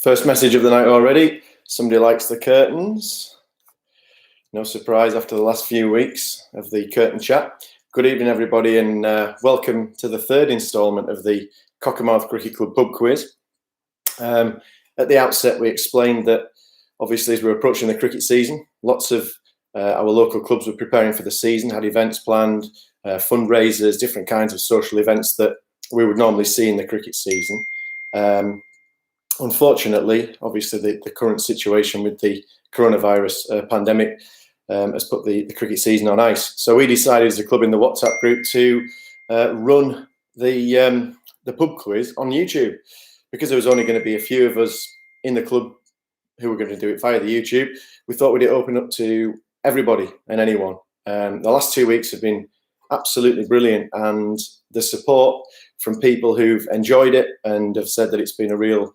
First message of the night already. Somebody likes the curtains. No surprise after the last few weeks of the curtain chat. Good evening, everybody, and welcome to the third instalment of the Cockermouth Cricket Club pub quiz. At the outset, we explained that obviously as we're approaching the cricket season, lots of our local clubs were preparing for the season, had events planned, fundraisers, different kinds of social events that we would normally see in the cricket season. Unfortunately, obviously the current situation with the coronavirus pandemic has put the cricket season on ice. So we decided as a club in the WhatsApp group to run the pub quiz on YouTube, because there was only going to be a few of us in the club who were going to do it via the YouTube. We thought we'd open up to everybody and anyone. The last 2 weeks have been absolutely brilliant, and the support from people who've enjoyed it and have said that it's been a real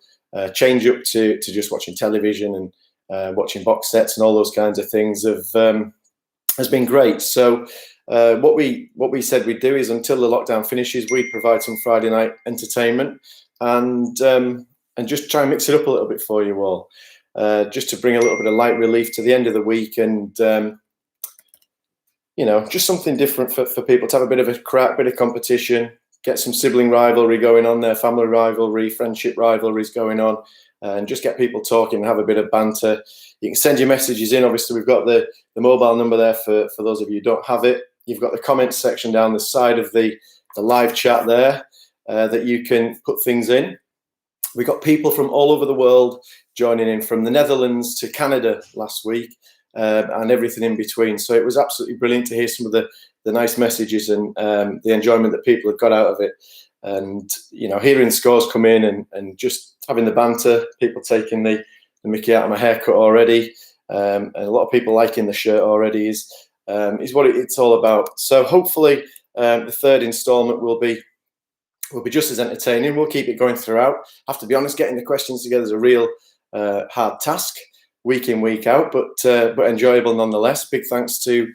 change up to just watching television and watching box sets and all those kinds of things has been great. So what we said we'd do is, until the lockdown finishes, we provide some Friday night entertainment and just try and mix it up a little bit for you all, just to bring a little bit of light relief to the end of the week, and just something different for people to have a bit of a crack, bit of competition, get some sibling rivalry going on there, family rivalry, friendship rivalries going on, and just get people talking and have a bit of banter. You can send your messages in. Obviously, we've got the mobile number there for those of you who don't have it. You've got the comments section down the side of the live chat there that you can put things in. We've got people from all over the world joining in, from the Netherlands to Canada last week, and everything in between. So it was absolutely brilliant to hear some of the nice messages and the enjoyment that people have got out of it. And, hearing scores come in and just having the banter, people taking the mickey out of my haircut already, and a lot of people liking the shirt already is what it's all about. So hopefully the third instalment will be just as entertaining. We'll keep it going throughout. I have to be honest, getting the questions together is a real hard task, week in, week out, but enjoyable nonetheless. Big thanks to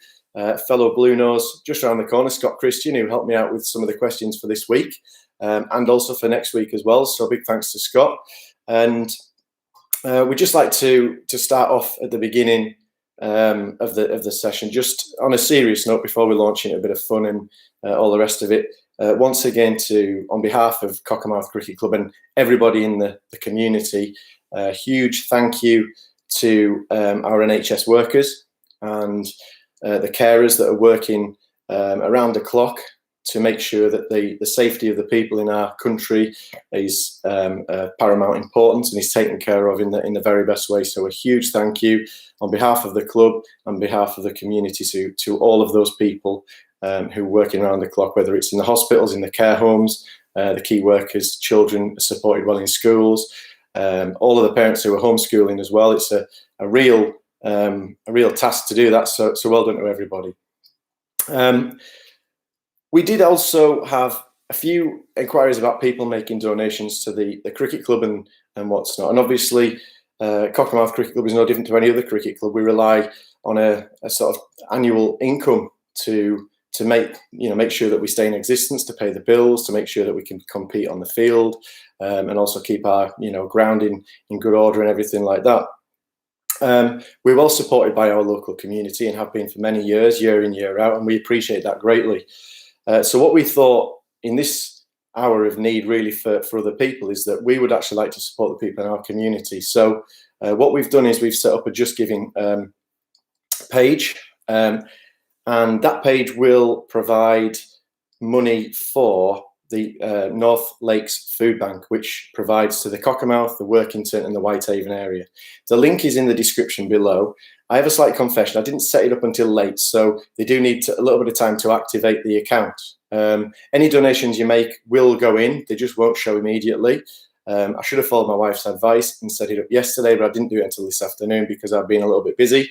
fellow Blue Nose just around the corner, Scott Christian, who helped me out with some of the questions for this week, and also for next week as well. So big thanks to Scott. And we'd just like to start off at the beginning of the session, just on a serious note, before we launch into a bit of fun and all the rest of it. Once again, on behalf of Cockermouth Cricket Club and everybody in the community, a huge thank you to our NHS workers and the carers that are working around the clock to make sure that the safety of the people in our country is paramount importance and is taken care of in the very best way. So a huge thank you on behalf of the club, on behalf of the community, to all of those people who are working around the clock, whether it's in the hospitals, in the care homes, the key workers, children supported well in schools, all of the parents who are homeschooling as well. It's a real task to do that. So well done to everybody. We did also have a few inquiries about people making donations to the cricket club and what's not. And obviously, Cockermouth Cricket Club is no different to any other cricket club. We rely on a sort of annual income to make sure that we stay in existence, to pay the bills, to make sure that we can compete on the field, and also keep our ground in good order and everything like that. We're well supported by our local community and have been for many years, year in, year out, and we appreciate that greatly. So what we thought in this hour of need really for other people is that we would actually like to support the people in our community. So what we've done is we've set up a JustGiving page, and that page will provide money for the North Lakes Food Bank, which provides to the Cockermouth, the Workington and the Whitehaven area. The link is in the description below. I have a slight confession. I didn't set it up until late, so they do need a little bit of time to activate the account. Any donations you make will go in. They just won't show immediately. I should have followed my wife's advice and set it up yesterday, but I didn't do it until this afternoon because I've been a little bit busy.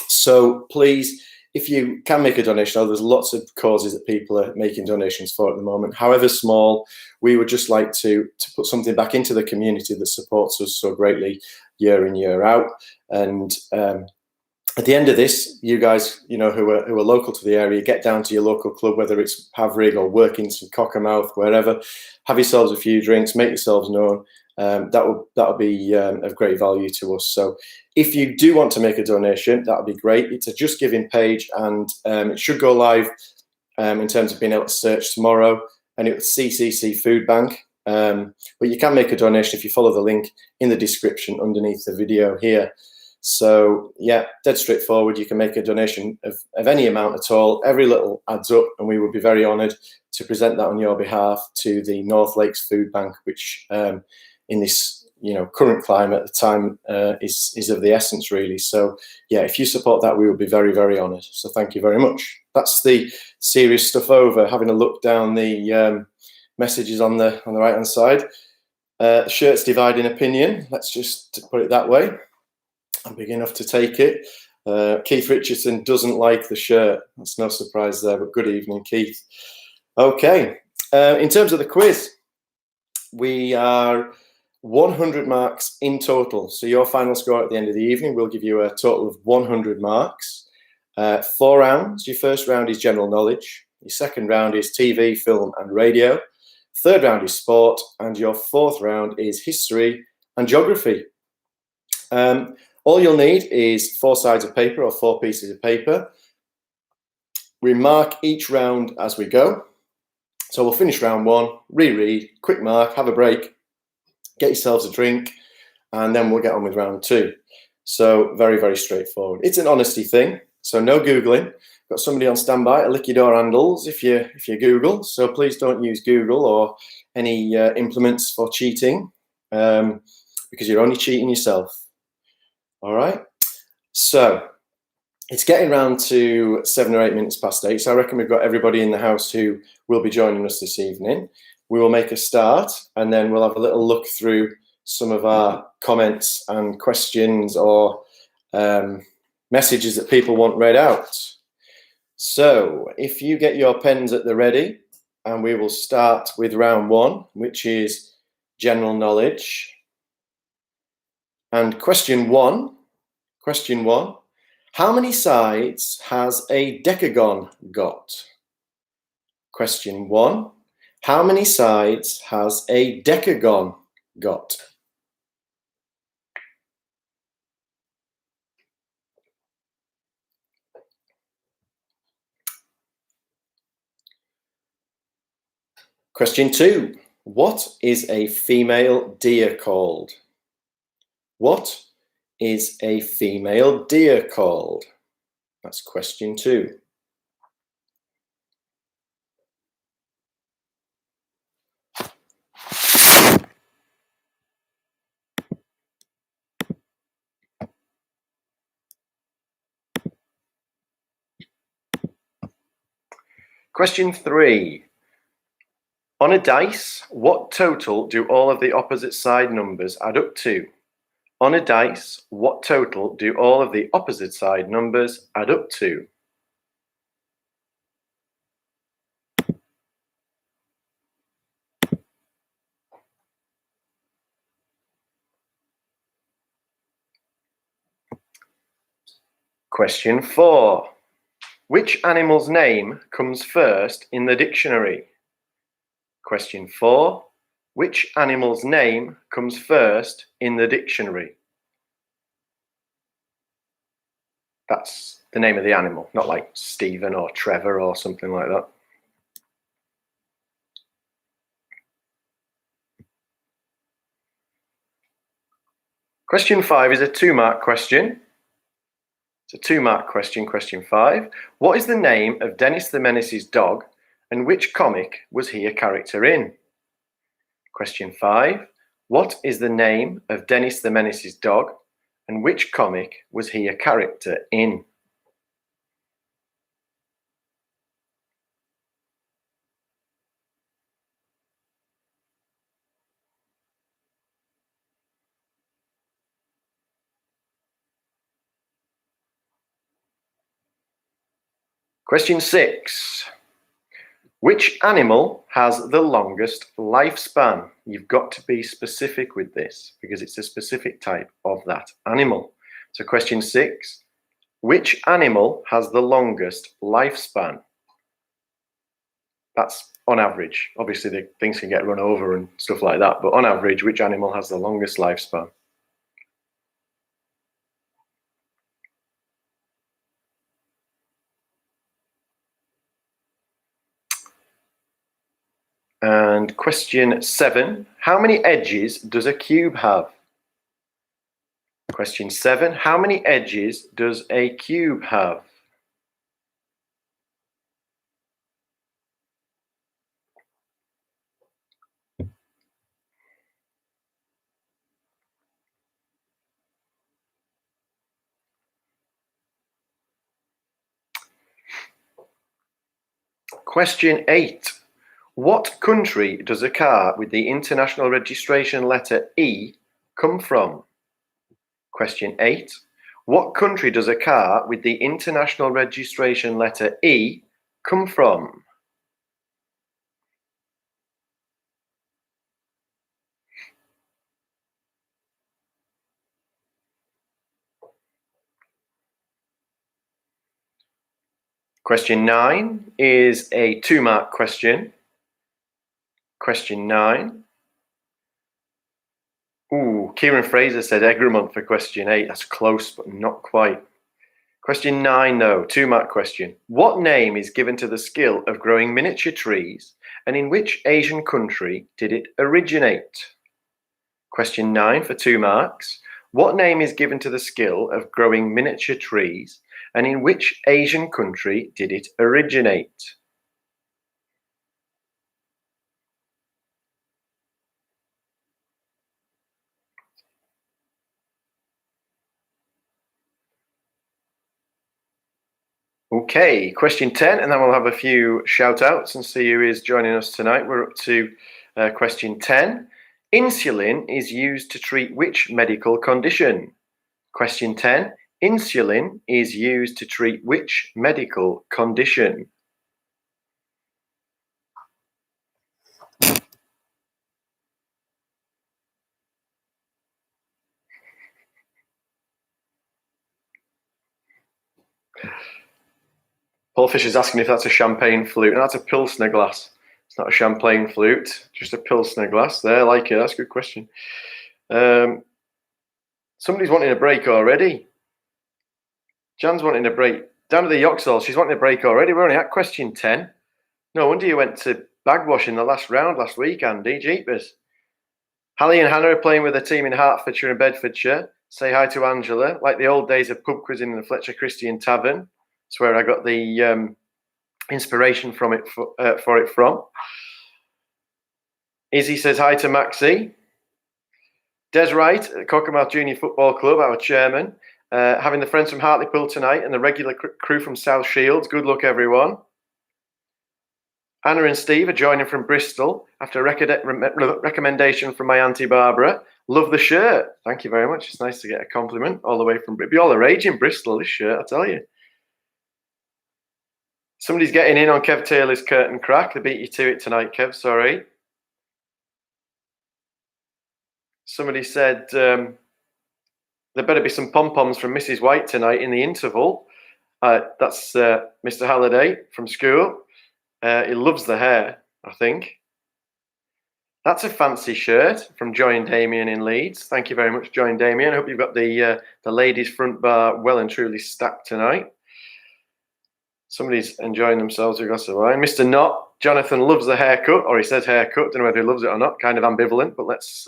So please, if you can make a donation, there's lots of causes that people are making donations for at the moment, however small. We would just like to put something back into the community that supports us so greatly year in, year out. And at the end of this, you guys, who are local to the area, get down to your local club, whether it's Havrig or Workington, Cockermouth, wherever, have yourselves a few drinks, make yourselves known, that would be of great value to us. So if you do want to make a donation, that would be great. It's a JustGiving page, and it should go live in terms of being able to search tomorrow, and it's CCC Food Bank. But you can make a donation if you follow the link in the description underneath the video here. So yeah, dead straightforward. You can make a donation of any amount at all. Every little adds up, and we would be very honoured to present that on your behalf to the North Lakes Food Bank, which in this current climate at the time is of the essence, really. So yeah, if you support that, we would be very, very honoured. So thank you very much. That's the serious stuff over. Having a look down the messages on the right hand side. Shirts dividing opinion. Let's just put it that way. I'm big enough to take it. Keith Richardson doesn't like the shirt. That's no surprise there, but good evening, Keith. Okay, in terms of the quiz, we are 100 marks in total. So your final score at the end of the evening will give you a total of 100 marks. 4 rounds. Your first round is general knowledge. Your second round is TV, film and radio. Third round is sport. And your fourth round is history and geography. All you'll need is 4 sides of paper or 4 pieces of paper. We mark each round as we go. So we'll finish round 1, reread, quick mark, have a break, get yourselves a drink, and then we'll get on with round 2. So very, very straightforward. It's an honesty thing, so no Googling. Got somebody on standby to lick your door handles if you Google. So please don't use Google or any implements for cheating, because you're only cheating yourself. All right, so it's getting round to 7 or 8 minutes past 8, so I reckon we've got everybody in the house who will be joining us this evening. We will make a start, and then we'll have a little look through some of our comments and questions or messages that people want read out. So if you get your pens at the ready, and we will start with round 1, which is general knowledge. And question one, how many sides has a decagon got? Question 1, how many sides has a decagon got? Question 2, what is a female deer called? What is a female deer called? That's question 2. Question 3. On a dice, what total do all of the opposite side numbers add up to? On a dice, what total do all of the opposite side numbers add up to? Question 4. Which animal's name comes first in the dictionary? Question 4. Which animal's name comes first in the dictionary? That's the name of the animal, not like Stephen or Trevor or something like that. Question 5 is a 2-mark question. It's a 2-mark question, question 5. What is the name of Dennis the Menace's dog, and which comic was he a character in? Question 5. What is the name of Dennis the Menace's dog, and which comic was he a character in? Question 6. Which animal has the longest lifespan? You've got to be specific with this because it's a specific type of that animal. So question 6. Which animal has the longest lifespan? That's on average. Obviously, the things can get run over and stuff like that, but on average, which animal has the longest lifespan? And question 7, how many edges does a cube have? Question 7, how many edges does a cube have? Question 8, what country does a car with the international registration letter E come from? Question 8, what country does a car with the international registration letter E come from? Question 9 is a 2-mark question. Question 9. Ooh, Kieran Fraser said Egremont for question 8. That's close, but not quite. Question 9, though, 2-mark question. What name is given to the skill of growing miniature trees, and in which Asian country did it originate? Question 9 for 2 marks. What name is given to the skill of growing miniature trees, and in which Asian country did it originate? Okay, question 10, and then we'll have a few shout outs and see who is joining us tonight. We're up to question 10. Insulin is used to treat which medical condition? Question 10. Insulin is used to treat which medical condition? Paul Fisher's asking if that's a champagne flute. No, that's a Pilsner glass. It's not a champagne flute, just a Pilsner glass there. I like it. That's a good question. Somebody's wanting a break already. Jan's wanting a break. Down at the Yoxall, she's wanting a break already. We're only at question 10. No wonder you went to bagwash in the last round last week, Andy. Jeepers. Hallie and Hannah are playing with a team in Hertfordshire and Bedfordshire. Say hi to Angela. Like the old days of pub quizzing in the Fletcher Christian Tavern. That's where I got the inspiration from it for it from. Izzy says hi to Maxie. Des Wright at Cockermouth Junior Football Club, our chairman. Having the friends from Hartlepool tonight and the regular crew from South Shields. Good luck, everyone. Anna and Steve are joining from Bristol after a recommendation from my Auntie Barbara. Love the shirt. Thank you very much. It's nice to get a compliment all the way from Bristol. Be all the rage in Bristol, this shirt, I tell you. Somebody's getting in on Kev Taylor's curtain crack. They beat you to it tonight, Kev. Sorry. Somebody said there better be some pom-poms from Mrs. White tonight in the interval. That's Mr. Halliday from school. He loves the hair, I think. That's a fancy shirt from Joy and Damien in Leeds. Thank you very much, Joy and Damien. I hope you've got the ladies' front bar well and truly stacked tonight. Somebody's enjoying themselves with a glass of wine. Mr. Knott, Jonathan loves the haircut, or he says haircut. Don't know whether he loves it or not. Kind of ambivalent, but let's...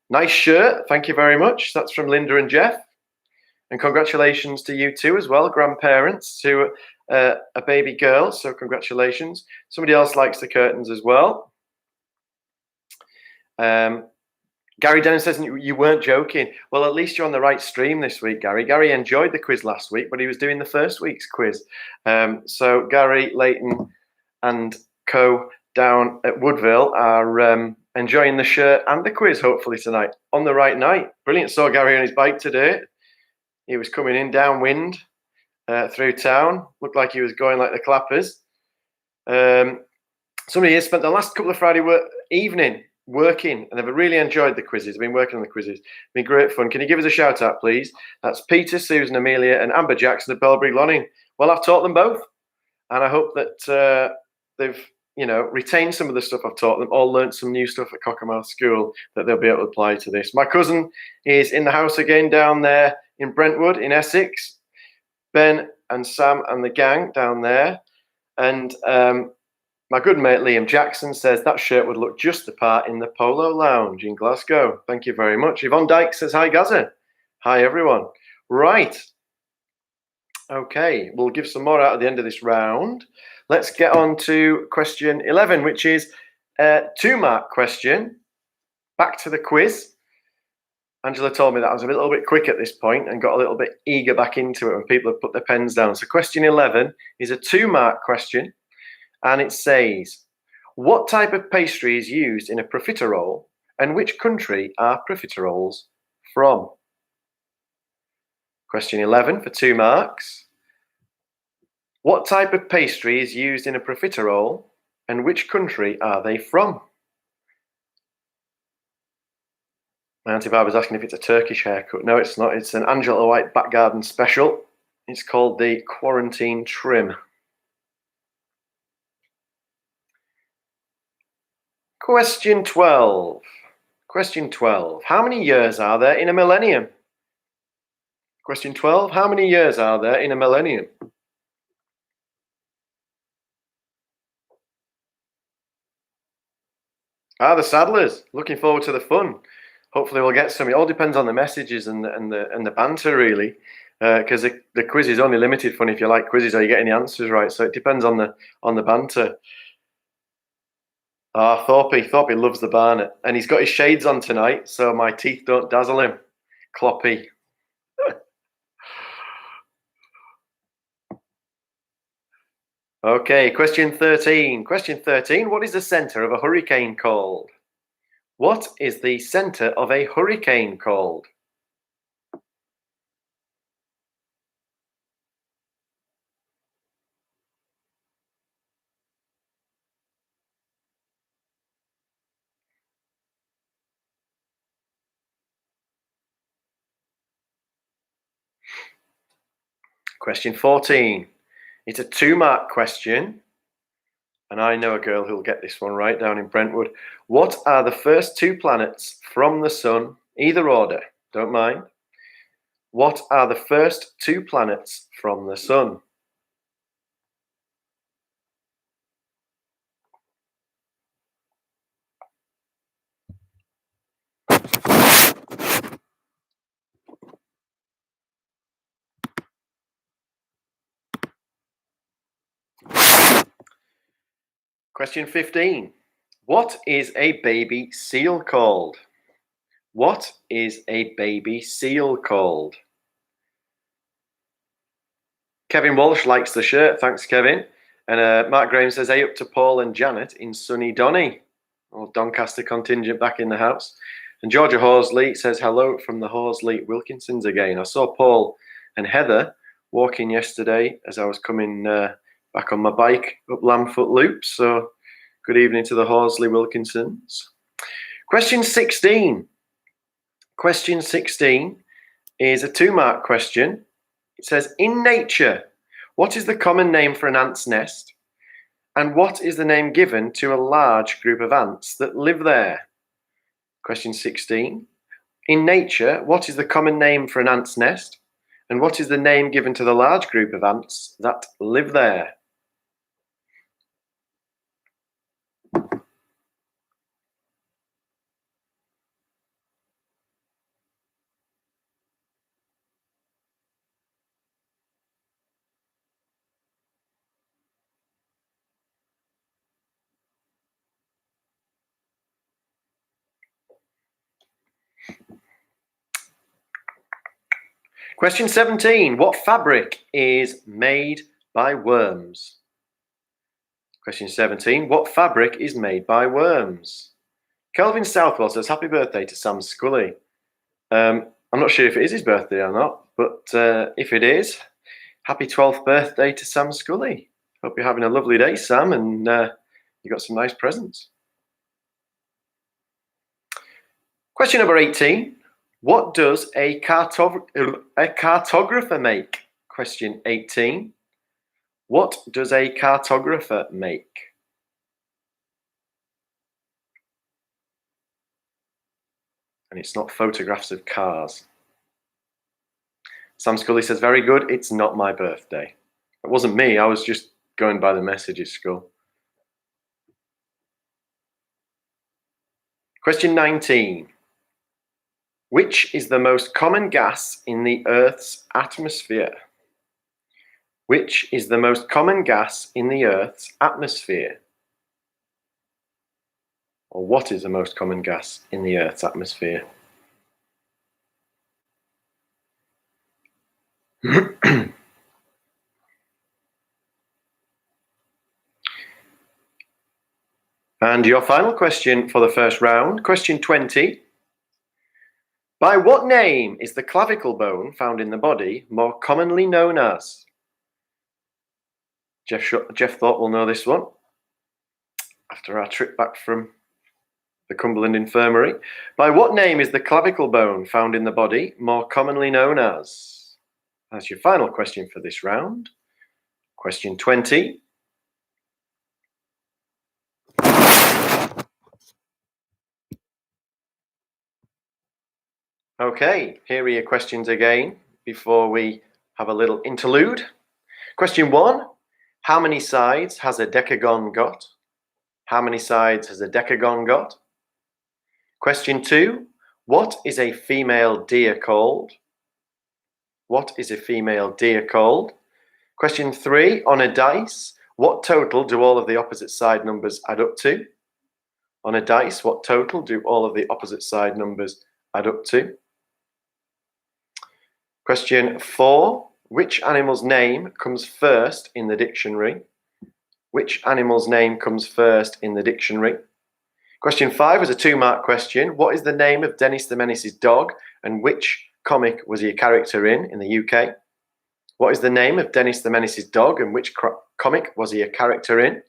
nice shirt. Thank you very much. That's from Linda and Jeff. And congratulations to you too as well, grandparents to a baby girl. So congratulations. Somebody else likes the curtains as well. Gary Dennis says you weren't joking. Well, at least you're on the right stream this week, Gary. Gary enjoyed the quiz last week, but he was doing the first week's quiz. So Gary, Leighton and co down at Woodville are enjoying the shirt and the quiz, hopefully, tonight. On the right night. Brilliant. Saw Gary on his bike today. He was coming in downwind through town. Looked like he was going like the clappers. Somebody here spent the last couple of Friday evening working, and they've really enjoyed the quizzes. They've been working on the quizzes. It's been great fun. Can you give us a shout out, please? That's Peter, Susan, Amelia, and Amber Jackson of Belbury Lonning. Well, I've taught them both, and I hope that they've retain some of the stuff I've taught them, or learnt some new stuff at Cockermouth School that they'll be able to apply to this. My cousin is in the house again down there in Brentwood in Essex. Ben and Sam and the gang down there. And my good mate Liam Jackson says that shirt would look just the part in the Polo Lounge in Glasgow. Thank you very much. Yvonne Dyke says, hi, Gaza. Hi, everyone. Right. Okay, we'll give some more out at the end of this round. Let's get on to question 11, which is a 2-mark question. Back to the quiz. Angela told me that I was a little bit quick at this point and got a little bit eager back into it when people have put their pens down. So question 11 is a 2-mark question, and it says, what type of pastry is used in a profiterole, and which country are profiteroles from? Question 11 for 2 marks. What type of pastry is used in a profiterole, and which country are they from? My Auntie Barbara's asking if it's a Turkish haircut. No, it's not. It's an Angela White Back Garden special. It's called the Quarantine Trim. Question 12. Question 12. How many years are there in a millennium? Question 12. How many years are there in a millennium? The Saddlers. Looking forward to the fun. Hopefully we'll get some. It all depends on the messages and the banter, really, because the quiz is only limited fun if you like quizzes or you get any answers right. So it depends on the banter. Thorpey loves the Barnet, and he's got his shades on tonight, so my teeth don't dazzle him. Cloppy. Okay, question 13. Question 13. What is the center of a hurricane called? What is the center of a hurricane called? Question 14. It's a 2-mark question, and I know a girl who'll get this one right down in Brentwood. What are the first 2 planets from the sun? Either order, don't mind. What are the first 2 planets from the sun? Question 15. What is a baby seal called? What is a baby seal called? Kevin Walsh likes the shirt. Thanks, Kevin. And Mark Graham says, hey, up to Paul and Janet in sunny Donny. Old Doncaster contingent back in the house. And Georgia Horsley says, hello from the Horsley Wilkinsons again. I saw Paul and Heather walking yesterday as I was coming back on my bike up Lambfoot Loop. So good evening to the Horsley Wilkinsons. Question 16. Question 16 is a 2-mark question. It says, in nature, what is the common name for an ant's nest? And what is the name given to a large group of ants that live there? Question 16. In nature, what is the common name for an ant's nest? And what is the name given to the large group of ants that live there? Question 17. What fabric is made by worms? Question 17. What fabric is made by worms? Kelvin Southwell says, happy birthday to Sam Scully. I'm not sure if it is his birthday or not, but if it is, happy 12th birthday to Sam Scully. Hope you're having a lovely day, Sam, and you got some nice presents. Question number 18. What does a cartographer make? Question 18. What does a cartographer make? And it's not photographs of cars. Sam Scully says, very good, it's not my birthday. It wasn't me, I was just going by the messages, Skull. Question 19. Which is the most common gas in the Earth's atmosphere? Which is the most common gas in the Earth's atmosphere? Or what is the most common gas in the Earth's atmosphere? And your final question for the first round, question 20. By what name is the clavicle bone found in the body more commonly known as? Jeff thought we'll know this one after our trip back from the Cumberland Infirmary. By what name is the clavicle bone found in the body more commonly known as? That's your final question for this round. Question 20. Okay, here are your questions again before we have a little interlude. Question 1. How many sides has a decagon got? How many sides has a decagon got? Question 2. What is a female deer called? What is a female deer called? Question 3. On a dice, what total do all of the opposite side numbers add up to? On a dice, what total do all of the opposite side numbers add up to? Question 4. Which animal's name comes first in the dictionary? Which animal's name comes first in the dictionary? Question 5 is a 2-mark question. What is the name of Dennis the Menace's dog and which comic was he a character in the UK? What is the name of Dennis the Menace's dog and which comic was he a character in?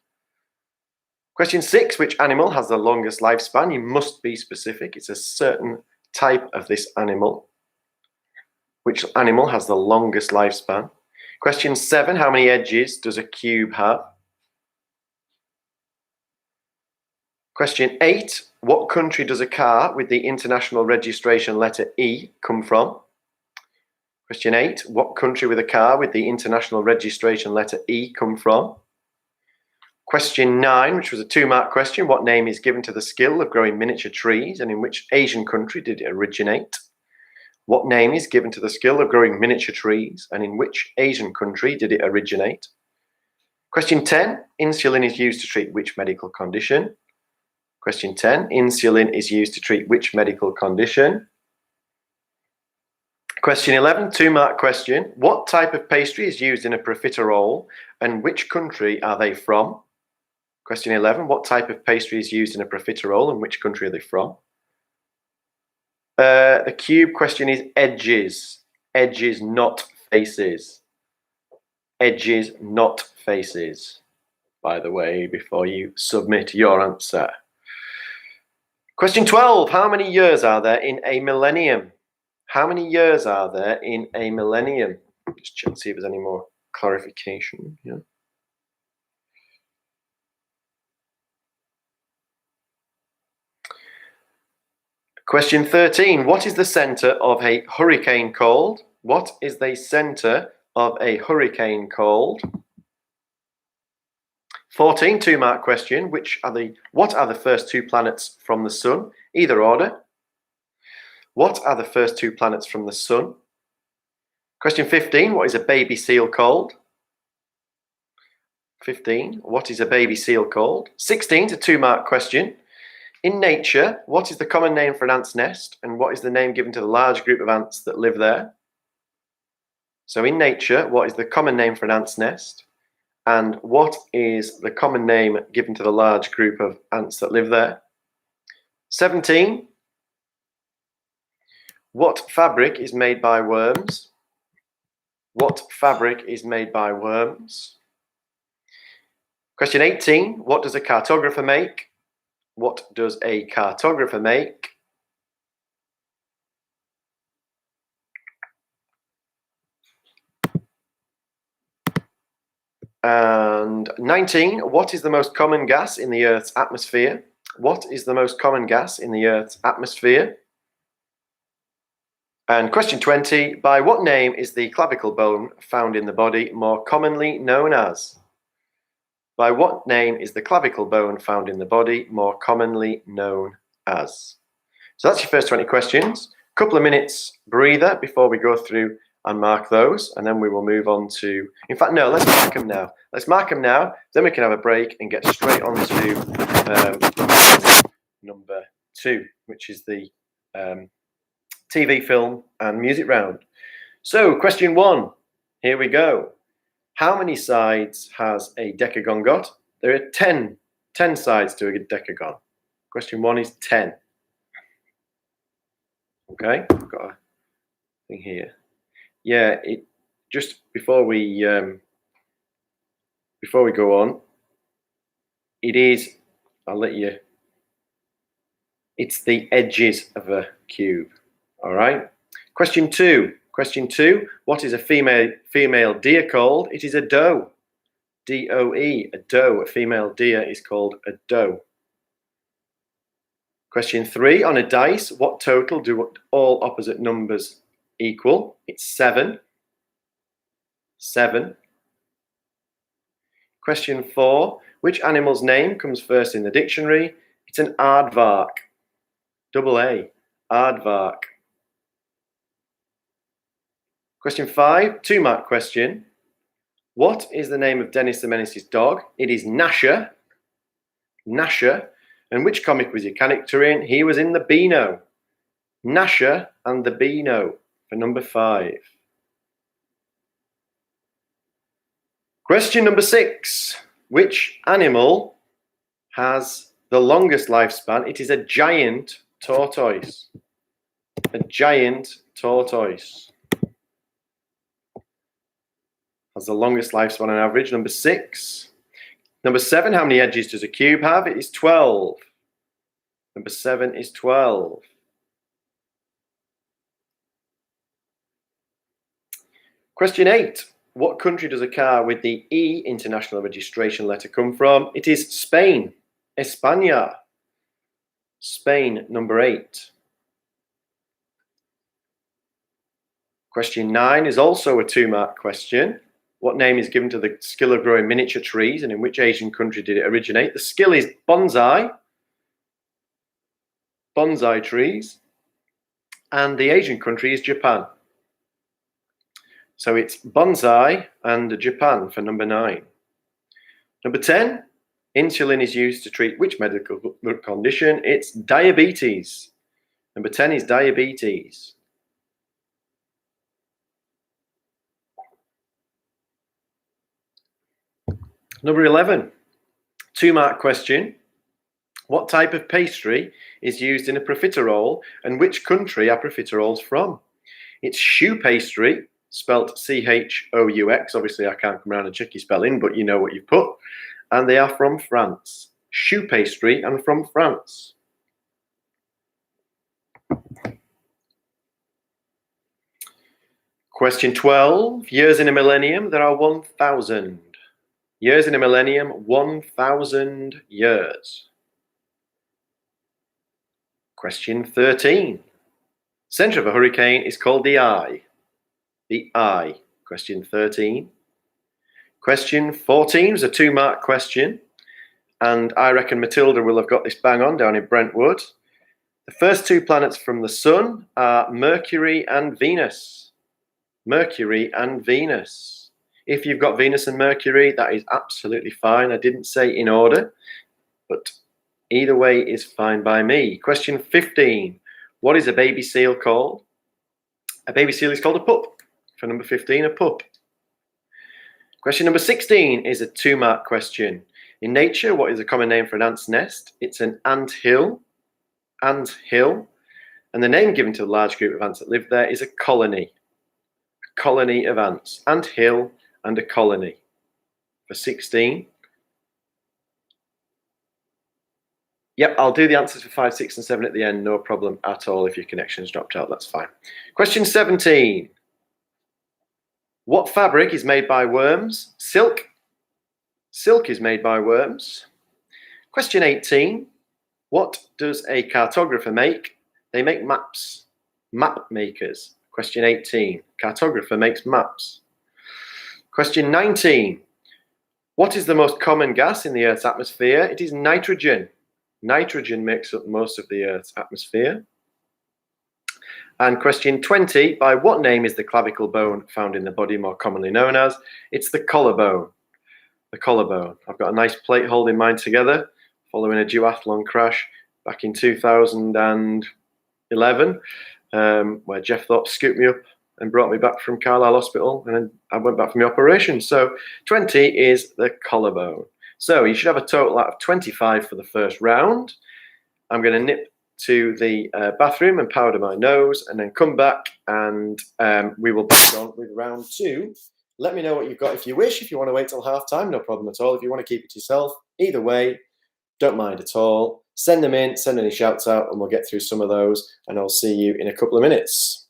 Question 6, which animal has the longest lifespan? You must be specific. It's a certain type of this animal. Which animal has the longest lifespan? Question 7, how many edges does a cube have? Question 8, what country does a car with the international registration letter E come from? Question 8, what country with a car with the international registration letter E come from? Question 9, which was a 2-mark question, what name is given to the skill of growing miniature trees and in which Asian country did it originate? What name is given to the skill of growing miniature trees and in which Asian country did it originate? Question 10, insulin is used to treat which medical condition? Question 10, insulin is used to treat which medical condition? Question 11, 2-mark question, what type of pastry is used in a profiterole and which country are they from? Question 11, what type of pastry is used in a profiterole and which country are they from? The cube question is edges. Edges, not faces. Edges, not faces. By the way, before you submit your answer. Question 12. How many years are there in a millennium? How many years are there in a millennium? Just check to see if there's any more clarification here. Question 13. What is the center of a hurricane called? What is the center of a hurricane called? 14, 2-mark question. What are the first 2 planets from the sun? Either order. What are the first 2 planets from the sun? Question 15. What is a baby seal called? 15. What is a baby seal called? 16, a 2-mark question. In nature, what is the common name for an ant's nest and what is the name given to the large group of ants that live there? So in nature, what is the common name for an ant's nest and what is the common name given to the large group of ants that live there? 17. What fabric is made by worms? What fabric is made by worms? Question 18. What does a cartographer make? What does a cartographer make? And 19. What is the most common gas in the Earth's atmosphere? What is the most common gas in the Earth's atmosphere? And question 20, by what name is the clavicle bone found in the body more commonly known as? By what name is the clavicle bone found in the body more commonly known as? So that's your first 20 questions. A couple of minutes breather before we go through and mark those, and then we will move on to, in fact, no, let's mark them now. Let's mark them now, then we can have a break and get straight on to number 2, which is the TV, film, and music round. So, question 1, here we go. How many sides has a decagon got? There are 10 sides to a decagon. Question 1 is 10. Okay, I've got a thing here. Yeah, it just before we go on, it is, I'll let you, it's the edges of a cube. All right. Question 2. What is a female deer called? It is a doe. D-O-E, a doe. A female deer is called a doe. Question 3. On a dice, what total do all opposite numbers equal? It's 7. 7. Question 4. Which animal's name comes first in the dictionary? It's an aardvark. Double A. Aardvark. Question 5, 2-mark question. What is the name of Dennis the Menace's dog? It is Gnasher. Gnasher. And which comic was he a character in? He was in the Beano. Gnasher and the Beano for number 5. Question number 6. Which animal has the longest lifespan? It is a giant tortoise. A giant tortoise has the longest lifespan on average. Number 6. Number 7, how many edges does a cube have? It is 12. Number 7 is 12. Question 8. What country does a car with the E international registration letter come from? It is Spain. España. Spain, number 8. Question 9 is also a 2-mark question. What name is given to the skill of growing miniature trees, and in which Asian country did it originate? The skill is bonsai. Bonsai trees. And the Asian country is Japan. So it's bonsai and Japan for number 9. Number 10, insulin is used to treat which medical condition? It's diabetes. Number 10 is diabetes. Number 11, 2-mark question. What type of pastry is used in a profiterole, and which country are profiteroles from? It's choux pastry, spelt C-H-O-U-X. Obviously, I can't come around and check your spelling, but you know what you've put. And they are from France. Choux pastry and from France. Question 12, years in a millennium, there are 1,000. Years in a millennium, 1,000 years. Question 13. Center of a hurricane is called the eye. The eye. Question 13. Question 14 is a 2-mark question. And I reckon Matilda will have got this bang on down in Brentwood. The first 2 planets from the sun are Mercury and Venus. Mercury and Venus. If you've got Venus and Mercury, that is absolutely fine. I didn't say in order, but either way is fine by me. Question 15. What is a baby seal called? A baby seal is called a pup. For number 15, a pup. Question number 16 is a 2-mark question. In nature, what is a common name for an ant's nest? It's an ant hill. Ant hill. And the name given to the large group of ants that live there is a colony. A colony of ants. Ant hill and a colony. For 16. Yep, I'll do the answers for 5, 6, and 7 at the end. No problem at all. If your connection's dropped out, that's fine. Question 17. What fabric is made by worms? Silk. Silk is made by worms. Question 18. What does a cartographer make? They make maps. Map makers. Question 18. Cartographer makes maps. Question 19. What is the most common gas in the Earth's atmosphere? It is nitrogen. Nitrogen makes up most of the Earth's atmosphere. And question 20. By what name is the clavicle bone found in the body more commonly known as? It's the collarbone. The collarbone. I've got a nice plate holding mine together following a duathlon crash back in 2011, where Jeff Thorpe scooped me up and brought me back from Carlisle Hospital, and then I went back from the operation. So 20 is the collarbone. So you should have a total out of 25 for the first round. I'm going to nip to the bathroom and powder my nose, and then come back, and we will back on with round 2. Let me know what you've got if you wish. If you want to wait till half time, no problem at all. If you want to keep it to yourself, either way, don't mind at all. Send them in, send any shouts out, and we'll get through some of those, and I'll see you in a couple of minutes.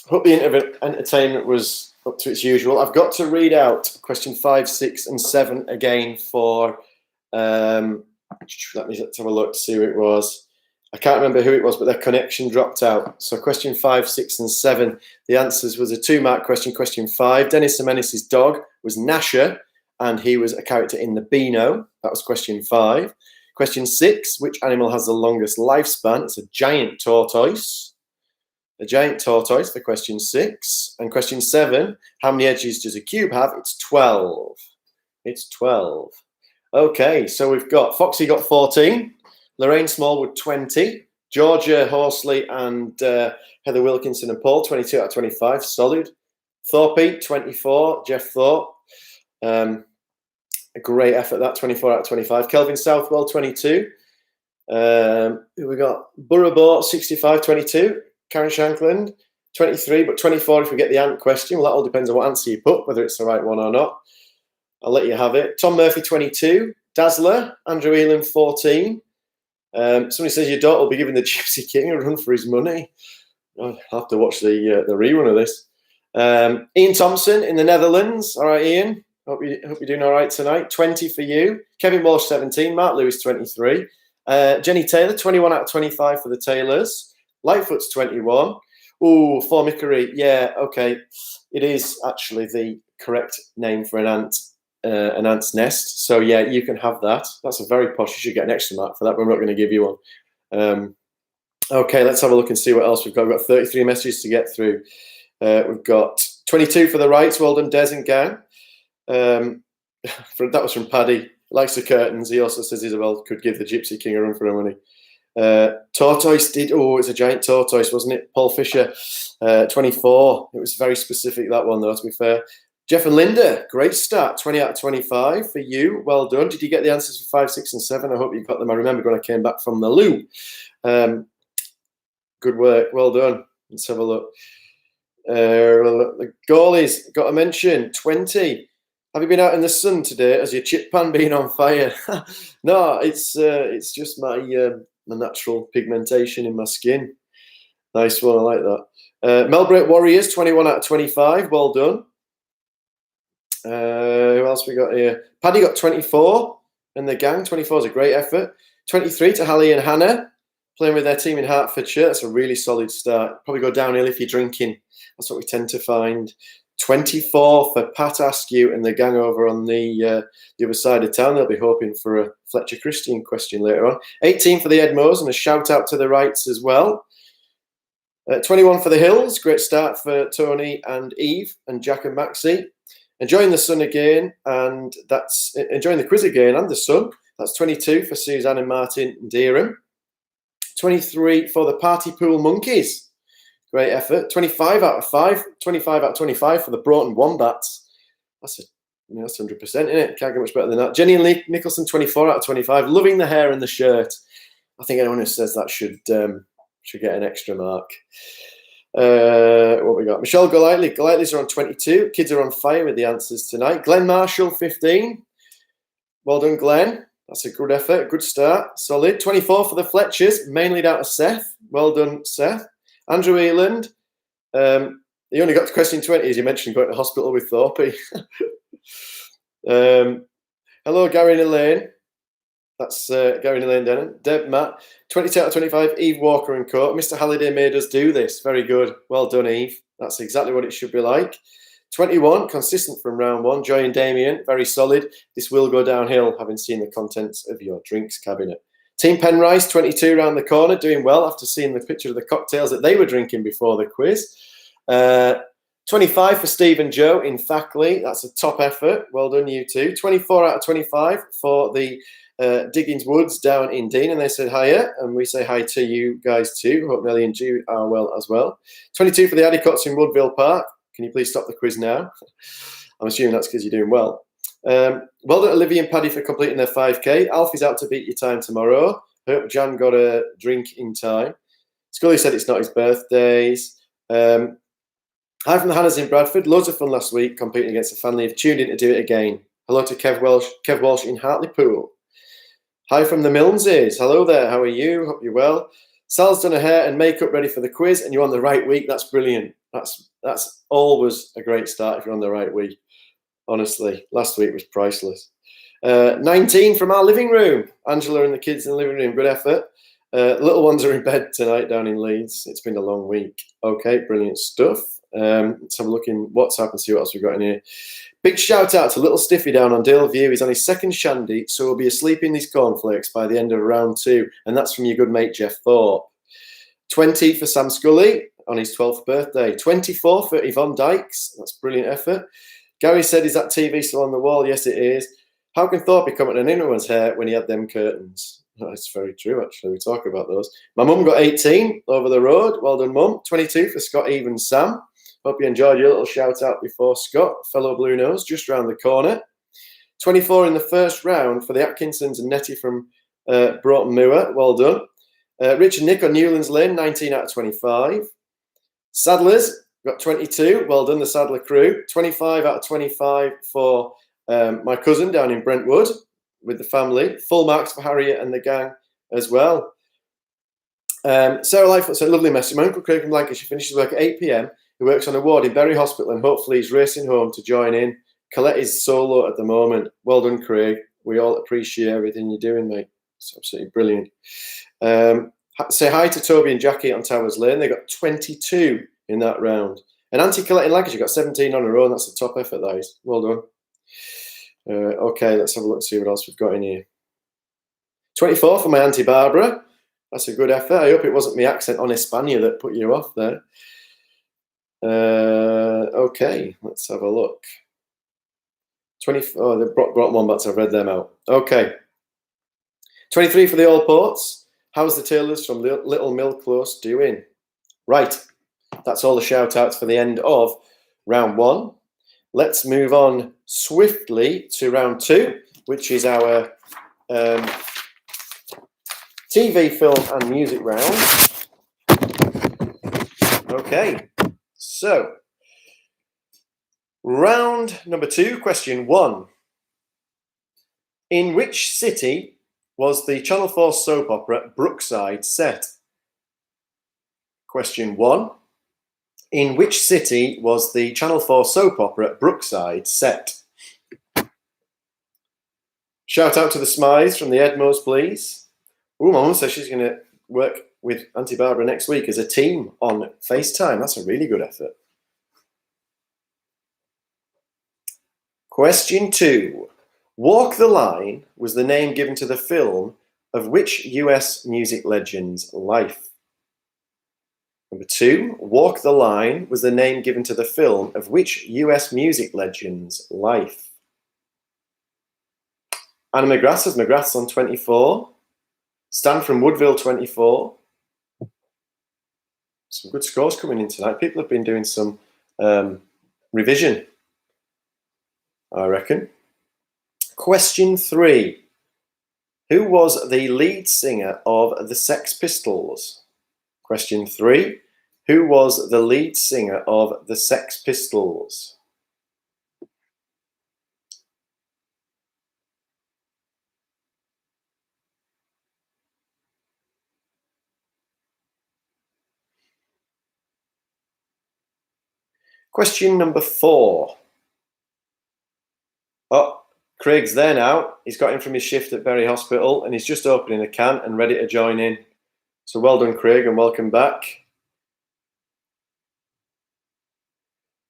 Hope the entertainment was up to its usual. I've got to read out question 5, 6, and 7 again for. Let me let's have a look to see who it was. I can't remember who it was, but their connection dropped out. So question 5, 6, and 7. The answers was a 2-mark question. Question 5. Dennis the Menace's dog was Gnasher, and he was a character in the Beano. That was question 5. Question 6. Which animal has the longest lifespan? It's a giant tortoise. A giant tortoise for question 6. And question 7, how many edges does a cube have? It's 12. It's 12. Okay, so we've got Foxy got 14, Lorraine Smallwood 20, Georgia Horsley and Heather Wilkinson and Paul 22 out of 25, solid. Thorpe 24, Jeff Thorpe, a great effort that, 24 out of 25. Kelvin Southwell 22. Who we got? Burrowbort 65, 22. Karen Shankland, 23, but 24 if we get the ant question. Well, that all depends on what answer you put, whether it's the right one or not. I'll let you have it. Tom Murphy, 22. Dazzler, Andrew Elam, 14. Somebody says your daughter will be giving the Gypsy King a run for his money. I'll have to watch the rerun of this. Ian Thompson in the Netherlands. All right, Ian. Hope you're doing all right tonight. 20 for you. Kevin Walsh, 17. Mark Lewis, 23. Jenny Taylor, 21 out of 25 for the Taylors. Lightfoot's 21. Oh, formicary. Yeah, okay. It is actually the correct name for an ant's nest. So, yeah, you can have that. That's a very posh. You should get an extra mark for that, but I'm not going to give you one. Okay, let's have a look and see what else we've got. We've got 33 messages to get through. We've got 22 for the rights. Well done, Des and gang. That was from Paddy. Likes the curtains. He also says Isabel could give the Gypsy King a run for her money. Tortoise did. Oh, it's a giant tortoise, wasn't it? Paul Fisher, 24. It was very specific, that one, though, to be fair. Jeff and Linda, great start. 20 out of 25 for you. Well done. Did you get the answers for 5, 6, and 7? I hope you got them. I remember when I came back from the loo. Good work. Well done. Let's have a look. The goalies, got to mention, 20. Have you been out in the sun today? Has your chip pan been on fire? No, it's just my natural pigmentation in my skin. Nice one, I like that. Melbreak Warriors, 21 out of 25. Well done. Who else we got here? Paddy got 24 and the gang. 24 is a great effort. 23 to Hallie and Hannah, playing with their team in Hertfordshire. That's a really solid start. Probably go downhill if you're drinking. That's what we tend to find. 24 for Pat Askew and the gang over on the other side of town. They'll be hoping for a Fletcher Christian question later on. 18 for the Edmos and a shout out to the Wrights as well. 21 for the Hills. Great start for Tony and Eve and Jack and Maxie. Enjoying the sun again, and that's enjoying the quiz again and the sun. That's 22 for Suzanne and Martin and Deerham. 23 for the Party Pool Monkeys. Great effort. 25 out of 5. 25 out of 25 for the Broughton Wombats. That's 100%, isn't it? Can't get much better than that. Jenny and Lee Nicholson, 24 out of 25. Loving the hair and the shirt. I think anyone who says that should get an extra mark. What we got? Michelle Golightly. Golightly's are on 22. Kids are on fire with the answers tonight. Glenn Marshall, 15. Well done, Glenn. That's a good effort. Good start. Solid. 24 for the Fletchers, mainly down to Seth. Well done, Seth. Andrew Eland. He only got to question 20, as you mentioned, going to hospital with Thorpe. Hello, Gary and Elaine. That's Gary and Elaine Dennon. Deb, Matt. 22 out of 25, Eve Walker and Co. Mr. Halliday made us do this. Very good. Well done, Eve. That's exactly what it should be like. 21, consistent from round one. Joy and Damien, very solid. This will go downhill, having seen the contents of your drinks cabinet. Team Penrice, 22 round the corner, doing well after seeing the picture of the cocktails that they were drinking before the quiz. 25 for Steve and Joe in Thackley. That's a top effort. Well done, you two. 24 out of 25 for the Diggins Woods down in Dean, and they said hiya, and we say hi to you guys too. Hope Nelly and Jude are well as well. 22 for the Addicots in Woodville Park. Can you please stop the quiz now? I'm assuming that's because you're doing well. Well done, Olivia and Paddy, for completing their 5K. Alfie's out to beat your time tomorrow. Hope Jan got a drink in time. Scully said it's not his birthdays. Hi from the Hannahs in Bradford. Loads of fun last week competing against a family who've tuned in to do it again. Hello to Kev Walsh in Hartlepool. Hi from the Milneses. Hello there. How are you? Hope you're well. Sal's done her hair and makeup ready for the quiz, and you're on the right week. That's brilliant. That's always a great start if you're on the right week. Honestly, last week was priceless. 19 from our living room. Angela and the kids in the living room. Good effort. Little ones are in bed tonight down in Leeds. It's been a long week. Okay, brilliant stuff. Let's have a look in WhatsApp and see what else we've got in here. Big shout out to little Stiffy down on Dale View. He's on his second shandy, so he'll be asleep in these cornflakes by the end of round 2. And that's from your good mate, Jeff Thorpe. 20 for Sam Scully on his 12th birthday. 24 for Yvonne Dykes. That's brilliant effort. Gary said, is that TV still on the wall? Yes, it is. How can Thorpe be coming on anyone's hair when he had them curtains? That's very true, actually. We talk about those. My mum got 18 over the road. Well done, mum. 22 for Scott, Eve and Sam. Hope you enjoyed your little shout out before Scott, fellow Blue Nose, just round the corner. 24 in the first round for the Atkinsons and Nettie from Broughton Moor. Well done. Rich and Nick on Newlands Lane, 19 out of 25. Sadlers got 22. Well done, the Sadler crew. 25 out of 25 for my cousin down in Brentwood with the family. Full marks for Harriet and the gang as well. Sarah Lightfoot said, lovely message. My uncle Craig from Lancashire finishes work at 8 p.m. He works on a ward in Bury Hospital and hopefully he's racing home to join in. Colette is solo at the moment. Well done, Craig. We all appreciate everything you're doing, mate. It's absolutely brilliant. Say hi to Toby and Jackie on Towers Lane. They got 22 in that round. And Auntie Colette in Lancashire got 17 on her own. That's a top effort, that is. Well done. Okay, let's have a look and see what else we've got in here. 24 for my Auntie Barbara. That's a good effort. I hope it wasn't my accent on Hispania that put you off there. Okay, let's have a look. 24, they brought one back, so I've read them out. Okay. 23 for the Old Ports. How's the Taylors from Little Mill Close doing? Right, that's all the shout outs for the end of round 1. Let's move on swiftly to round 2, which is our TV, film and music round. Okay, So, round number 2, question 1. In which city was the Channel 4 soap opera Brookside set? Question 1. In which city was the Channel 4 soap opera Brookside set? Shout out to the Smythes from the Edmos, please. Oh, my mum says she's going to work with Auntie Barbara next week as a team on FaceTime. That's a really good effort. Question 2. Walk the Line was the name given to the film of which US music legend's life? Number 2. Walk the Line was the name given to the film of which US music legend's life? Anna McGrath says McGrath's on 24. Stan from Woodville, 24. Some good scores coming in tonight. People have been doing some revision, I reckon. Question 3. Who was the lead singer of the Sex Pistols? Question 3. Who was the lead singer of the Sex Pistols? Question number 4. Oh, Craig's there now. He's got in from his shift at Bury Hospital and he's just opening a can and ready to join in. So well done, Craig, and welcome back.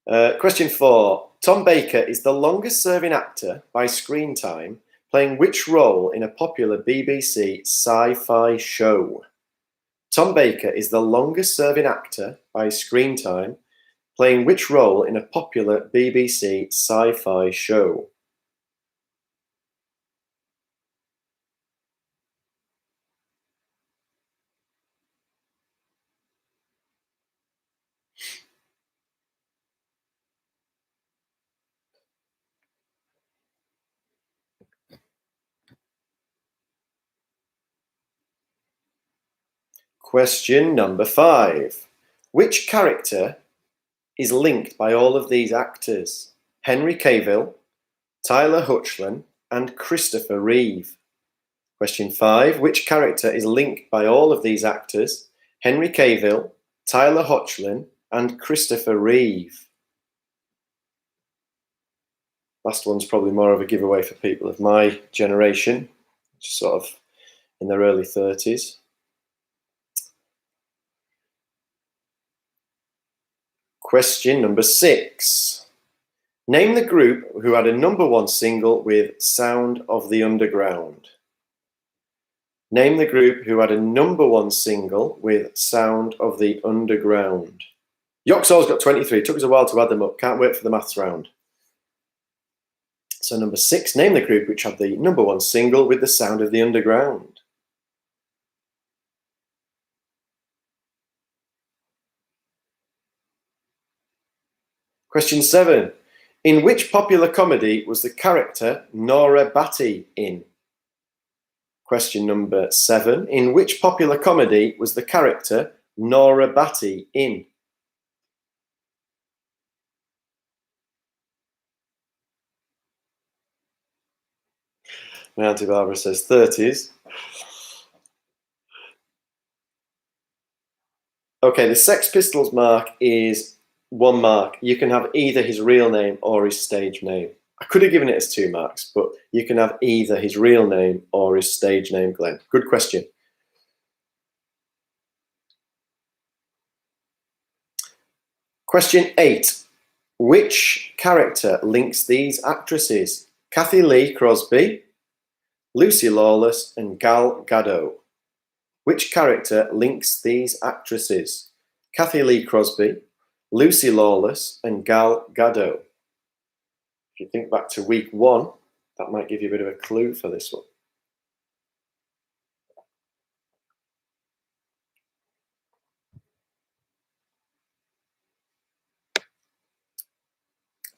Question 4. Tom Baker is the longest serving actor by screen time, playing which role in a popular BBC sci-fi show? Tom Baker is the longest serving actor by screen time, playing which role in a popular BBC sci-fi show? Question number 5. Which character is linked by all of these actors? Henry Cavill, Tyler Hoechlin, and Christopher Reeve. Question 5. Which character is linked by all of these actors? Henry Cavill, Tyler Hoechlin, and Christopher Reeve. Last one's probably more of a giveaway for people of my generation, sort of in their early 30s. Question number 6. Name the group who had a #1 single with Sound of the Underground. Name the group who had a #1 single with Sound of the Underground. Yoxall's got 23. It took us a while to add them up. Can't wait for the maths round. So number 6. Name the group which had the #1 single with the Sound of the Underground. Question 7. In which popular comedy was the character Nora Batty in? Question number 7. In which popular comedy was the character Nora Batty in? My Auntie Barbara says 30s. Okay, the Sex Pistols mark is 1 mark. You can have either his real name or his stage name. I could have given it as 2 marks, but you can have either his real name or his stage name, Glenn. Good question. Question 8. Which character links these actresses? Kathy Lee Crosby, Lucy Lawless, and Gal Gadot. Which character links these actresses? Kathy Lee Crosby, Lucy Lawless, and Gal Gadot. If you think back to week 1, that might give you a bit of a clue for this one.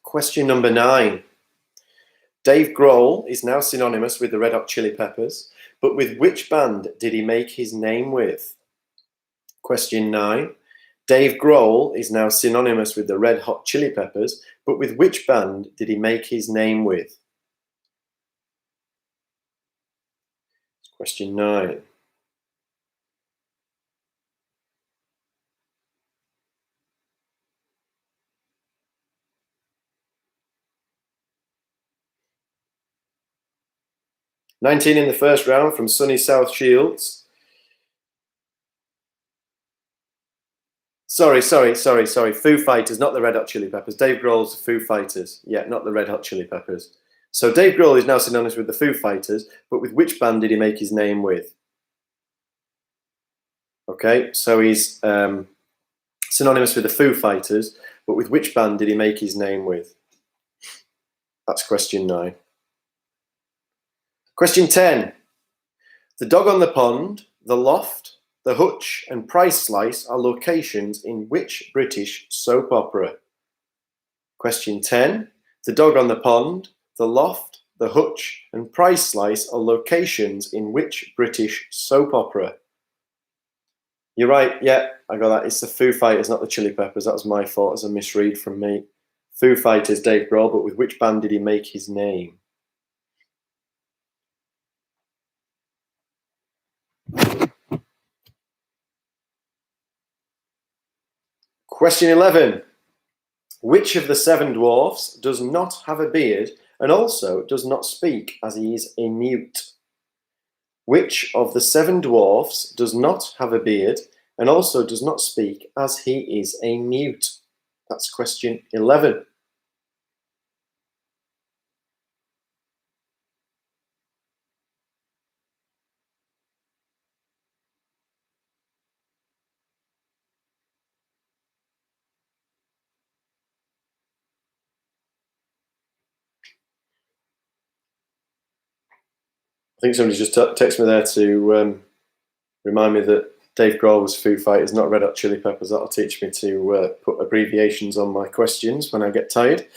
Question number 9. Dave Grohl is now synonymous with the Red Hot Chili Peppers, but with which band did he make his name with? Question 9. Dave Grohl is now synonymous with the Red Hot Chili Peppers, but with which band did he make his name with? Question 9. $19 in the first round from Sunny South Shields. Sorry. Foo Fighters, not the Red Hot Chili Peppers. Dave Grohl's Foo Fighters. Yeah, not the Red Hot Chili Peppers. So Dave Grohl is now synonymous with the Foo Fighters, but with which band did he make his name with? Okay, so he's synonymous with the Foo Fighters, but with which band did he make his name with? That's question 9. Question 10. The Dog on the Pond, The Loft, The Hutch and Price Slice are locations in which British soap opera? Question 10. The Dog on the Pond, The Loft, The Hutch and Price Slice are locations in which British soap opera? You're right, yeah, I got that. It's the Foo Fighters, not the Chili Peppers. That was my fault as a misread from me. Foo Fighters, Dave Grohl, but with which band did he make his name? Question 11. Which of the 7 dwarfs does not have a beard and also does not speak as he is a mute? Which of the 7 dwarfs does not have a beard and also does not speak as he is a mute? That's question 11. I think somebody just texted me there to remind me that Dave Grohl was Foo Fighters, not Red Hot Chili Peppers. That'll teach me to put abbreviations on my questions when I get tired.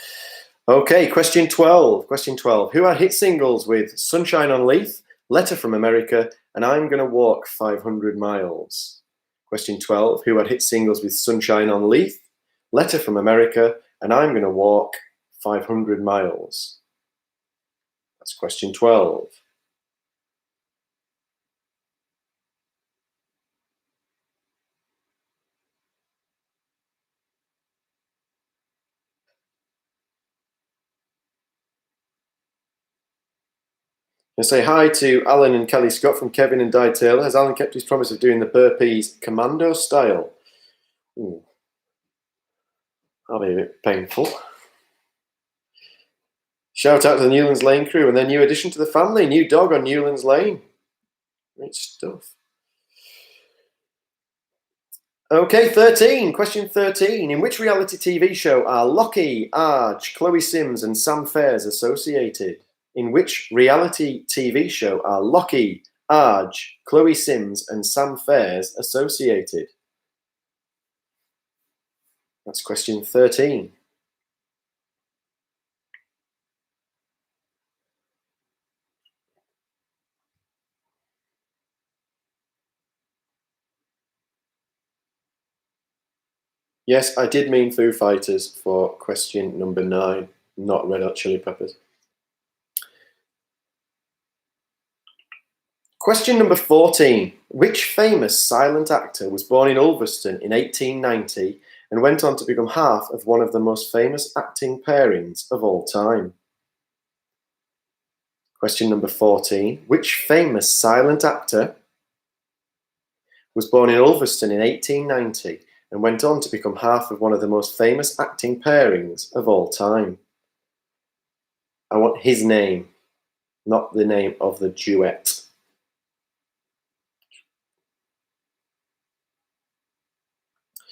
Okay, question 12. Question 12. Who had hit singles with Sunshine on Leith, Letter from America, and I'm Gonna Walk 500 Miles? Question 12. Who had hit singles with Sunshine on Leith, Letter from America, and I'm Gonna Walk 500 Miles? That's question 12. I say hi to Alan and Kelly Scott from Kevin and Di Taylor. Has Alan kept his promise of doing the burpees commando style? Ooh. That'll be a bit painful. Shout out to the Newlands Lane crew and their new addition to the family, new dog on Newlands Lane. Great stuff. Okay, 13. Question 13. In which reality TV show are Lockie, Arj, Chloe Sims and Sam Fairs associated? In which reality TV show are Lockie, Arj, Chloe Sims and Sam Fairs associated? That's question 13. Yes, I did mean Foo Fighters for question number 9, not Red Hot Chili Peppers. Question number 14. Which famous silent actor was born in Ulverston in 1890 and went on to become half of one of the most famous acting pairings of all time? Question number 14. Which famous silent actor was born in Ulverston in 1890 and went on to become half of one of the most famous acting pairings of all time? I want his name, not the name of the duet.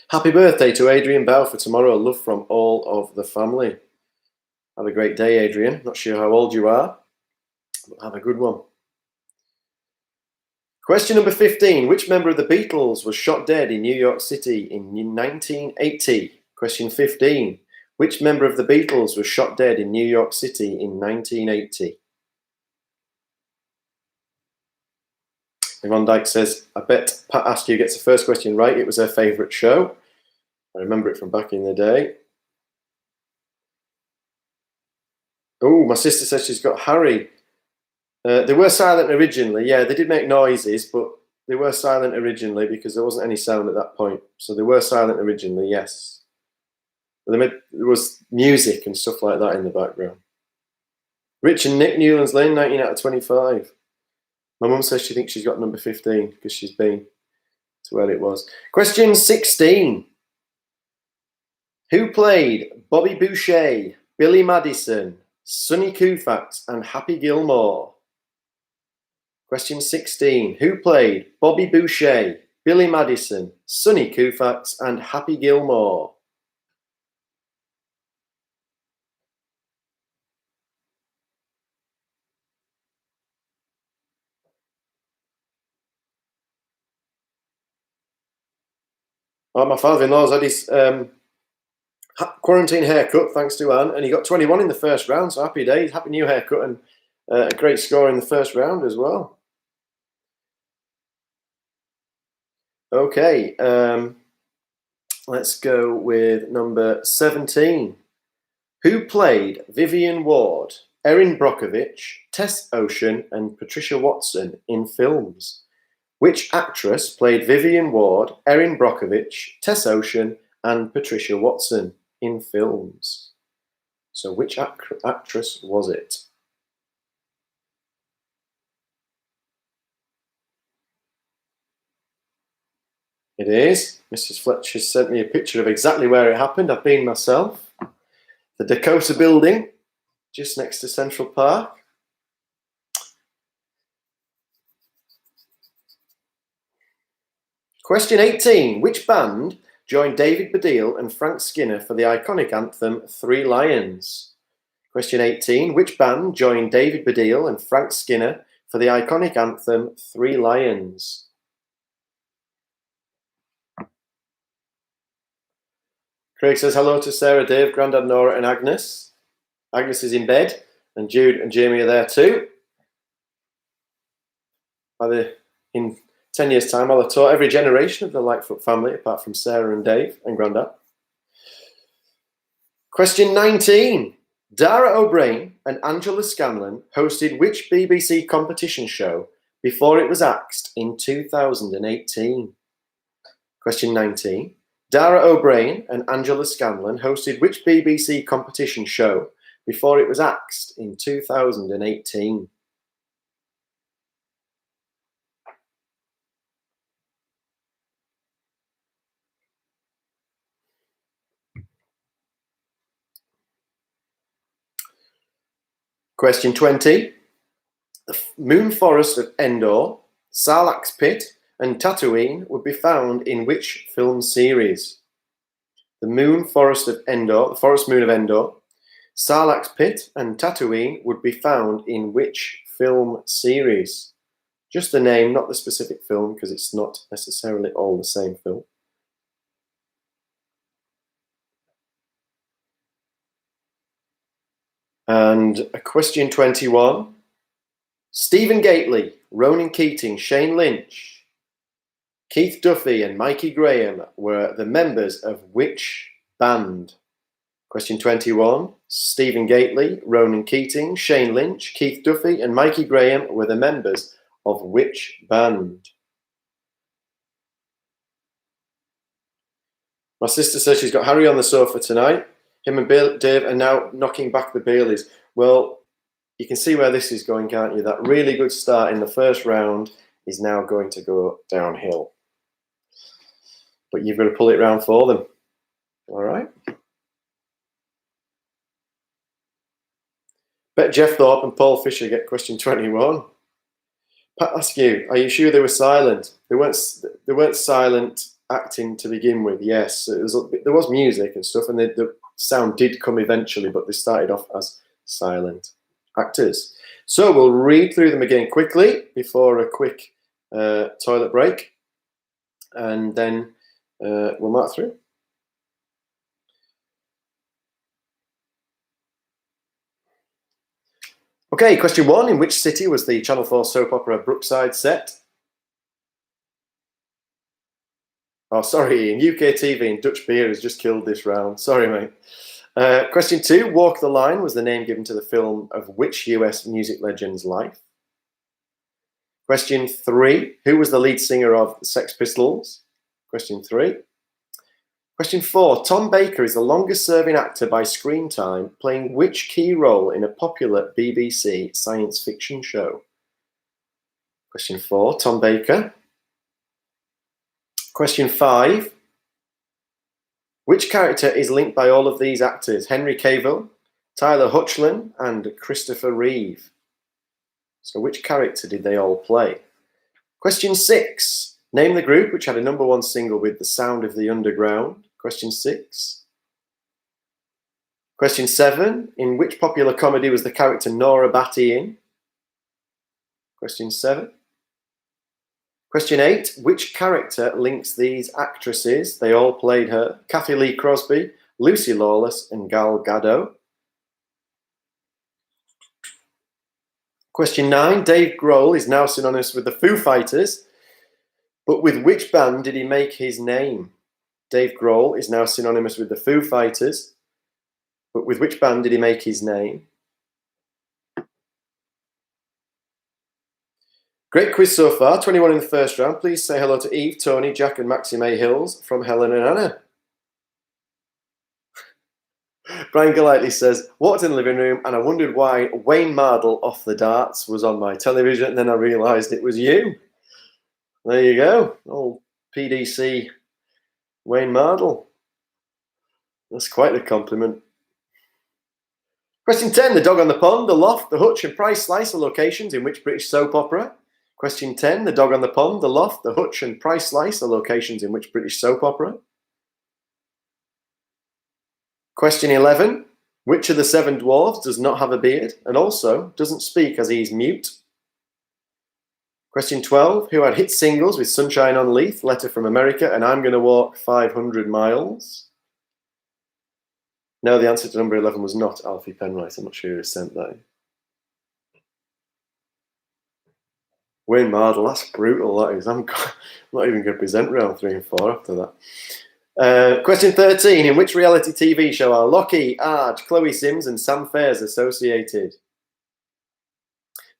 Happy birthday to Adrian Bell for tomorrow. Love from all of the family. Have a great day, Adrian. Not sure how old you are, but have a good one. Question number 15. Which member of the Beatles was shot dead in New York City in 1980? Question 15. Which member of the Beatles was shot dead in New York City in 1980? Yvonne Dyke says, I bet Pat Askew gets the first question right. It was her favourite show. I remember it from back in the day. Oh, my sister says she's got Harry. They were silent originally. Yeah, they did make noises, but they were silent originally because there wasn't any sound at that point. So they were silent originally, yes. But there was music and stuff like that in the background. Rich and Nick, Newlands Lane, 19 out of 25. My mum says she thinks she's got number 15 because she's been to where it was. Question 16. Who played Bobby Boucher, Billy Madison, Sonny Koufax, and Happy Gilmore? Question 16. Who played Bobby Boucher, Billy Madison, Sonny Koufax, and Happy Gilmore? Oh, my father-in-law's had his quarantine haircut, thanks to Anne, and he got 21 in the first round, so happy days, happy new haircut, and a great score in the first round as well. Okay, let's go with number 17. Who played Vivian Ward, Erin Brockovich, Tess Ocean, and Patricia Watson in films? Which actress played Vivian Ward, Erin Brockovich, Tess Ocean, and Patricia Watson in films? So which actress was it? It is. Mrs. Fletcher sent me a picture of exactly where it happened. I've been myself. The Dakota Building, just next to Central Park. Question 18. Which band joined David Baddiel and Frank Skinner for the iconic anthem Three Lions? Question 18. Which band joined David Baddiel and Frank Skinner for the iconic anthem Three Lions? Craig says hello to Sarah, Dave, Grandad, Nora, and Agnes. Agnes is in bed, and Jude and Jamie are there too. In 10 years' time, I'll have taught every generation of the Lightfoot family, apart from Sarah and Dave and Grandad. Question 19. Dara O'Brien and Angela Scanlon hosted which BBC competition show before it was axed in 2018? Question 19. Dara O'Brien and Angela Scanlon hosted which BBC competition show before it was axed in 2018? Question 20. The Moon Forest of Endor, Sarlacc's Pit, and Tatooine would be found in which film series? The Moon Forest of Endor, the Forest Moon of Endor, Sarlacc's Pit, and Tatooine would be found in which film series? Just the name, not the specific film, because it's not necessarily all the same film. And question 21. Stephen Gately, Ronan Keating, Shane Lynch, Keith Duffy, and Mikey Graham were the members of which band? Question 21. Stephen Gately, Ronan Keating, Shane Lynch, Keith Duffy, and Mikey Graham were the members of which band? My sister says she's got Harry on the sofa tonight. Him and Dave are now knocking back the Baileys. Well, you can see where this is going, can't you? That really good start in the first round is now going to go downhill. But you've got to pull it round for them. All right? Bet Jeff Thorpe and Paul Fisher get question 21. Pat Askew, are you sure they were silent? They weren't silent acting to begin with. Yes, there was music and stuff, and the sound did come eventually, but they started off as silent actors. So we'll read through them again quickly before a quick toilet break, and then we'll mark through. Okay, question 1. In which city was the Channel 4 soap opera Brookside set? Oh, sorry, Ian. UK TV and Dutch beer has just killed this round. Sorry, mate. Question 2. Walk the Line was the name given to the film of which US music legend's life? Question 3. Who was the lead singer of the Sex Pistols? Question 3. Question 4. Tom Baker is the longest serving actor by screen time, playing which key role in a popular BBC science fiction show? Question 4. Tom Baker. Question 5. Which character is linked by all of these actors? Henry Cavill, Tyler Hoechlin, and Christopher Reeve. So which character did they all play? Question 6. Name the group which had a #1 single with The Sound of the Underground. Question 6. Question 7. In which popular comedy was the character Nora Batty in? Question 7. Question 8. Which character links these actresses? They all played her. Kathy Lee Crosby, Lucy Lawless, and Gal Gadot. Question 9. Dave Grohl is now synonymous with the Foo Fighters, but with which band did he make his name? Dave Grohl is now synonymous with the Foo Fighters, but with which band did he make his name? Great quiz so far. 21 in the first round. Please say hello to Eve, Tony, Jack, and Maxie May Hills from Helen and Anna. Brian Golightly says, walked in the living room and I wondered why Wayne Mardle off the darts was on my television, and then I realised it was you. There you go. Old PDC Wayne Mardle. That's quite a compliment. Question 10. The Dog on the Pond, The Loft, The Hutch, and Price Slice are locations in which British soap opera? Question 10. The Dog on the Pond, The Loft, The Hutch, and Price Slice are locations in which British soap opera? Question 11. Which of the 7 dwarves does not have a beard and also doesn't speak as he's mute? Question 12. Who had hit singles with Sunshine on Leith, Letter from America, and I'm Gonna Walk 500 Miles? No, the answer to number 11 was not Alfie Penrice. I'm not sure who sent that. Wayne Mardle, that's brutal, that is. I'm not even going to present round 3 and 4 after that. Question 13. In which reality TV show are Lockie, Arj, Chloe Sims, and Sam Fairs associated?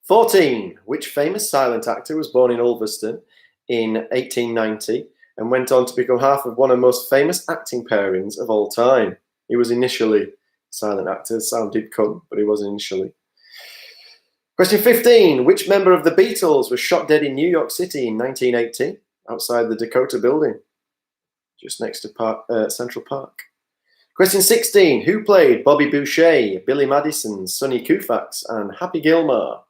14. Which famous silent actor was born in Ulverston in 1890 and went on to become half of one of the most famous acting pairings of all time? He was initially a silent actor. Sound did come, but he was initially. Question 15. Which member of the Beatles was shot dead in New York City in 1980 outside the Dakota Building, just next to Central Park? Question 16. Who played Bobby Boucher, Billy Madison, Sonny Koufax, and Happy Gilmore?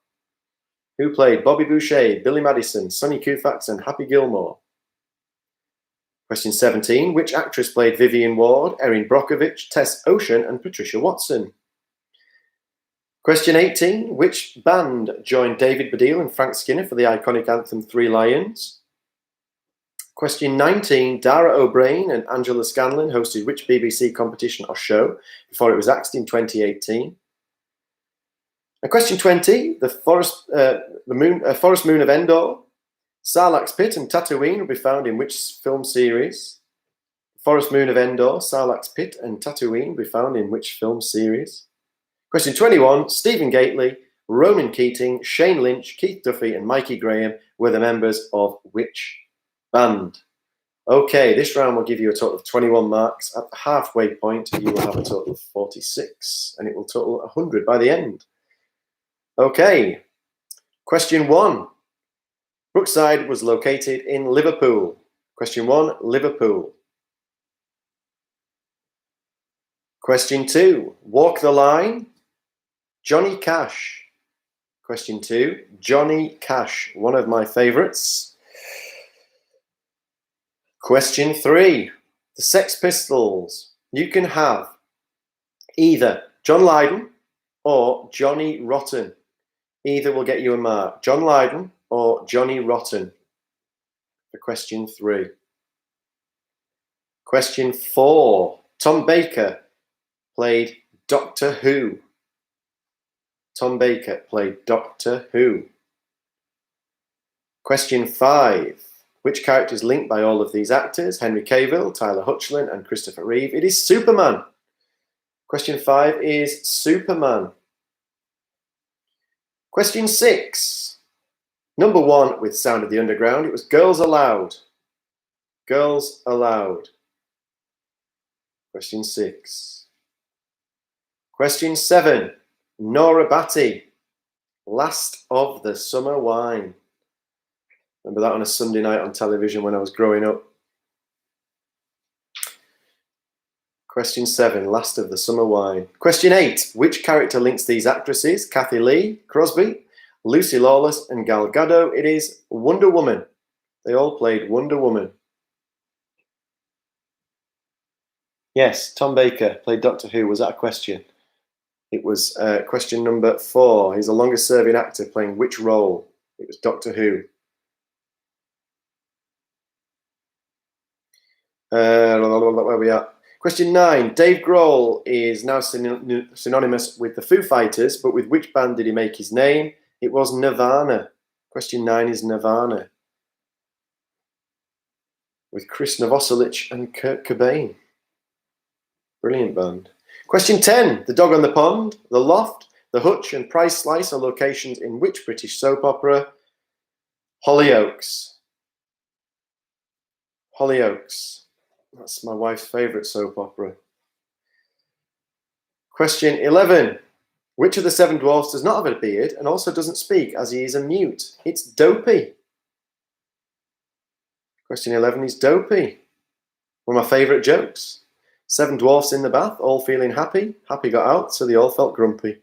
Who played Bobby Boucher, Billy Madison, Sonny Koufax, and Happy Gilmore? Question 17. Which actress played Vivian Ward, Erin Brockovich, Tess Ocean, and Patricia Watson? Question 18. Which band joined David Baddiel and Frank Skinner for the iconic anthem 3 Lions? Question 19. Dara O'Brien and Angela Scanlon hosted which BBC competition or show before it was axed in 2018? And question 20. The forest moon of Endor, Sarlacc's Pit, and Tatooine will be found in which film series? Forest moon of Endor, Sarlacc's Pit, and Tatooine will be found in which film series? Question 21. Stephen Gately, Ronan Keating, Shane Lynch, Keith Duffy, and Mikey Graham were the members of which band? Okay, this round will give you a total of 21 marks. At the halfway point, you will have a total of 46, and it will total 100 by the end. Okay, question 1. Brookside was located in Liverpool. Question 1, Liverpool. Question 2, Walk the Line, Johnny Cash. Question 2, Johnny Cash, one of my favourites. Question 3, the Sex Pistols. You can have either John Lydon or Johnny Rotten. Either will get you a mark. John Lydon or Johnny Rotten for question 3. Question 4, Tom Baker played Doctor Who. Tom Baker played Doctor Who. Question 5. Which character is linked by all of these actors? Henry Cavill, Tyler Hoechlin, and Christopher Reeve. It is Superman. Question 5 is Superman. Question 6. Number 1 with Sound of the Underground. It was Girls Aloud. Girls Aloud. Question 6. Question 7. Nora Batty. Last of the Summer Wine. Remember that on a Sunday night on television when I was growing up. Question 7, Last of the Summer Wine. Question 8, which character links these actresses? Kathy Lee, Crosby, Lucy Lawless, and Gal Gadot. It is Wonder Woman. They all played Wonder Woman. Yes, Tom Baker played Doctor Who. Was that a question? It was question number 4. He's the longest serving actor playing which role? It was Doctor Who. Where are we at? Question 9. Dave Grohl is now synonymous with the Foo Fighters, but with which band did he make his name? It was Nirvana. Question 9 is Nirvana. With Chris Novoselic and Kurt Cobain. Brilliant band. Question 10. The Dog on the Pond, The Loft, The Hutch, and Price Slice are locations in which British soap opera? Hollyoaks. Hollyoaks. That's my wife's favourite soap opera. Question 11. Which of the 7 dwarfs does not have a beard and also doesn't speak as he is a mute? It's Dopey. Question 11 is Dopey. One of my favourite jokes. 7 dwarfs in the bath, all feeling happy. Happy got out, so they all felt grumpy.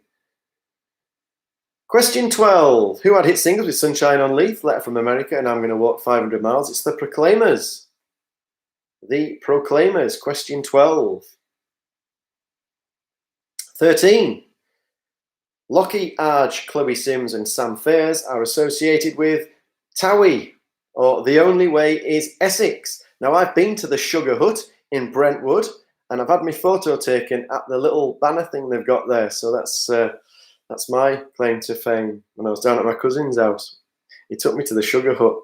Question 12. Who had hit singles with Sunshine on Leith, Letter from America, and I'm Going to Walk 500 Miles? It's the Proclaimers. The Proclaimers. Question 12. 13. Lockie, Arge, Chloe Sims, and Sam Fairs are associated with Towie, or The Only Way is Essex. Now, I've been to the Sugar Hut in Brentwood, and I've had my photo taken at the little banner thing they've got there. So that's my claim to fame when I was down at my cousin's house. He took me to the Sugar Hut.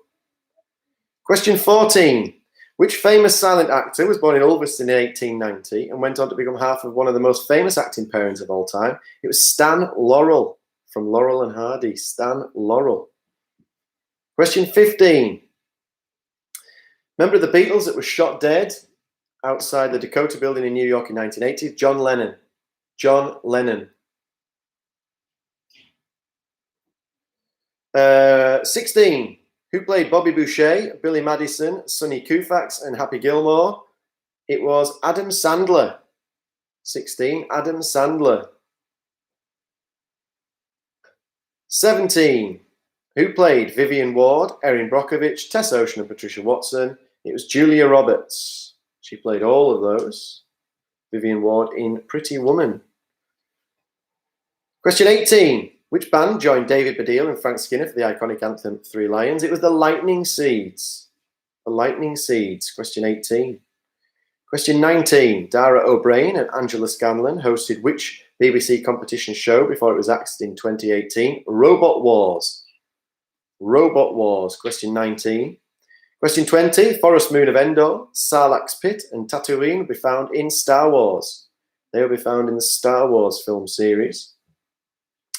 Question 14. Which famous silent actor was born in Ulverston in 1890 and went on to become half of one of the most famous acting pairings of all time? It was Stan Laurel from Laurel and Hardy. Stan Laurel. Question 15. Member of the Beatles that was shot dead outside the Dakota Building in New York in 1980? John Lennon. John Lennon. 16. Who played Bobby Boucher, Billy Madison, Sonny Koufax, and Happy Gilmore? It was Adam Sandler. 16. Adam Sandler. 17. Who played Vivian Ward, Erin Brockovich, Tess Ocean, and Patricia Watson? It was Julia Roberts. She played all of those. Vivian Ward in Pretty Woman. Question 18. Which band joined David Baddiel and Frank Skinner for the iconic anthem Three Lions? It was the Lightning Seeds. The Lightning Seeds. Question 18. Question 19. Dara O'Brien and Angela Scanlon hosted which BBC competition show before it was axed in 2018? Robot Wars. Robot Wars. Question 19. Question 20. Forest Moon of Endor, Sarlacc's Pit, and Tatooine will be found in Star Wars. They will be found in the Star Wars film series.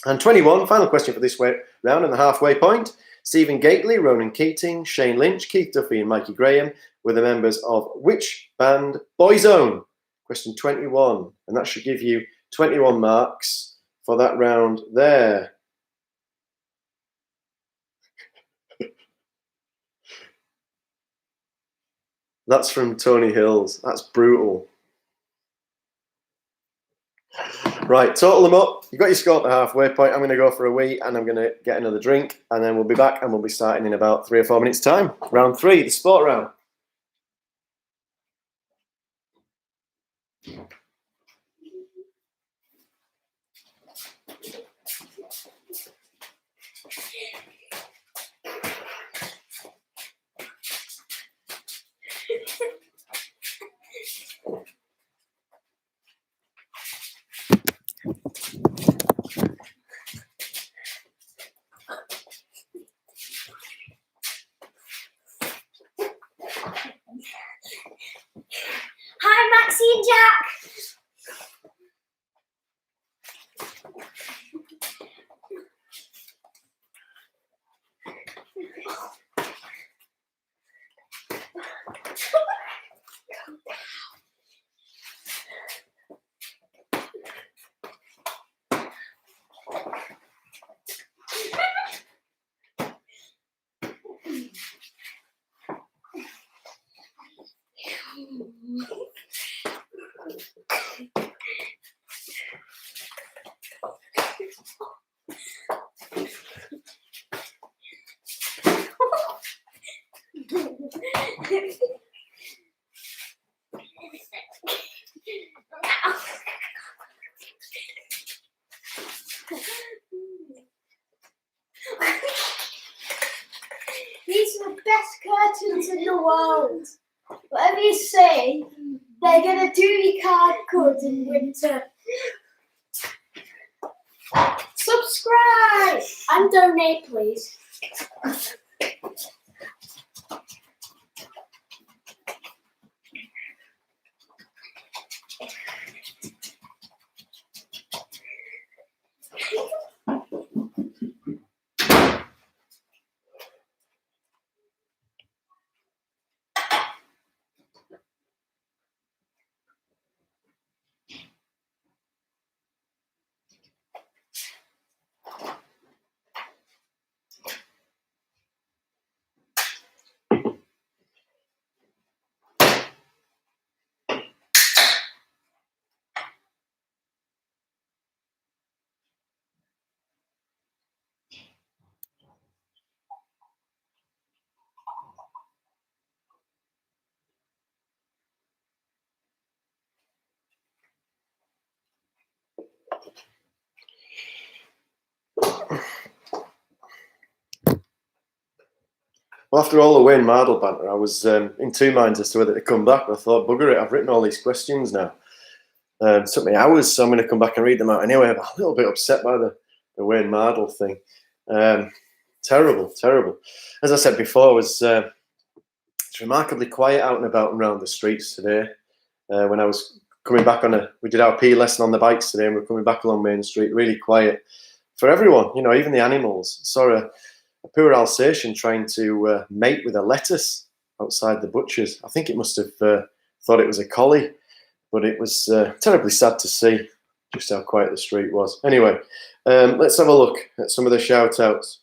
And 21, final question for this round and the halfway point. Stephen Gately, Ronan Keating, Shane Lynch, Keith Duffy, and Mikey Graham were the members of which band? Boyzone. Question 21. And that should give you 21 marks for that round there. That's from Tony Hills. That's brutal. Right, total them up. You got your score at the halfway point. I'm going to go for a wee and I'm going to get another drink and then we'll be back and we'll be starting in about 3 or 4 minutes' time. Round 3, the sport round. Jack! These are the best curtains in the world. Whatever you say, they're gonna do your card good in winter. Subscribe and donate, please. Well, after all the Wayne Mardle banter, I was in two minds as to whether to come back. I thought, bugger it, I've written all these questions now. It took me hours, so I'm going to come back and read them out anyway. I'm a little bit upset by the Wayne Mardle thing. Terrible, terrible. As I said before, it's remarkably quiet out and about and around the streets today. When I was coming back we did our PE lesson on the bikes today, and we're coming back along Main Street, really quiet for everyone, you know, even the animals. Saw a poor Alsatian trying to mate with a lettuce outside the butcher's. I think it must have thought it was a collie, but it was terribly sad to see just how quiet the street was. Anyway, let's have a look at some of the shout-outs.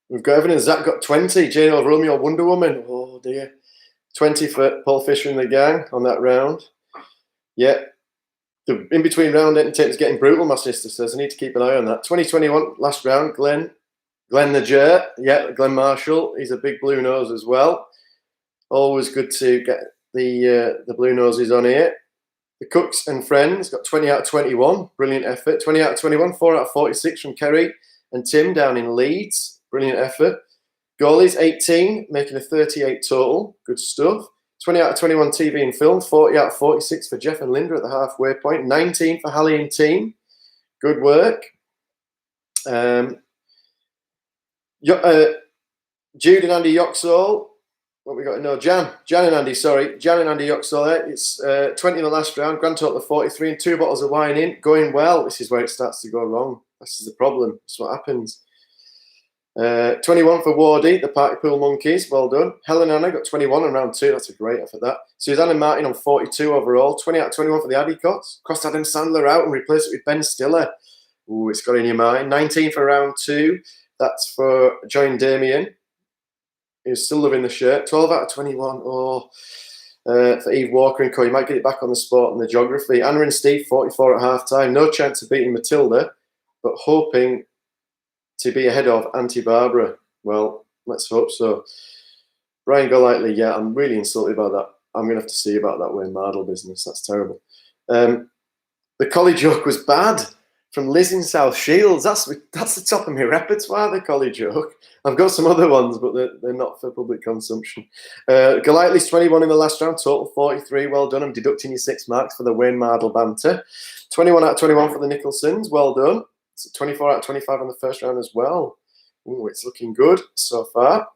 We've got Evan Zach got 20. Jane over Romeo Wonder Woman. Oh dear. 20 for Paul Fisher and the gang on that round. Yeah. The in-between round entertainment's getting brutal, my sister says. I need to keep an eye on that. 2021 last round, Glenn the Jer. Yeah, Glenn Marshall. He's a big blue nose as well. Always good to get the blue noses on here. The Cooks and Friends got 20 out of 21. Brilliant effort. 20 out of 21. 4 out of 46 from Kerry and Tim down in Leeds. Brilliant effort. Goalies, 18, making a 38 total. Good stuff. 20 out of 21 TV and film. 40 out of 46 for Jeff and Linda at the halfway point. 19 for Hallie and team. Good work. Jude and Andy Yoxall. What we got? No, Jan and Andy, sorry. Jan and Andy Yoxall there. It's 20 in the last round. Grand total of 43 and 2 bottles of wine in. Going well. This is where it starts to go wrong. This is the problem. That's what happens. 21 for Wardy, the Party Pool Monkeys. Well done. Helen Anna got 21 on round 2. That's a great effort, that. Susanna Martin on 42 overall. 20 out of 21 for the Addicots. Crossed Adam Sandler out and replaced it with Ben Stiller. Ooh, it's got in your mind. 19 for round 2. That's for Joy and Damien, who's still loving the shirt. 12 out of 21. Oh, for Eve Walker and Co. You might get it back on the sport and the geography. Anna and Steve, 44 at half-time. No chance of beating Matilda, but hoping to be ahead of Auntie Barbara. Well, let's hope so. Brian Golightly, yeah, I'm really insulted by that. I'm going to have to see about that Wayne Mardle business. That's terrible. The collie joke was bad from Liz in South Shields. That's the top of my repertoire, the collie joke. I've got some other ones, but they're not for public consumption. Golightly's 21 in the last round, total 43. Well done. I'm deducting your 6 marks for the Wayne Mardle banter. 21 out of 21 for the Nicholsons. Well done. 24 out of 25 on the first round as well. Ooh, it's looking good so far.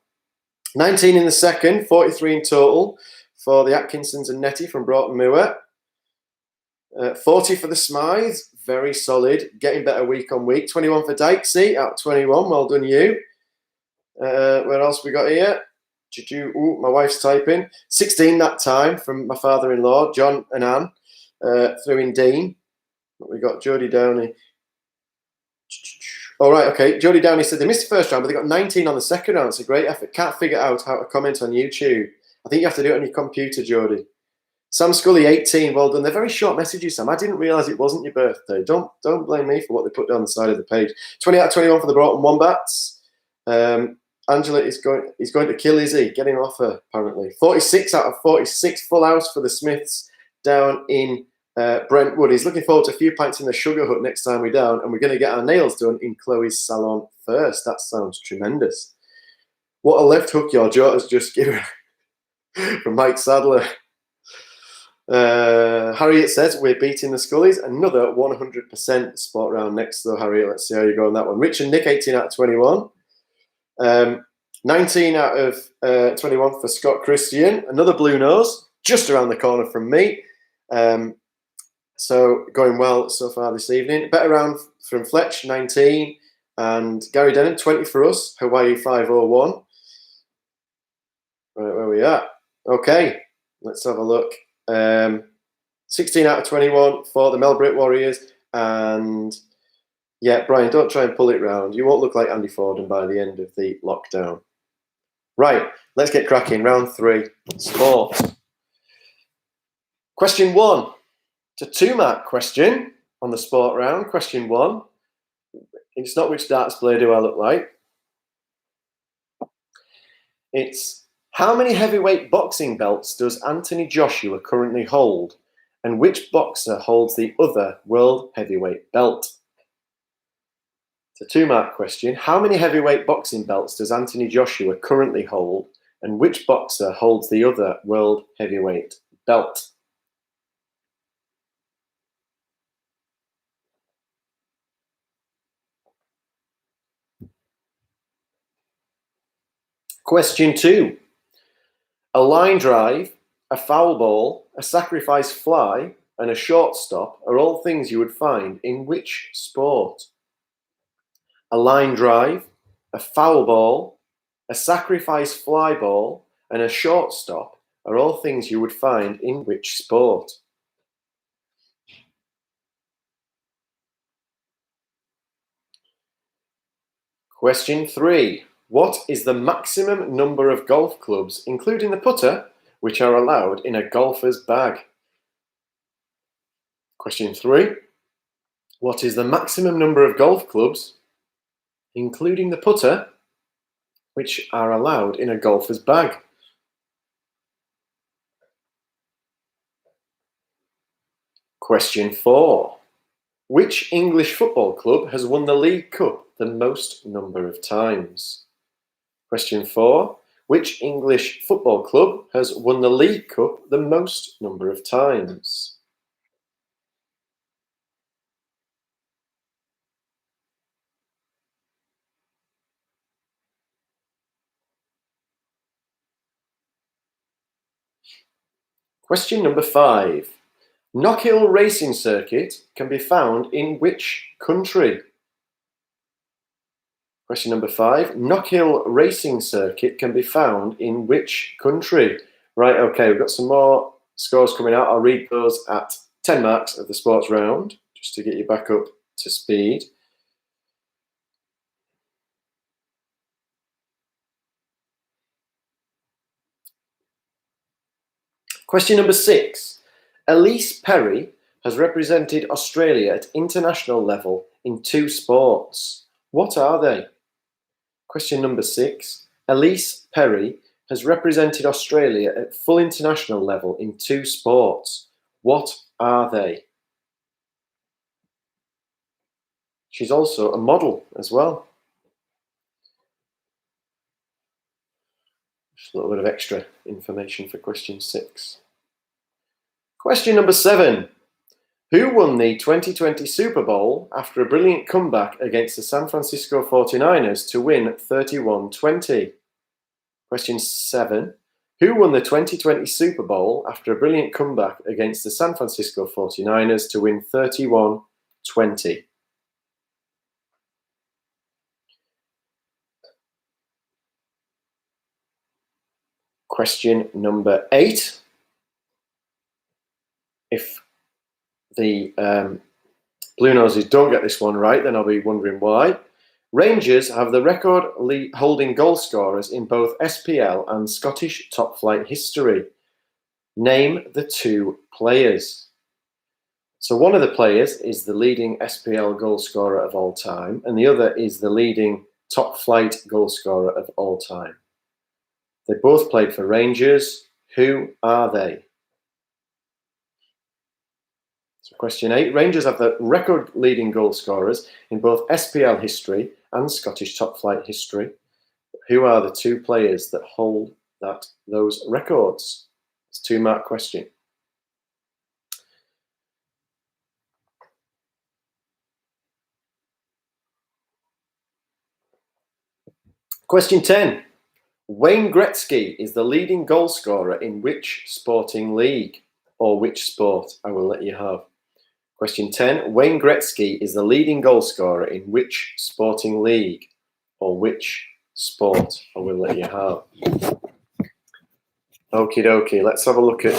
19 in the second, 43 in total for the Atkinsons and Nettie from Broughton Moor. 40 for the Smythes, very solid, getting better week on week. 21 for Dykesy, out of 21, well done you. Where else we got here? Ooh, my wife's typing. 16 that time from my father-in-law, John and Anne, through in Dean. We got Jodie Downey. All right, okay. Jodie Downey said they missed the first round, but they got 19 on the second round. It's a great effort. Can't figure out how to comment on YouTube. I think you have to do it on your computer, Jodie. Sam Scully, 18. Well done. They're very short messages, Sam. I didn't realise it wasn't your birthday. Don't blame me for what they put down the side of the page. 20 out of 21 for the Broughton Wombats. Angela is going to kill Izzy. Getting off her, apparently. 46 out of 46. Full house for the Smiths down in Brentwood. He's looking forward to a few pints in the Sugar Hut next time we're down, and we're going to get our nails done in Chloe's salon first. That sounds tremendous. What a left hook your daughter's just given from Mike Sadler. Harriet says we're beating the Scullies. Another 100% spot round next though, Harriet. Let's see how you go on that one. Rich and Nick, 18 out of 21. 19 out of 21 for Scott Christian. Another blue nose, just around the corner from me. So going well so far this evening. Better round from Fletch, 19. And Gary Denham, 20 for us. Hawaii 501. Right, where we at? Okay, let's have a look. 16 out of 21 for the Melbrick Warriors. And yeah, Brian, don't try and pull it round. You won't look like Andy Forden by the end of the lockdown. Right, let's get cracking. Round 3, sport. Question 1. It's a 2-mark question on the sport round. Question 1. It's not which darts player do I look like. It's how many heavyweight boxing belts does Anthony Joshua currently hold? And which boxer holds the other world heavyweight belt? It's a 2-mark question. How many heavyweight boxing belts does Anthony Joshua currently hold? And which boxer holds the other world heavyweight belt? Question 2. A line drive, a foul ball, a sacrifice fly, and a shortstop are all things you would find in which sport? A line drive, a foul ball, a sacrifice fly ball, and a shortstop are all things you would find in which sport? Question 3. What is the maximum number of golf clubs, including the putter, which are allowed in a golfer's bag? Question 3. What is the maximum number of golf clubs, including the putter, which are allowed in a golfer's bag? Question 4. Which English football club has won the League Cup the most number of times? Question 4. Which English football club has won the League Cup the most number of times? Question number 5. Knockhill Racing Circuit can be found in which country? Question number 5. Knockhill Racing Circuit can be found in which country? Right, okay, we've got some more scores coming out. I'll read those at 10 marks of the sports round, just to get you back up to speed. Question number 6. Elise Perry has represented Australia at international level in 2 sports. What are they? Question number 6. Elise Perry has represented Australia at full international level in 2 sports. What are they? She's also a model as well. Just a little bit of extra information for question 6. Question number 7. Who won the 2020 Super Bowl after a brilliant comeback against the San Francisco 49ers to win 31-20? Question 7. Who won the 2020 Super Bowl after a brilliant comeback against the San Francisco 49ers to win 31-20? Question number 8. If the Blue Noses don't get this one right, then I'll be wondering why. Rangers have the record holding goal scorers in both SPL and Scottish top flight history. Name the 2 players. So one of the players is the leading SPL goal scorer of all time, and the other is the leading top flight goal scorer of all time. They both played for Rangers. Who are they? So question 8. Rangers have the record leading goal scorers in both SPL history and Scottish top flight history. Who are the 2 players that hold those records? It's a 2-mark question. Question 10. Wayne Gretzky is the leading goal scorer in which sporting league? Or which sport? I will let you have. Question 10. Wayne Gretzky is the leading goal scorer in which sporting league? Or which sport? I will let you have. Okie dokie. Let's have a look at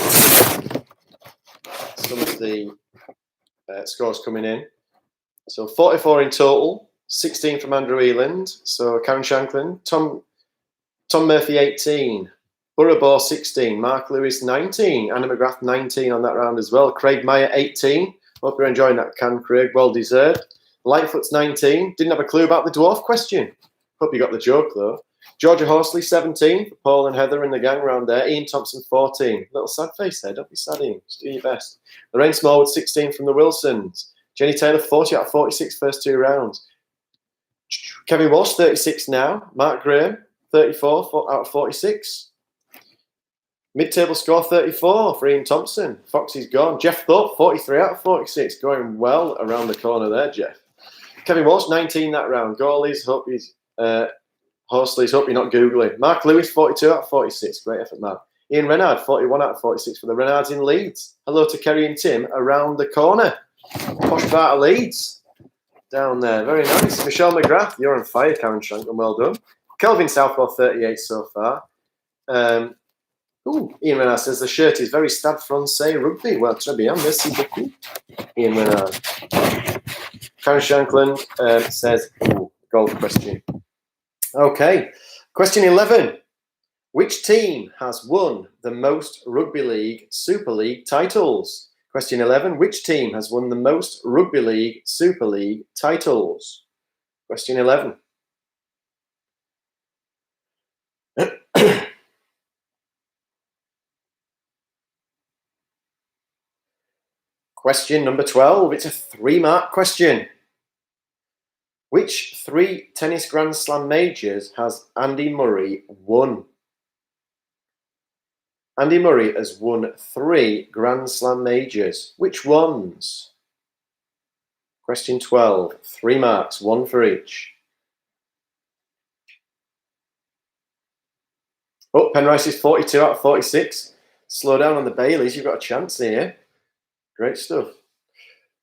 some of the scores coming in. So 44 in total. 16 from Andrew Eland. So Karen Shanklin. Tom Murphy 18, Burrabaugh 16, Mark Lewis 19, Anna McGrath 19 on that round as well, Craig Meyer 18. Hope you're enjoying that, Craig, well deserved. Lightfoot's 19, didn't have a clue about the dwarf question. Hope you got the joke though. Georgia Horsley 17 for Paul and Heather in the gang round there. Ian Thompson 14. Little sad face there, don't be sad, Ian. Just do your best. Lorraine Smallwood 16 from the Wilsons. Jenny Taylor 40 out of 46 first 2 rounds. Kevin Walsh 36 now. Mark Graham 34 out of 46. Mid-table score 34 for Ian Thompson. Foxy's gone. Jeff Thorpe 43 out of 46. Going well around the corner there, Jeff. Kevin Walsh 19 that round. Goalies, hope he's Horsley's, hope you're not Googling. Mark Lewis 42 out of 46. Great effort, Mark. Ian Renard 41 out of 46 for the Renards in Leeds. Hello to Kerry and Tim around the corner. Posh part of Leeds down there. Very nice. Michelle McGrath, you're on fire, Karen Shanklin. Well done. Kelvin Southwell 38 so far. Ian Renard says the shirt is very Stade Francais rugby. Well, très bien, merci beaucoup. Ian Renard. Karen Shanklin says, golf question. Okay, question 11. Which team has won the most Rugby League Super League titles? Question 11. Which team has won the most Rugby League Super League titles? Question 11. Question number 12. It's a 3-mark question. Which 3 tennis Grand Slam majors has Andy Murray won? Andy Murray has won 3 Grand Slam majors. Which ones? Question 12. 3 marks, 1 for each. Oh, Penrice is 42 out of 46. Slow down on the Baileys. You've got a chance here. Great stuff.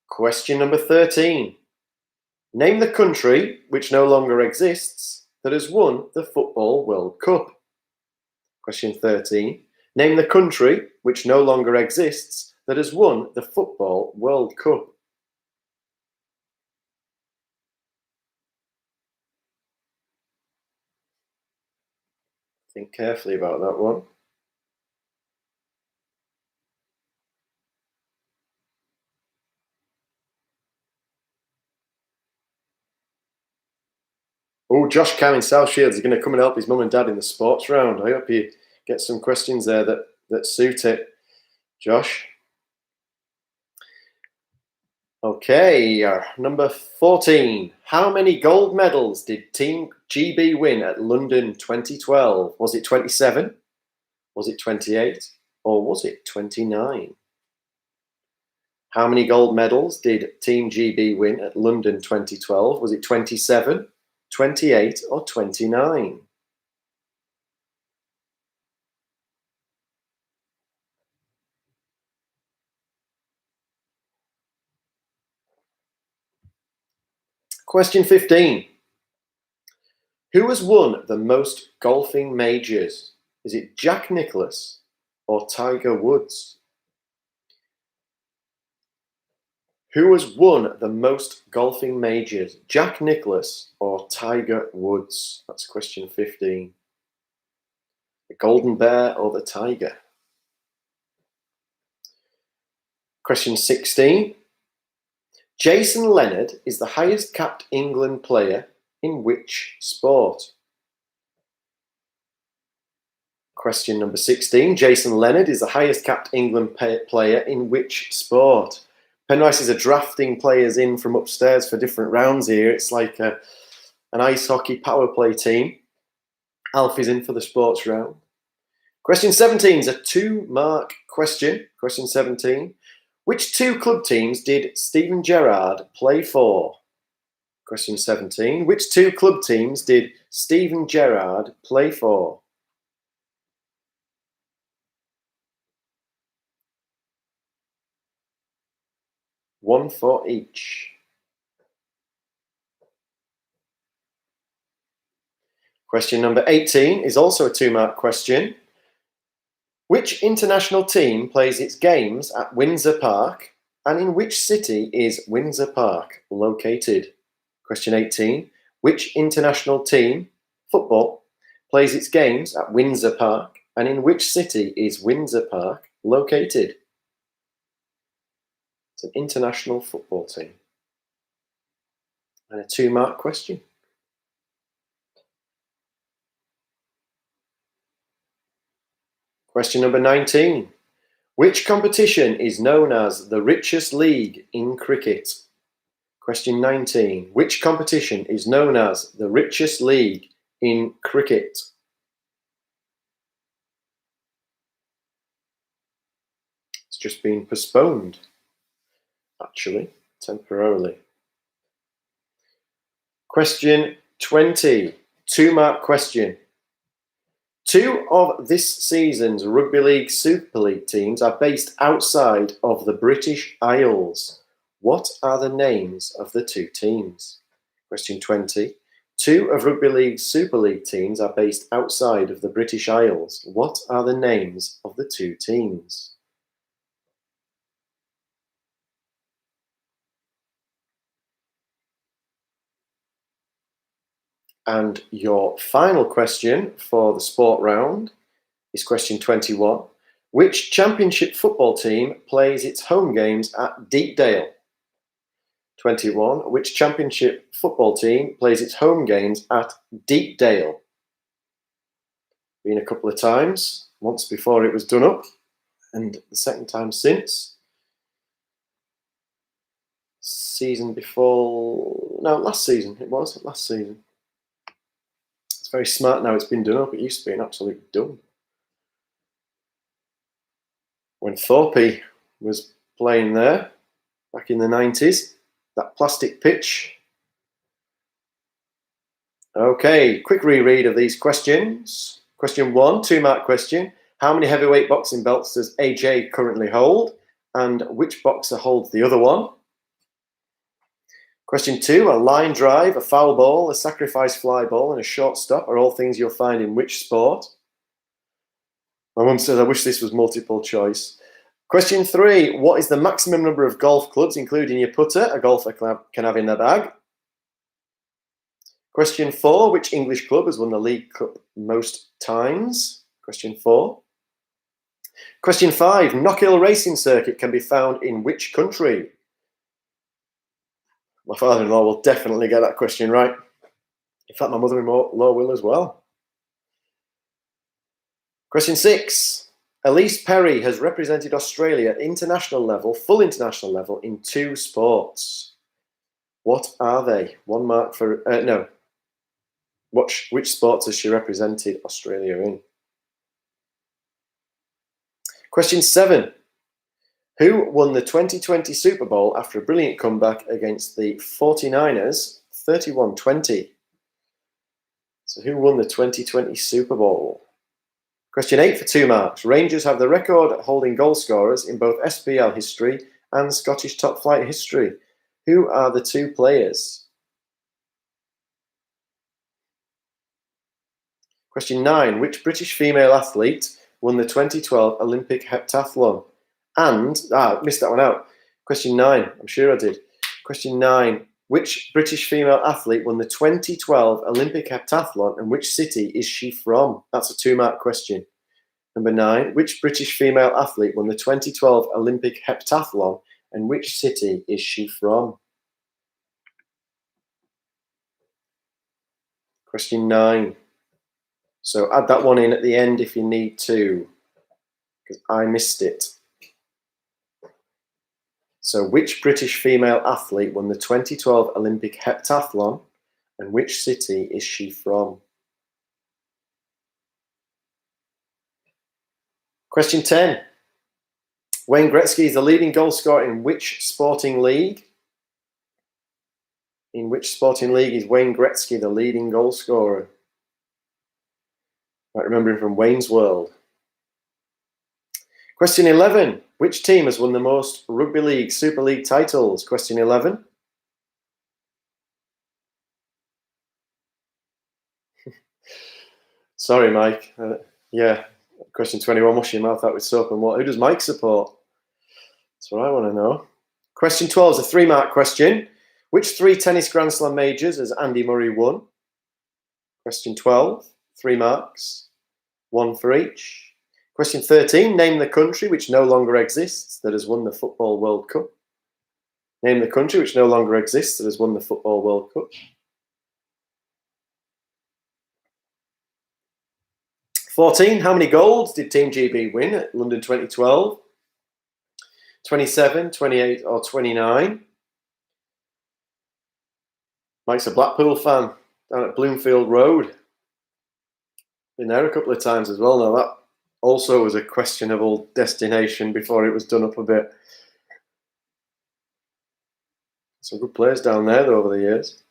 Question number 13. Name the country, which no longer exists, that has won the Football World Cup. Question 13. Name the country, which no longer exists, that has won the Football World Cup. Think carefully about that one. Oh, Josh Cam in South Shields is going to come and help his mum and dad in the sports round. I hope you get some questions there that suit it, Josh. Okay, number 14. How many gold medals did Team GB win at London 2012? Was it 27? Was it 28? Or was it 29? How many gold medals did Team GB win at London 2012? Was it 27, 28 or 29? Question 15. Who has won the most golfing majors? Is it Jack Nicklaus or Tiger Woods? Who has won the most golfing majors? Jack Nicklaus or Tiger Woods? That's question 15. The golden bear or the tiger? Question 16. Jason Leonard is the highest capped England player in which sport? Question number 16. Jason Leonard is the highest capped England player in which sport? Penrice is drafting players in from upstairs for different rounds here. It's like an ice hockey power play team. Alfie's in for the sports round. Question 17 is a 2-mark question. Question 17. Which 2 club teams did Steven Gerrard play for? Question 17. Which 2 club teams did Steven Gerrard play for? One for each. Question number 18 is also a 2-mark question. Which international team plays its games at Windsor Park, and in which city is Windsor Park located? Question 18. Which international team, football, plays its games at Windsor Park, and in which city is Windsor Park located? It's an international football team. And a 2-mark question. Question number 19. Which competition is known as the richest league in cricket? Question 19. Which competition is known as the richest league in cricket? It's just been postponed, actually, temporarily. Question 20. 2-mark question. 2 of this season's Rugby League Super League teams are based outside of the British Isles. What are the names of the 2 teams? Question 20. 2 of Rugby League Super League teams are based outside of the British Isles. What are the names of the 2 teams? And your final question for the sport round is question 21. Which championship football team plays its home games at Deepdale? 21. Which championship football team plays its home games at Deepdale? Been a couple of times, once before it was done up, and the second time since. Season before, no, last season, it was, last season. It's very smart now it's been done up, it used to be an absolute dumb. When Thorpe was playing there, back in the 90s, that plastic pitch. Okay, quick reread of these questions. Question 1, 2-mark question. How many heavyweight boxing belts does AJ currently hold? And which boxer holds the other one? Question 2, a line drive, a foul ball, a sacrifice fly ball, and a short stop are all things you'll find in which sport? My mum says, I wish this was multiple choice. Question 3, what is the maximum number of golf clubs, including your putter, a golfer can have in their bag? Question 4, which English club has won the League Cup most times? Question 4. Question 5, Knockhill Racing Circuit can be found in which country? My father-in-law will definitely get that question right. In fact, my mother-in-law will as well. Question 6. Elise Perry has represented Australia at international level, full international level, in 2 sports. What are they? 1 mark for, no. Which sports has she represented Australia in? Question 7. Who won the 2020 Super Bowl after a brilliant comeback against the 49ers, 31-20? So who won the 2020 Super Bowl? Question 8 for 2 marks. Rangers have the record holding goal scorers in both SPL history and Scottish top flight history. Who are the 2 players? Question 9. Which British female athlete won the 2012 Olympic heptathlon? And, missed that one out. Question 9. I'm sure I did. Question 9. Which British female athlete won the 2012 Olympic heptathlon and which city is she from? That's a 2-mark question. Number 9. Which British female athlete won the 2012 Olympic heptathlon and which city is she from? Question 9. So add that one in at the end if you need to, because I missed it. So which British female athlete won the 2012 Olympic heptathlon and which city is she from? Question 10. Wayne Gretzky is the leading goal scorer in which sporting league? In which sporting league is Wayne Gretzky the leading goal scorer? Might remember him from Wayne's World. Question 11. Which team has won the most Rugby League Super League titles? Question 11. Sorry, Mike. Yeah. Question 21. Wash your mouth out with soap and water. Who does Mike support? That's what I want to know. Question 12 is a 3-mark question. Which 3 tennis Grand Slam majors has Andy Murray won? Question 12. 3 marks. 1 for each. Question 13. Name the country which no longer exists that has won the Football World Cup. Name the country which no longer exists that has won the Football World Cup. 14. How many golds did Team GB win at London 2012? 27, 28 or 29? Mike's a Blackpool fan down at Bloomfield Road. Been there a couple of times as well. Now that also was a questionable destination before it was done up a bit. Some good players down there though, over the years.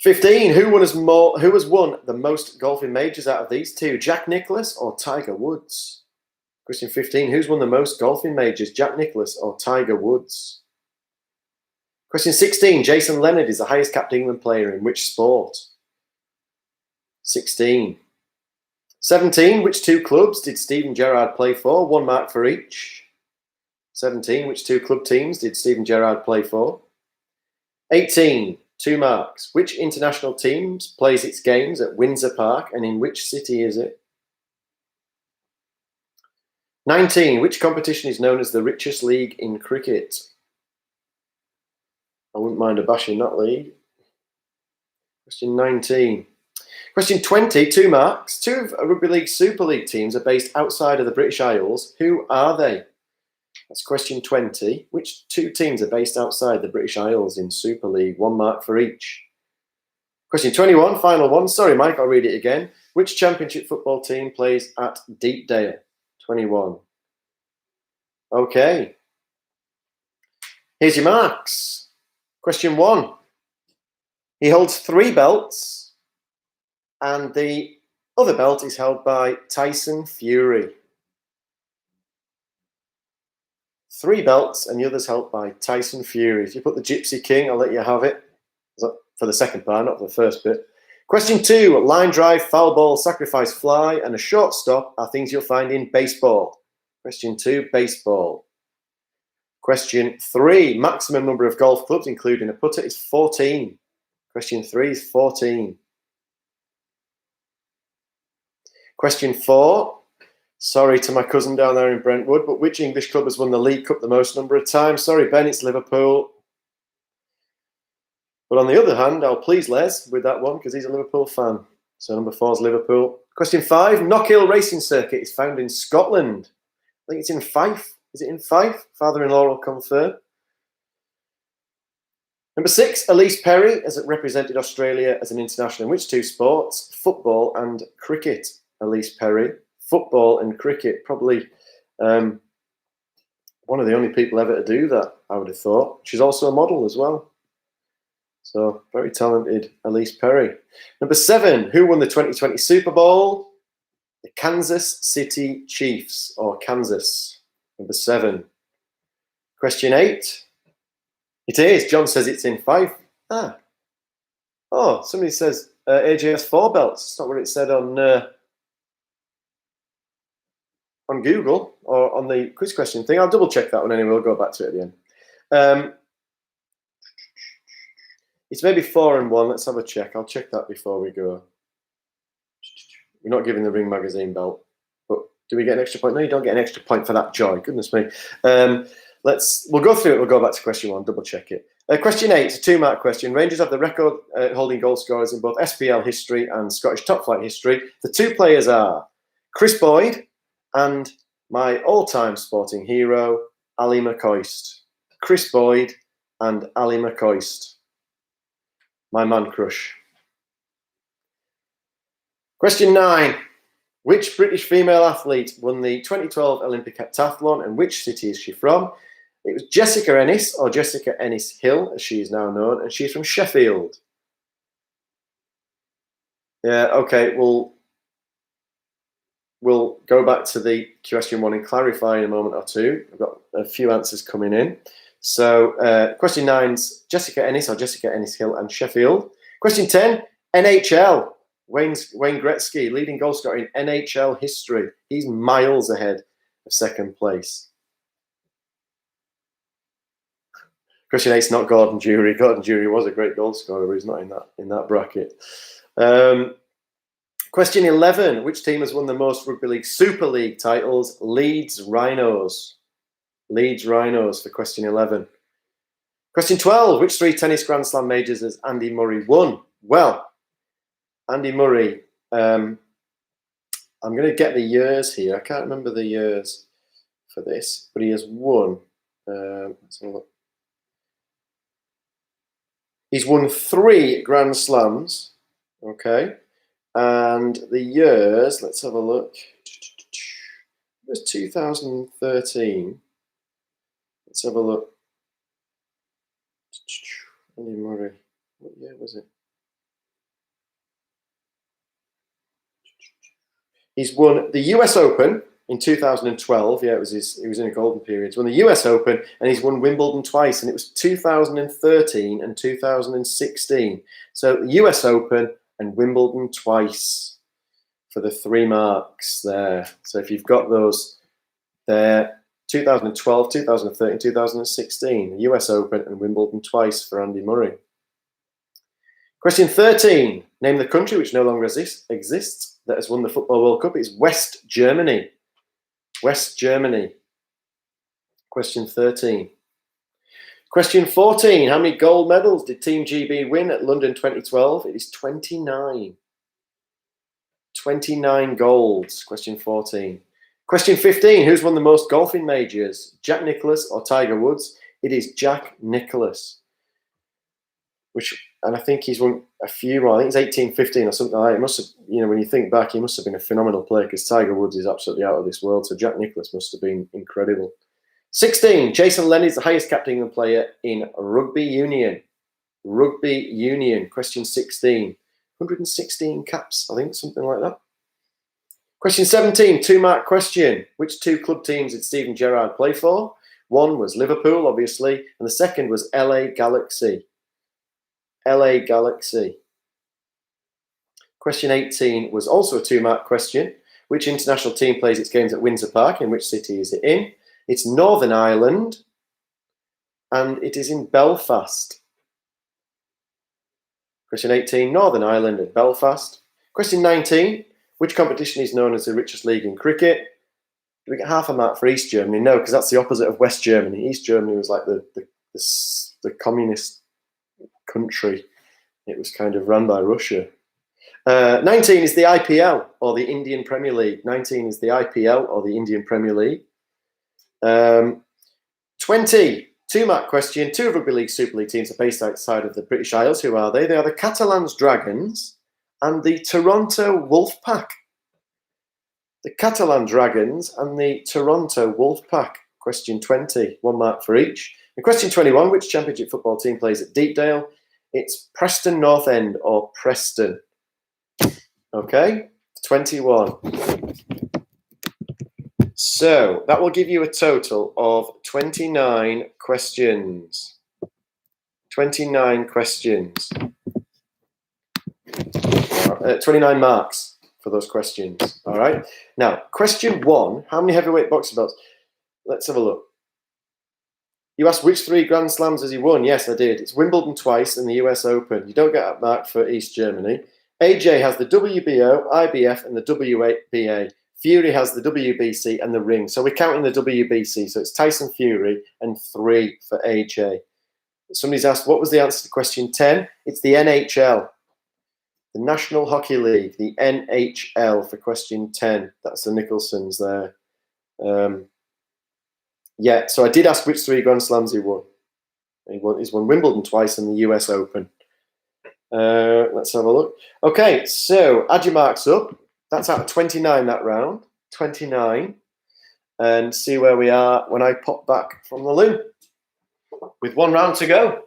15. Who has won the most golfing majors out of these two? Jack Nicklaus or Tiger Woods? Question 15. Who's won the most golfing majors? Jack Nicklaus or Tiger Woods? Question 16. Jason Leonard is the highest capped England player in which sport? 16. 17. Which 2 clubs did Steven Gerrard play for? 1 mark for each. 17. Which 2 club teams did Steven Gerrard play for? 18. 2 marks. Which international teams plays its games at Windsor Park and in which city is it? 19. Which competition is known as the richest league in cricket? I wouldn't mind a bash in that league. Question 19. Question 20, 2 marks. 2 of Rugby League Super League teams are based outside of the British Isles. Who are they? That's question 20. Which 2 teams are based outside the British Isles in Super League? 1 mark for each. Question 21, final one. Sorry, Mike, I'll read it again. Which championship football team plays at Deepdale? 21. Okay. Here's your marks. Question 1. He holds 3 belts. And the other belt is held by Tyson Fury. 3 belts and the other's held by Tyson Fury. If you put the Gypsy King, I'll let you have it. For the second part, not for the first bit. Question 2. Line drive, foul ball, sacrifice fly, and a shortstop are things you'll find in baseball. Question 2. Baseball. Question 3. Maximum number of golf clubs, including a putter, is 14. Question 3 is 14. Question 4, sorry to my cousin down there in Brentwood, but which English club has won the League Cup the most number of times? Sorry, Ben, it's Liverpool. But on the other hand, I'll please Les with that one because he's a Liverpool fan. So number 4 is Liverpool. Question 5, Knockhill Racing Circuit is found in Scotland. I think it's in Fife. Is it in Fife? Father-in-law will confirm. Number 6, Elise Perry has represented Australia as an international in which 2 sports? Football and cricket. Elise Perry, football and cricket, probably one of the only people ever to do that, I would have thought. She's also a model as well. So, very talented Elise Perry. Number 7, who won the 2020 Super Bowl? The Kansas City Chiefs, or Kansas. Number 7. Question 8. It is. John says it's in Fife. Oh, somebody says AJS 4 belts. It's not what it said on Google or on the quiz question thing. I'll double check that one anyway. We'll go back to it at the end. It's maybe 4 and 1. Let's have a check. I'll check that before we go. We're not giving the Ring Magazine belt, but do we get an extra point? No, you don't get an extra point for that, Joy. Goodness me. We'll go through it. We'll go back to question 1. Double check it. Question 8 is a 2-mark question. Rangers have the record holding goal scorers in both SPL history and Scottish top flight history. The 2 players are Chris Boyd and my all-time sporting hero, Ali McCoist. Chris Boyd and Ali McCoist. My man crush. Question 9. Which British female athlete won the 2012 Olympic heptathlon and which city is she from? It was Jessica Ennis, or Jessica Ennis Hill, as she is now known, and she's from Sheffield. Yeah, okay, we'll go back to the question 1 and clarify in a moment or two. I've got a few answers coming in. So question 9's Jessica Ennis, or Jessica Ennis Hill, and Sheffield. Question 10, NHL. Wayne Gretzky, leading goal scorer in NHL history. He's miles ahead of second place. Question 8's not Gordon Jury. Gordon Jury was a great goal scorer, but he's not in that bracket. Question 11, which team has won the most Rugby League Super League titles? Leeds Rhinos. Leeds Rhinos for question 11. Question 12, which 3 tennis Grand Slam majors has Andy Murray won? Well, Andy Murray, I'm going to get the years here. I can't remember the years for this, but he has won. Let's have a look. He's won 3 Grand Slams, okay? And the years, let's have a look. It was 2013. Let's have a look. Andy Murray, what year was it? He's won the US Open in 2012. Yeah, he was in a golden period. He's won the US Open and he's won Wimbledon twice, and it was 2013 and 2016. So the US Open and Wimbledon twice for the 3 marks there. So if you've got those there, 2012, 2013, 2016, the US Open and Wimbledon twice for Andy Murray. Question 13, name the country which no longer exists that has won the Football World Cup. It's West Germany. West Germany. Question 13. Question 14. How many gold medals did Team GB win at London 2012? It is 29. 29 golds. Question 14. Question 15. Who's won the most golfing majors? Jack Nicklaus or Tiger Woods? It is Jack Nicklaus. And I think he's won a few more. I think it's 18, 15 or something like that. It must have, when you think back, he must have been a phenomenal player because Tiger Woods is absolutely out of this world. So Jack Nicklaus must have been incredible. 16. Jason Lennon is the highest capped England player in rugby union. Rugby union. Question 16. 116 caps, I think, something like that. Question 17. 2-mark question. Which 2 club teams did Steven Gerrard play for? One was Liverpool, obviously, and the second was LA Galaxy. LA Galaxy. Question 18 was also a 2-mark question. Which international team plays its games at Windsor Park? In which city is it in? It's Northern Ireland, and it is in Belfast. Question 18, Northern Ireland and Belfast. Question 19, which competition is known as the richest league in cricket? Do we get half a mark for East Germany? No, because that's the opposite of West Germany. East Germany was like the communist country. It was kind of run by Russia. 19 is the IPL, or the Indian Premier League. 19 is the IPL, or the Indian Premier League. 20, 2-mark question. 2 Rugby League Super League teams are based outside of the British Isles. Who are they? They are the Catalans Dragons and the Toronto Wolfpack. The Catalan Dragons and the Toronto Wolfpack. Question 20, 1 mark for each. And question 21, which championship football team plays at Deepdale? It's Preston North End, or Preston. Okay, 21. So that will give you a total of 29 questions. 29 questions. 29 marks for those questions. All right. Now, question 1, how many heavyweight boxing belts? Let's have a look. You asked which 3 Grand Slams has he won? Yes, I did. It's Wimbledon twice and the US Open. You don't get a mark for East Germany. AJ has the WBO, IBF, and the WBA. Fury has the WBC and the ring. So we're counting the WBC. So it's Tyson Fury and 3 for AJ. Somebody's asked, what was the answer to question 10? It's the NHL. The National Hockey League, the NHL for question 10. That's the Nicholsons there. Yeah, so I did ask which 3 Grand Slams he won. He's won Wimbledon twice and the US Open. Let's have a look. Okay, so add your marks up. That's out of 29 that round. 29. And see where we are when I pop back from the loo. With 1 round to go.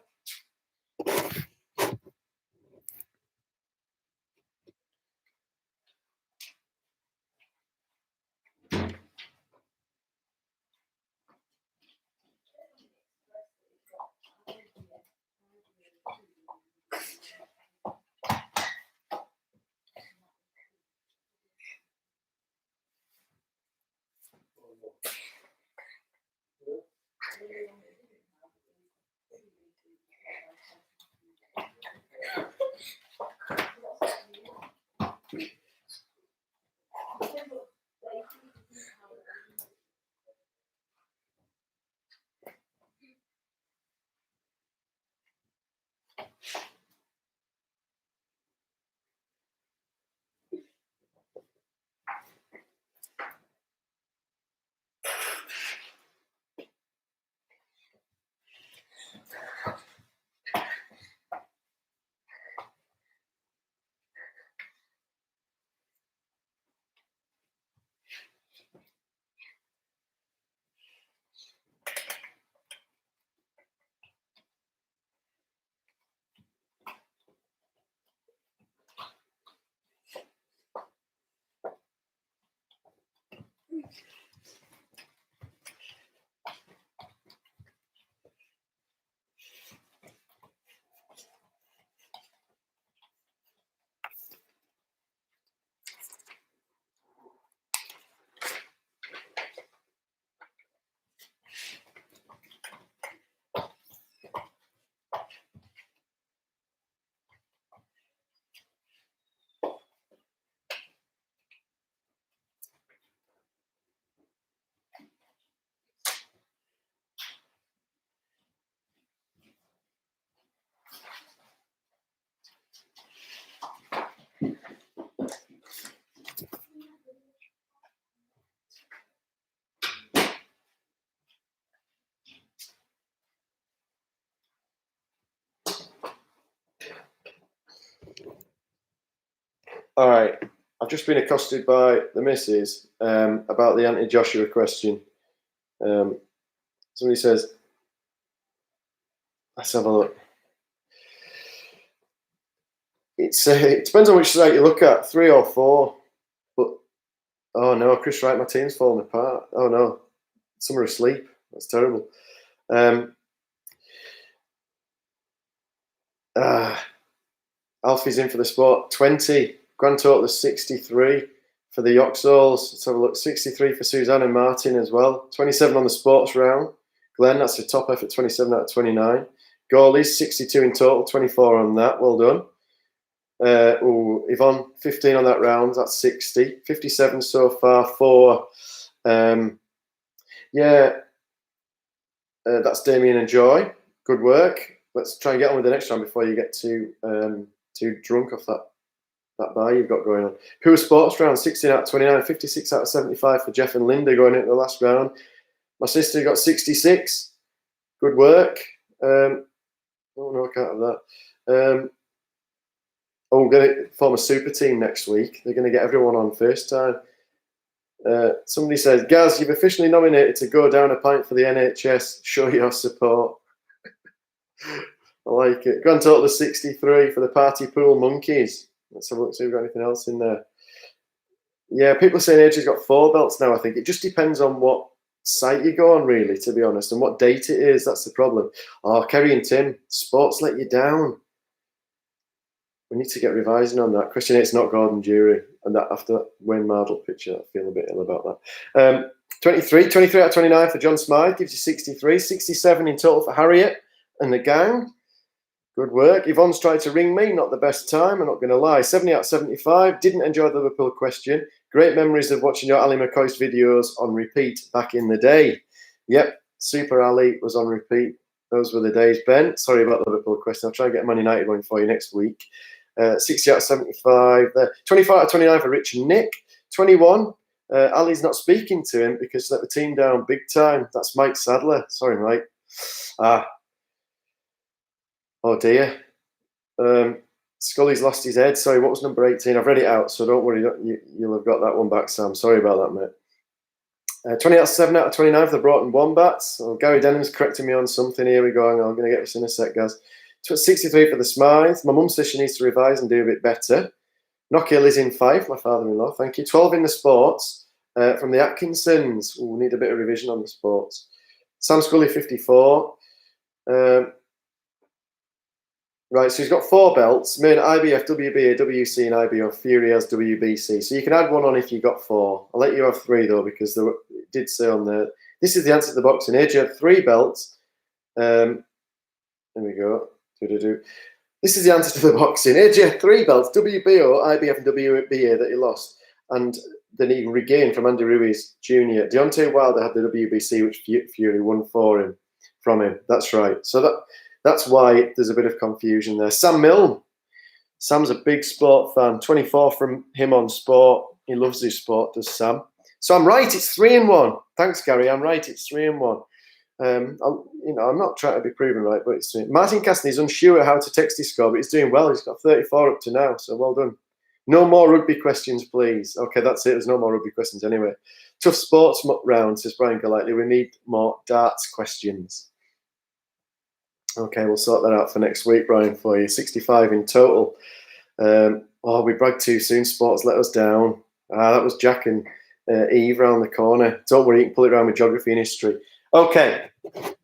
All right, I've just been accosted by the missus about the anti-Joshua question. Somebody says, let's have a look. It depends on which site you look at, 3 or 4. But, oh no, Chris Wright, my team's falling apart. Oh no, some are asleep. That's terrible. Alfie's in for the spot, 20. Grand total is 63 for the Yoxalls. Let's have a look. 63 for Suzanne and Martin as well. 27 on the sports round. Glenn, that's the top effort, 27 out of 29. Goalies, 62 in total, 24 on that. Well done. Yvonne, 15 on that round. That's 60. 57 so far for, that's Damien and Joy. Good work. Let's try and get on with the next round before you get too drunk off that bar you've got going on. Pure sports round, 16 out of 29, 56 out of 75 for Jeff and Linda going into the last round. My sister got 66. Good work. Oh no, I can't have that. We're going to form a super team next week. They're going to get everyone on first time. Somebody says, Gaz, you've officially nominated to go down a pint for the NHS. Show your support. I like it. Grand total of 63 for the Party Pool Monkeys. Let's have a look, see if we've got anything else in there. Yeah, people are saying AJ's got 4 belts now, I think. It just depends on what site you go on, really, to be honest, and what date it is. That's the problem. Oh, Kerry and Tim, sports let you down. We need to get revising on that. Question 8's not Gordon Jury. And that after that Wayne Mardle picture, I feel a bit ill about that. 23 out of 29 for John Smythe, gives you 63. 67 in total for Harriet and the gang. Good work. Yvonne's tried to ring me, not the best time, I'm not going to lie. 70 out of 75. Didn't enjoy the Liverpool question. Great memories of watching your Ali McCoist videos on repeat back in the day. Yep, Super Ali was on repeat. Those were the days. Ben, sorry about the Liverpool question. I'll try and get a Man United one for you next week. 60 out of 75 there. 25 out of 29 for Rich and Nick. 21. Ali's not speaking to him because he let the team down big time. That's Mike Sadler. Sorry, Mike. Oh dear. Scully's lost his head. Sorry, what was number 18? I've read it out, so don't worry. You'll have got that one back, Sam. Sorry about that, mate. 27 out of 29 for the Broughton Wombats. Oh, Gary Denham's correcting me on something. Here we go. I'm going to get this in a sec, guys. 63 for the Smythes. My mum says she needs to revise and do a bit better. Knockhill is in 5, my father-in-law. Thank you. 12 in the sports from the Atkinsons. Ooh, we need a bit of revision on the sports. Sam Scully, 54. Right, so he's got 4 belts. Main IBF, WBA, WC, and IBO. Fury has WBC. So you can add one on if you got 4. I'll let you have 3 though, because it did say on there. This is the answer to the boxing age. You had 3 belts. There we go. This is the answer to the boxing age. You had 3 belts: WBO, IBF, and WBA that he lost, and then he regained from Andy Ruiz Jr. Deontay Wilder had the WBC, which Fury won from him. That's right. So that's why there's a bit of confusion there. Sam Milne. Sam's a big sport fan. 24 from him on sport. He loves his sport, does Sam. So I'm right. It's 3-1. Thanks, Gary. I'm right. It's 3-1. I'm not trying to be proven right, but it's Martin Cassidy's unsure how to text his score, but he's doing well. He's got 34 up to now, so well done. No more rugby questions, please. Okay, that's it. There's no more rugby questions anyway. Tough sports round, says Brian Golightly. We need more darts questions. Okay, we'll sort that out for next week, Brian, for you. 65 in total. We bragged too soon. Sports let us down. That was Jack and Eve round the corner. Don't worry, you can pull it around with geography and history. Okay,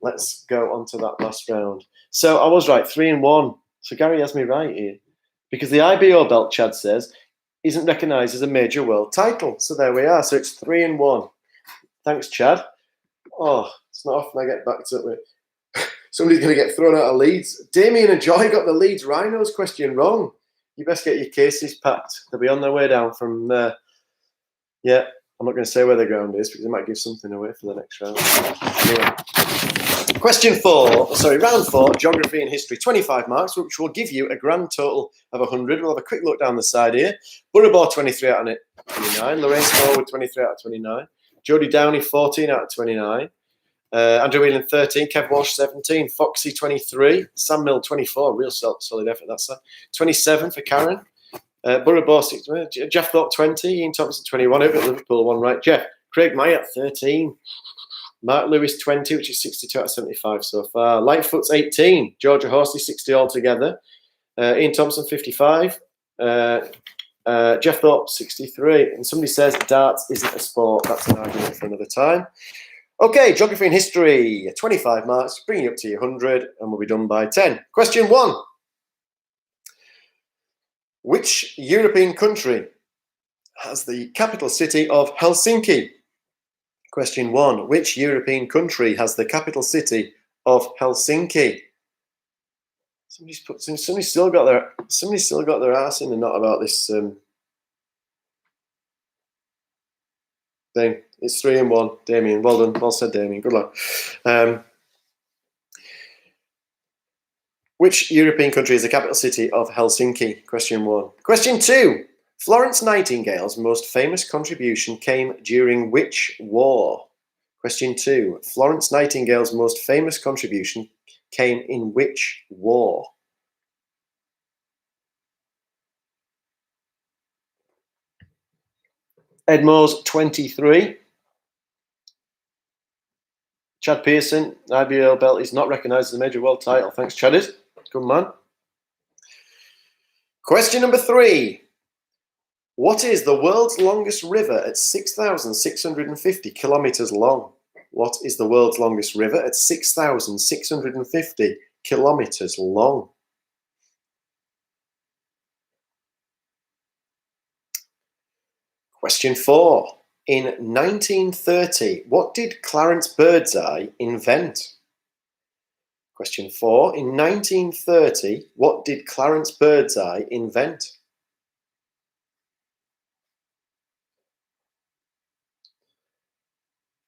let's go on to that last round. So I was right, 3-1. So Gary has me right here. Because the IBO belt, Chad says, isn't recognised as a major world title. So there we are. So it's 3-1. Thanks, Chad. Oh, it's not often I get backed up with. Somebody's going to get thrown out of Leeds. Damien and Joy got the Leeds Rhinos question wrong. You best get your cases packed. They'll be on their way down from there. Yeah, I'm not going to say where the ground is because it might give something away for the next round. Yeah. Round 4, geography and history, 25 marks, which will give you a grand total of 100. We'll have a quick look down the side here. Burrabor, 23 out of 29. Lorraine Smallwood, 23 out of 29. Jodie Downey, 14 out of 29. Andrew Whelan, 13. Kev Walsh, 17. Foxy, 23. Sam Mill, 24. Real solid effort, that's that. 27 for Karen. Burrabor, 6. Jeff Thorpe, 20. Ian Thompson, 21. Over at Liverpool, one right. Jeff. Craig Myatt, 13. Mark Lewis, 20, which is 62 out of 75 so far. Lightfoot's 18. Georgia Horsey, 60 altogether. Ian Thompson, 55. Jeff Thorpe, 63. And somebody says darts isn't a sport. That's an argument for another time. Okay, geography and history, 25 marks, bring you up to your 100, and we'll be done by 10. Question 1. Which European country has the capital city of Helsinki? Question 1. Which European country has the capital city of Helsinki? Somebody's still got their arse in the knot about this thing. It's 3-1, Damien. Well done. Well said, Damien. Good luck. Which European country is the capital city of Helsinki? Question 1. Question 2. Florence Nightingale's most famous contribution came during which war? Question 2. Florence Nightingale's most famous contribution came in which war? Edmore's 23. Chad Pearson, IBL belt is not recognised as a major world title. Thanks, Chadders. Good man. Question number 3. What is the world's longest river at 6,650 kilometres long? What is the world's longest river at 6,650 kilometres long? Question 4. In 1930, what did Clarence Birdseye invent? Question 4. In 1930, what did Clarence Birdseye invent?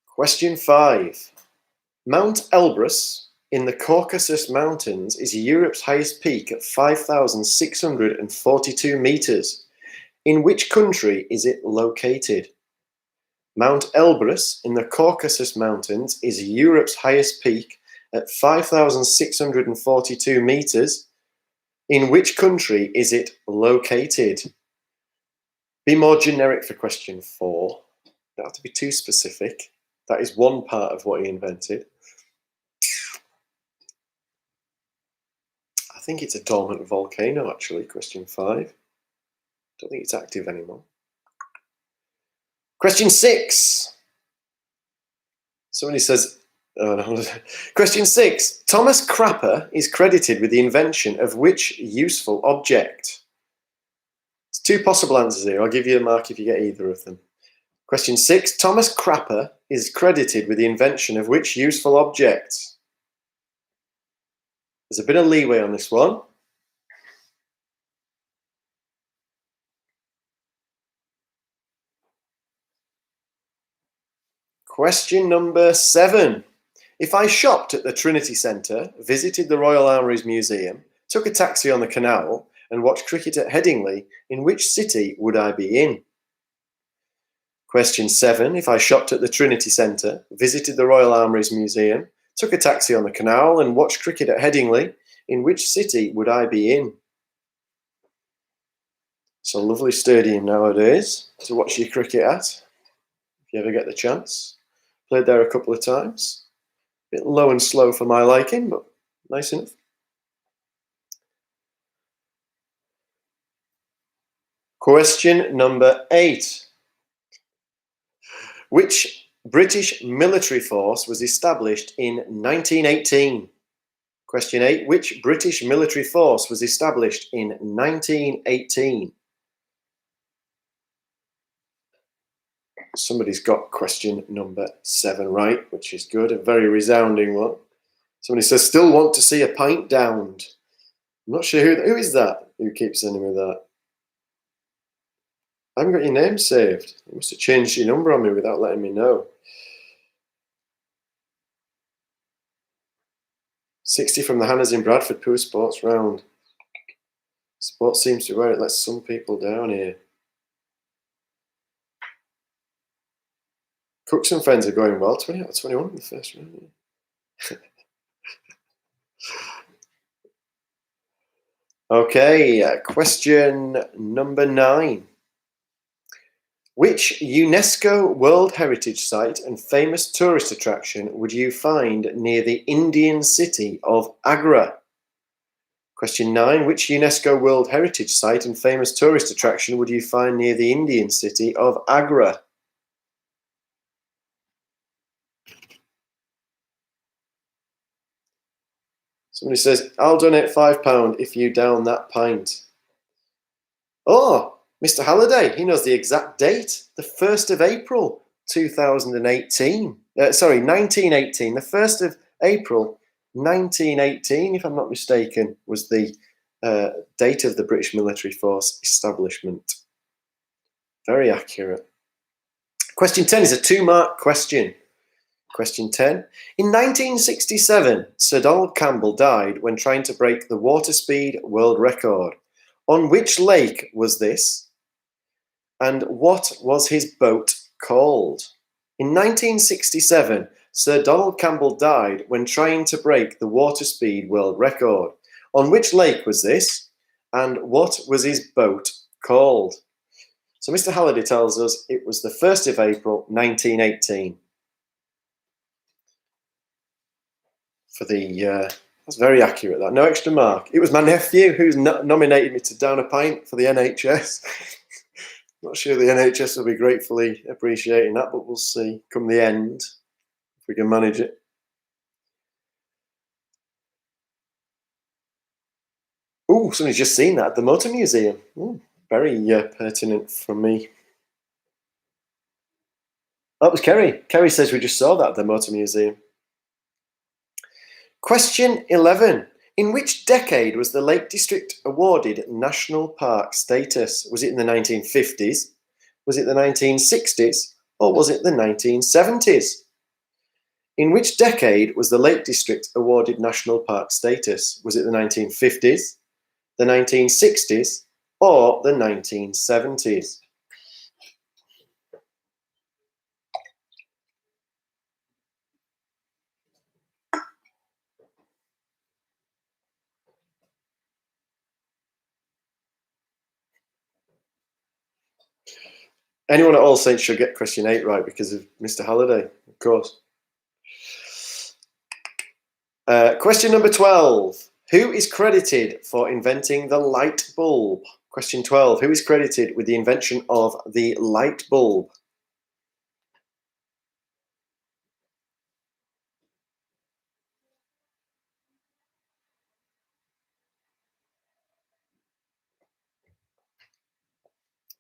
Question 5. Mount Elbrus in the Caucasus Mountains is Europe's highest peak at 5,642 meters. In which country is it located? Mount Elbrus in the Caucasus Mountains is Europe's highest peak at 5,642 meters. In which country is it located? Be more generic for question 4. Don't have to be too specific. That is one part of what he invented. I think it's a dormant volcano, actually, question 5. Don't think it's active anymore. Question 6. Somebody says, oh no. Question 6. Thomas Crapper is credited with the invention of which useful object? There's 2 possible answers here. I'll give you a mark if you get either of them. Question 6. Thomas Crapper is credited with the invention of which useful object? There's a bit of leeway on this one. Question number 7. If I shopped at the Trinity Centre, visited the Royal Armouries Museum, took a taxi on the canal, and watched cricket at Headingley, in which city would I be in? Question 7. If I shopped at the Trinity Centre, visited the Royal Armouries Museum, took a taxi on the canal, and watched cricket at Headingley, in which city would I be in? It's a lovely stadium nowadays to watch your cricket at, if you ever get the chance. Played there a couple of times. A bit low and slow for my liking, but nice enough. Question number 8. Which British military force was established in 1918? Question 8. Which British military force was established in 1918? Somebody's got question number 7 right, which is good. A very resounding one. Somebody says, still want to see a pint downed. I'm not sure who is that who keeps sending me that. I haven't got your name saved. You must have changed your number on me without letting me know. 60 from the Hannahs in Bradford, poor sports round. Sports seems to be where it lets some people down here. Cooks and friends are going well. 20 out of 21 in the first round. Okay, question number 9. Which UNESCO World Heritage Site and famous tourist attraction would you find near the Indian city of Agra? Question 9. Which UNESCO World Heritage Site and famous tourist attraction would you find near the Indian city of Agra? Somebody says, I'll donate £5 if you down that pint. Oh, Mr. Halliday, he knows the exact date. The 1st of April, 2018. 1918. The 1st of April, 1918, if I'm not mistaken, was the date of the British military force establishment. Very accurate. Question 10 is a 2-mark question. Question 10. In 1967, Sir Donald Campbell died when trying to break the water speed world record. On which lake was this? And what was his boat called? In 1967, Sir Donald Campbell died when trying to break the water speed world record. On which lake was this? And what was his boat called? So Mr. Halliday tells us it was the 1st of April, 1918. For the, that's very accurate, that. No extra mark. It was my nephew who's nominated me to down a pint for the NHS. Not sure the NHS will be gratefully appreciating that, but we'll see come the end if we can manage it. Oh, somebody's just seen that at the Motor Museum. Ooh, very pertinent from me. That was Kerry. Kerry says we just saw that at the Motor Museum. Question 11. In which decade was the Lake District awarded National Park status? Was it in the 1950s? Was it the 1960s? Or was it the 1970s? In which decade was the Lake District awarded National Park status? Was it the 1950s, the 1960s, or the 1970s? Anyone at All Saints should get question 8 right because of Mr. Halliday, of course. Question number 12. Who is credited for inventing the light bulb? Question 12. Who is credited with the invention of the light bulb?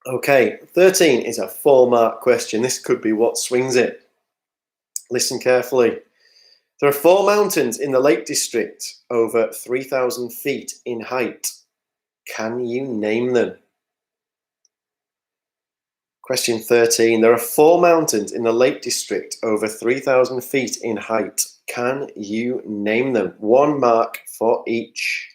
Okay, 13 is a 4-mark question. This could be what swings it. Listen carefully. There are 4 mountains in the Lake District over 3,000 feet in height. Can you name them? Question 13. There are 4 mountains in the Lake District over 3,000 feet in height. Can you name them? 1 mark for each.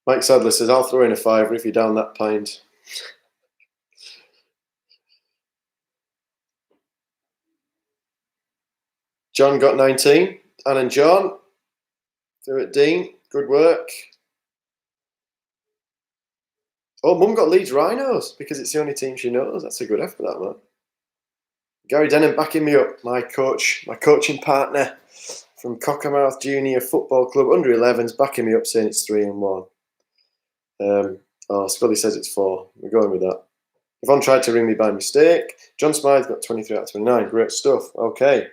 Mike Sadler says, I'll throw in a 5 if you're down that pint. John got 19. Anne and John. Do it, Dean. Good work. Oh, Mum got Leeds Rhinos because it's the only team she knows. That's a good effort, that, man. Gary Denham backing me up, my coach, my coaching partner from Cockermouth Junior Football Club, under 11s, backing me up, saying it's 3-1. Scully says it's 4. We're going with that. Yvonne tried to ring me by mistake. John Smythe got 23 out of 29. Great stuff. Okay.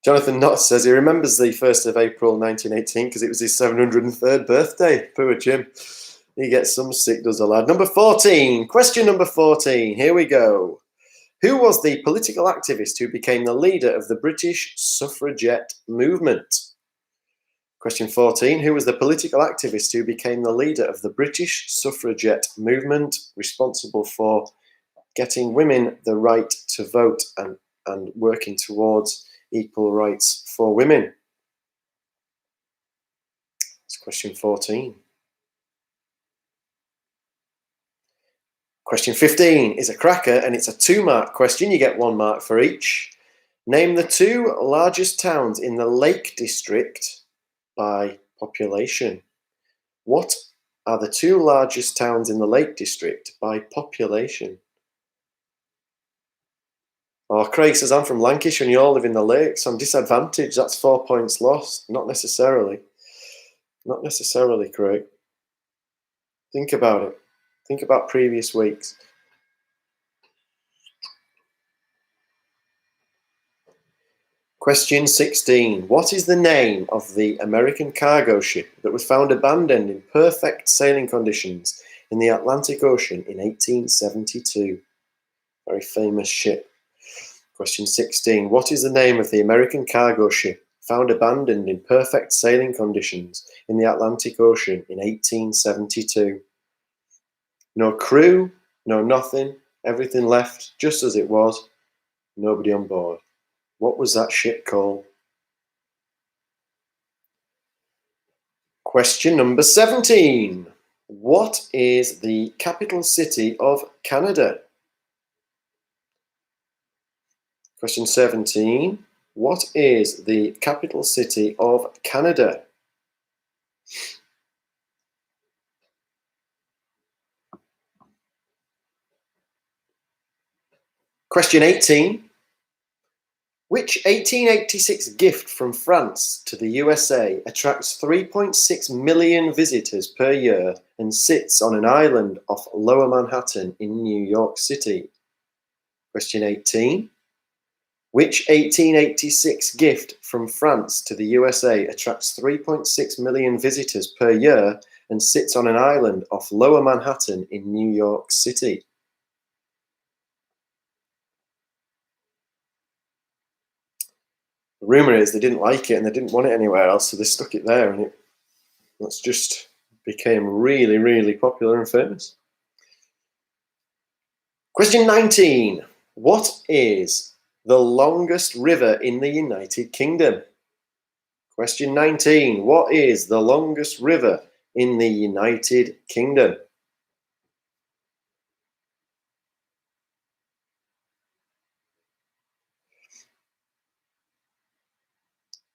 Jonathan Knott says he remembers the 1st of April 1918 because it was his 703rd birthday. Poor Jim. He gets some sick, does the lad. Number 14. Question number 14. Here we go. Who was the political activist who became the leader of the British suffragette movement? Question 14. Who was the political activist who became the leader of the British suffragette movement, responsible for getting women the right to vote and working towards equal rights for women? That's question 14. Question 15 is a cracker and it's a 2-mark question. You get 1 mark for each. Name the 2 largest towns in the Lake District by population. What are the 2 largest towns in the Lake District by population? Oh, Craig says, I'm from Lancashire and you all live in the lakes. So I'm disadvantaged. That's 4 points lost. Not necessarily. Not necessarily, Craig. Think about it. Think about previous weeks. Question 16. What is the name of the American cargo ship that was found abandoned in perfect sailing conditions in the Atlantic Ocean in 1872? Very famous ship. Question 16. What is the name of the American cargo ship found abandoned in perfect sailing conditions in the Atlantic Ocean in 1872? No crew, no nothing, everything left just as it was, nobody on board. What was that ship called? Question number 17. What is the capital city of Canada? Question 17. What is the capital city of Canada? Question 18. Which 1886 gift from France to the USA attracts 3.6 million visitors per year and sits on an island off Lower Manhattan in New York City? Question 18. Which 1886 gift from France to the USA attracts 3.6 million visitors per year and sits on an island off Lower Manhattan in New York City? The rumour is they didn't like it and they didn't want it anywhere else, so they stuck it there, and that's just became really, really popular and famous. Question 19. What is the longest river in the United Kingdom? Question 19. What is the longest river in the United Kingdom?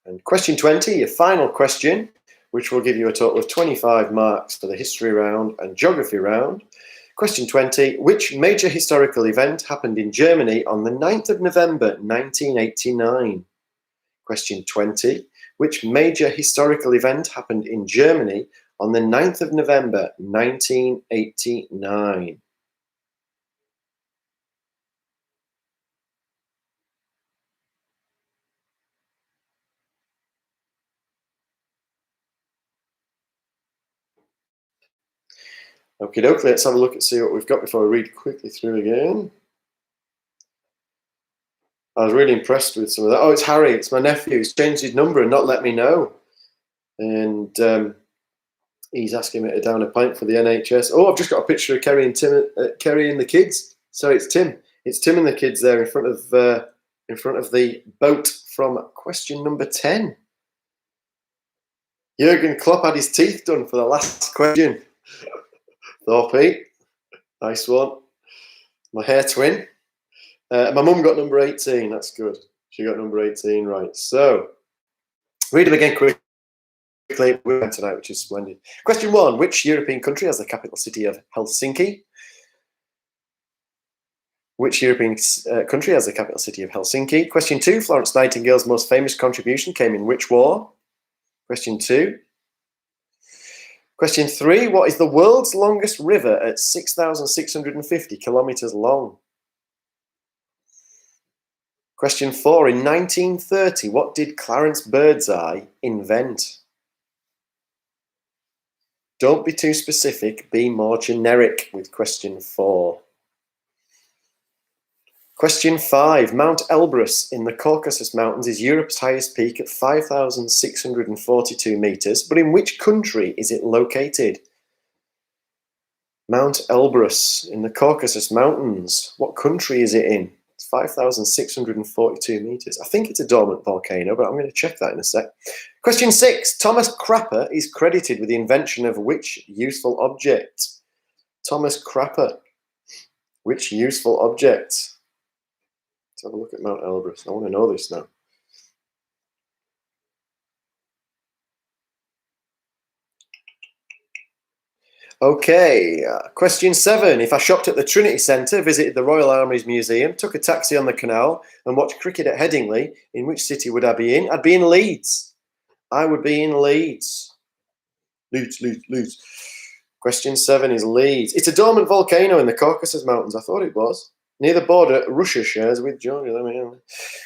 And question 20, your final question, which will give you a total of 25 marks for the history round and geography round. Question 20, which major historical event happened in Germany on the 9th of November 1989? Question 20, which major historical event happened in Germany on the 9th of November 1989? Okie dokie, let's have a look and see what we've got before I read quickly through again. I was really impressed with some of that. Oh, it's Harry, it's my nephew. He's changed his number and not let me know. And he's asking me to down a pint for the NHS. Oh, I've just got a picture of Kerry and Tim, Kerry and the kids. So it's Tim. It's Tim and the kids there in front of the boat from question number 10. Jurgen Klopp had his teeth done for the last question. Thorpe, nice one. My hair twin. My mum got number 18. That's good. She got number 18 right. So, read them again quickly tonight, which is splendid. Question 1. Which European country has the capital city of Helsinki? Which European country has the capital city of Helsinki? Question 2. Florence Nightingale's most famous contribution came in which war? Question 2. Question 3. What is the world's longest river at 6,650 kilometers long? Question 4. In 1930, what did Clarence Birdseye invent? Don't be too specific, be more generic with question 4. Question 5. Mount Elbrus in the Caucasus Mountains is Europe's highest peak at 5,642 meters, but in which country is it located? Mount Elbrus in the Caucasus Mountains. What country is it in? It's 5,642 meters. I think it's a dormant volcano, but I'm going to check that in a sec. Question 6. Thomas Crapper is credited with the invention of which useful object? Thomas Crapper. Which useful object? Let's have a look at Mount Elbrus. I want to know this now. Okay, question 7. If I shopped at the Trinity Centre, visited the Royal Armouries Museum, took a taxi on the canal and watched cricket at Headingley, in which city would I be in? I'd be in Leeds. I would be in Leeds. Leeds. Question 7 is Leeds. It's a dormant volcano in the Caucasus Mountains. I thought it was. Near the border, Russia shares with Georgia.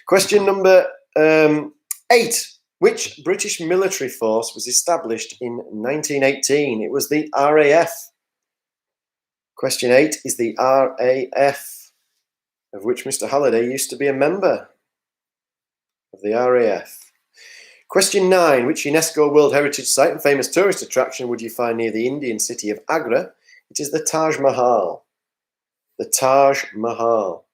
Question number 8. Which British military force was established in 1918? It was the RAF. Question 8 is the RAF, of which Mr. Halliday used to be a member of the RAF. Question 9. Which UNESCO World Heritage Site and famous tourist attraction would you find near the Indian city of Agra? It is the Taj Mahal. The Taj Mahal.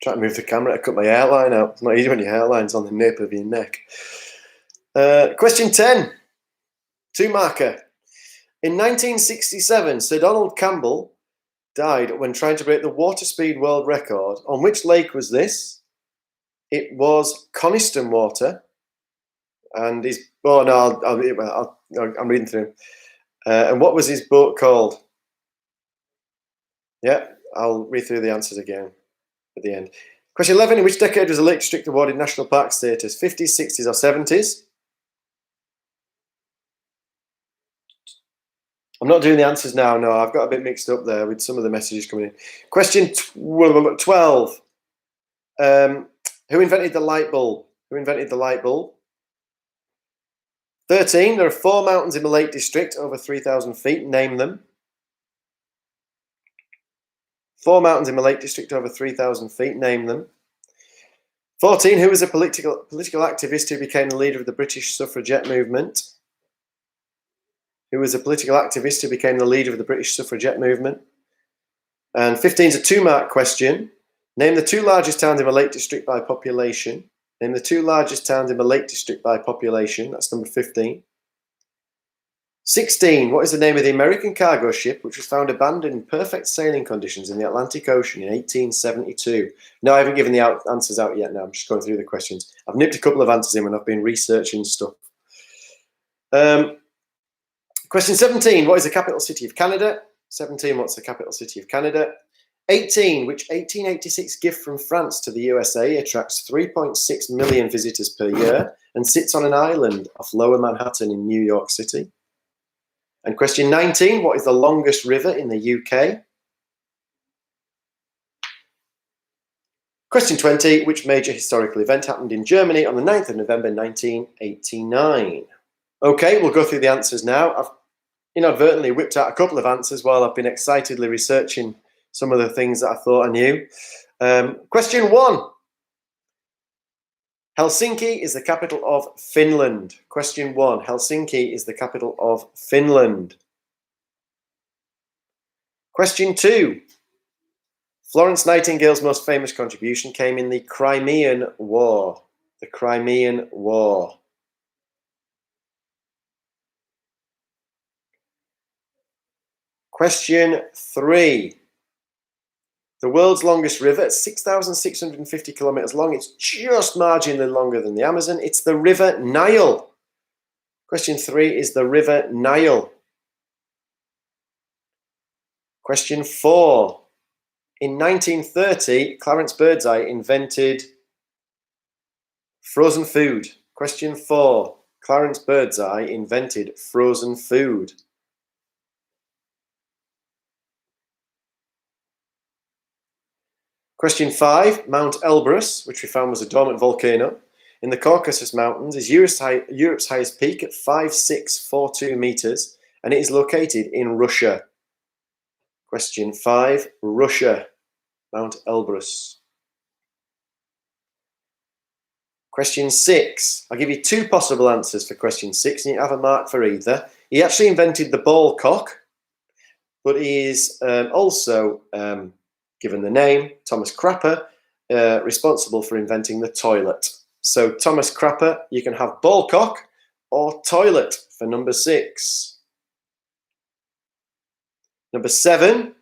Try to move the camera to cut my hairline out. It's not easy when your hairline's on the nape of your neck. Question 10. 2-marker. In 1967, Sir Donald Campbell died when trying to break the water speed world record. On which lake was this? It was Coniston Water. And his... Oh, no, I'm reading through. And what was his boat called? Yeah, I'll read through the answers again at the end. Question 11. In which decade was the Lake District awarded national park status? 50s, 60s or 70s? I'm not doing the answers now. No, I've got a bit mixed up there with some of the messages coming in. Question 12. Who invented the light bulb? Who invented the light bulb? 13. There are 4 mountains in the Lake District over 3,000 feet. Name them. 4 mountains in the Lake District over 3,000 feet. Name them. 14. Who was a political activist who became the leader of the British suffragette movement? Who was a political activist who became the leader of the British suffragette movement? And 15 is a 2-mark question. Name the 2 largest towns in the Lake District by population. Name the 2 largest towns in the Lake District by population. That's number 15. 16. What is the name of the American cargo ship which was found abandoned in perfect sailing conditions in the Atlantic Ocean in 1872? No, I haven't given the answers out yet. Now I'm just going through the questions. I've nipped a couple of answers in when I've been researching stuff. Question 17. What is the capital city of Canada? 17. What's the capital city of Canada? 18. Which 1886 gift from France to the USA attracts 3.6 million visitors per year and sits on an island off Lower Manhattan in New York City? And question 19. What is the longest river in the UK? Question 20. Which major historical event happened in Germany on the 9th of November 1989? Okay, we'll go through the answers now. I've inadvertently whipped out a couple of answers while I've been excitedly researching some of the things that I thought I knew. Question 1. Helsinki is the capital of Finland. Question 1. Helsinki is the capital of Finland. Question 2. Florence Nightingale's most famous contribution came in the Crimean War. The Crimean War. Question 3. The world's longest river, at 6,650 kilometers long. It's just marginally longer than the Amazon. It's the River Nile. Question 3 is the River Nile. Question 4. In 1930, Clarence Birdseye invented frozen food. Question 4. Clarence Birdseye invented frozen food. Question 5, Mount Elbrus, which we found was a dormant volcano in the Caucasus Mountains, is Europe's highest peak at 5,642 meters, and it is located in Russia. Question 5, Russia, Mount Elbrus. Question 6, I'll give you 2 possible answers for question 6, and you have a mark for either. He actually invented the ball cock, but he is also given the name, Thomas Crapper, responsible for inventing the toilet. So Thomas Crapper, you can have ballcock or toilet for number 6. Number 7,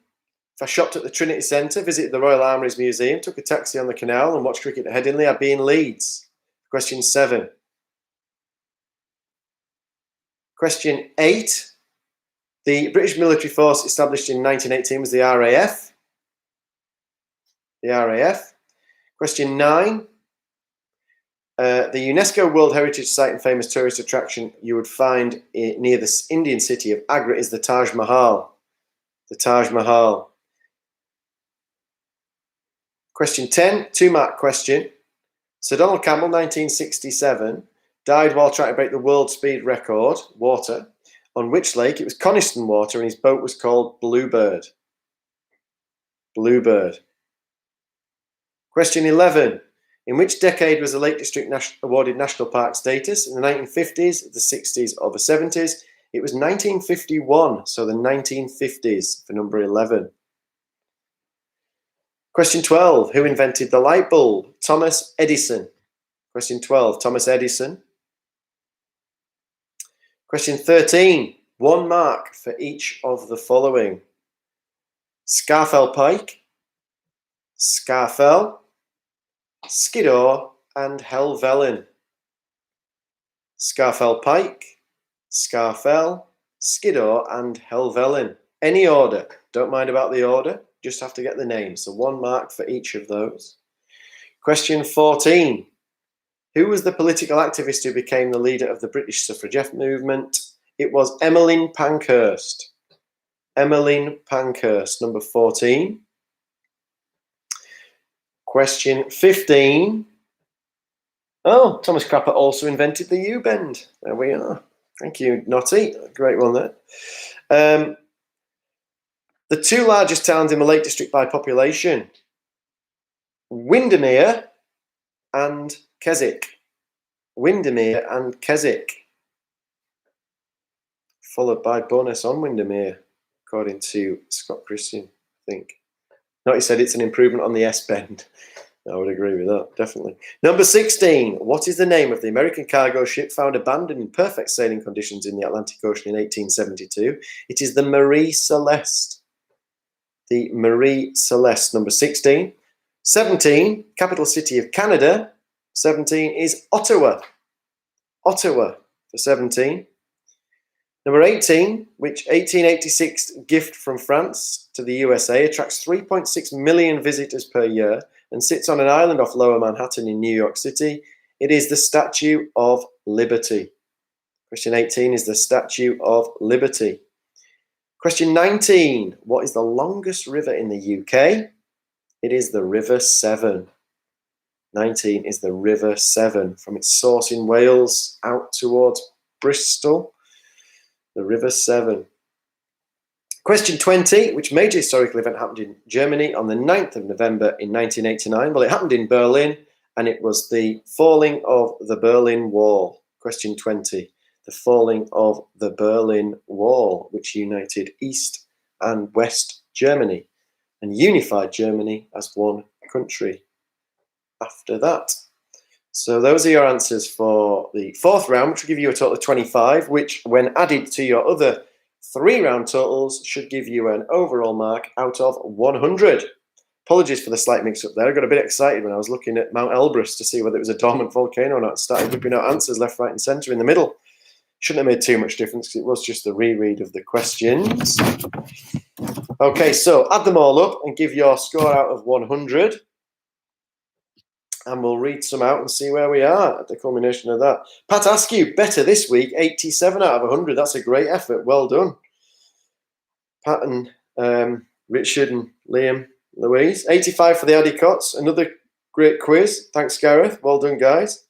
if I shopped at the Trinity Centre, visited the Royal Armouries Museum, took a taxi on the canal and watched cricket at Headingley, I'd be in Leeds. Question 7. Question 8, the British military force established in 1918 was the RAF. The RAF. Question 9. The UNESCO World Heritage Site and famous tourist attraction you would find near the Indian city of Agra is the Taj Mahal. The Taj Mahal. Question 10, 2-mark question. Sir Donald Campbell, 1967, died while trying to break the world speed record, water, on which lake? It was Coniston Water, and his boat was called Bluebird. Bluebird. Question 11. In which decade was the Lake District awarded national park status? In the 1950s, the 60s, or the 70s? It was 1951, so the 1950s for number 11. Question 12. Who invented the light bulb? Thomas Edison. Question 12. Thomas Edison. Question 13. 1 mark for each of the following. Scafell Pike, Scafell, Skiddaw, and Helvellyn. Scafell Pike, Scafell, Skiddaw, and Helvellyn. Any order. Don't mind about the order. Just have to get the name. So 1 mark for each of those. Question 14. Who was the political activist who became the leader of the British suffragette movement? It was Emmeline Pankhurst. Emmeline Pankhurst, number 14. Question 15. Oh, Thomas Crapper also invented the U-bend. There we are. Thank you, Notty. Great one there. The two largest towns in the Lake District by population, Windermere and Keswick. Windermere and Keswick. Followed by bonus on Windermere, according to Scott Christian, I think. Notty said it's an improvement on the S-bend. I would agree with that, definitely. Number 16. What is the name of the American cargo ship found abandoned in perfect sailing conditions in the Atlantic Ocean in 1872? It is the Marie Celeste. The Marie Celeste, number 16. 17. Capital city of Canada. 17 is Ottawa. Ottawa for 17. Number 18, which 1886 gift from France to the USA attracts 3.6 million visitors per year and sits on an island off Lower Manhattan in New York City. It is the Statue of Liberty. Question 18 is the Statue of Liberty. Question 19, what is the longest river in the UK? It is the River Severn. 19 is the River Severn, from its source in Wales out towards Bristol. The River Severn. Question 20, which major historical event happened in Germany on the 9th of November in 1989? Well, it happened in Berlin, and it was the falling of the Berlin Wall. Question 20, the falling of the Berlin Wall, which united East and West Germany and unified Germany as one country after that. So those are your answers for the fourth round, which will give you a total of 25, which when added to your other 3-round totals should give you an overall mark out of 100. Apologies for the slight mix-up there. I got a bit excited when I was looking at Mount Elbrus to see whether it was a dormant volcano or not. Started whipping out answers left, right and centre in the middle. Shouldn't have made too much difference because it was just a reread of the questions. Okay, so add them all up and give your score out of 100. And we'll read some out and see where we are at the culmination of that. Pat Askew, better this week, 87 out of 100. That's a great effort. Well done. Pat and Richard and Liam, Louise. 85 for the Addicots. Another great quiz. Thanks, Gareth. Well done, guys.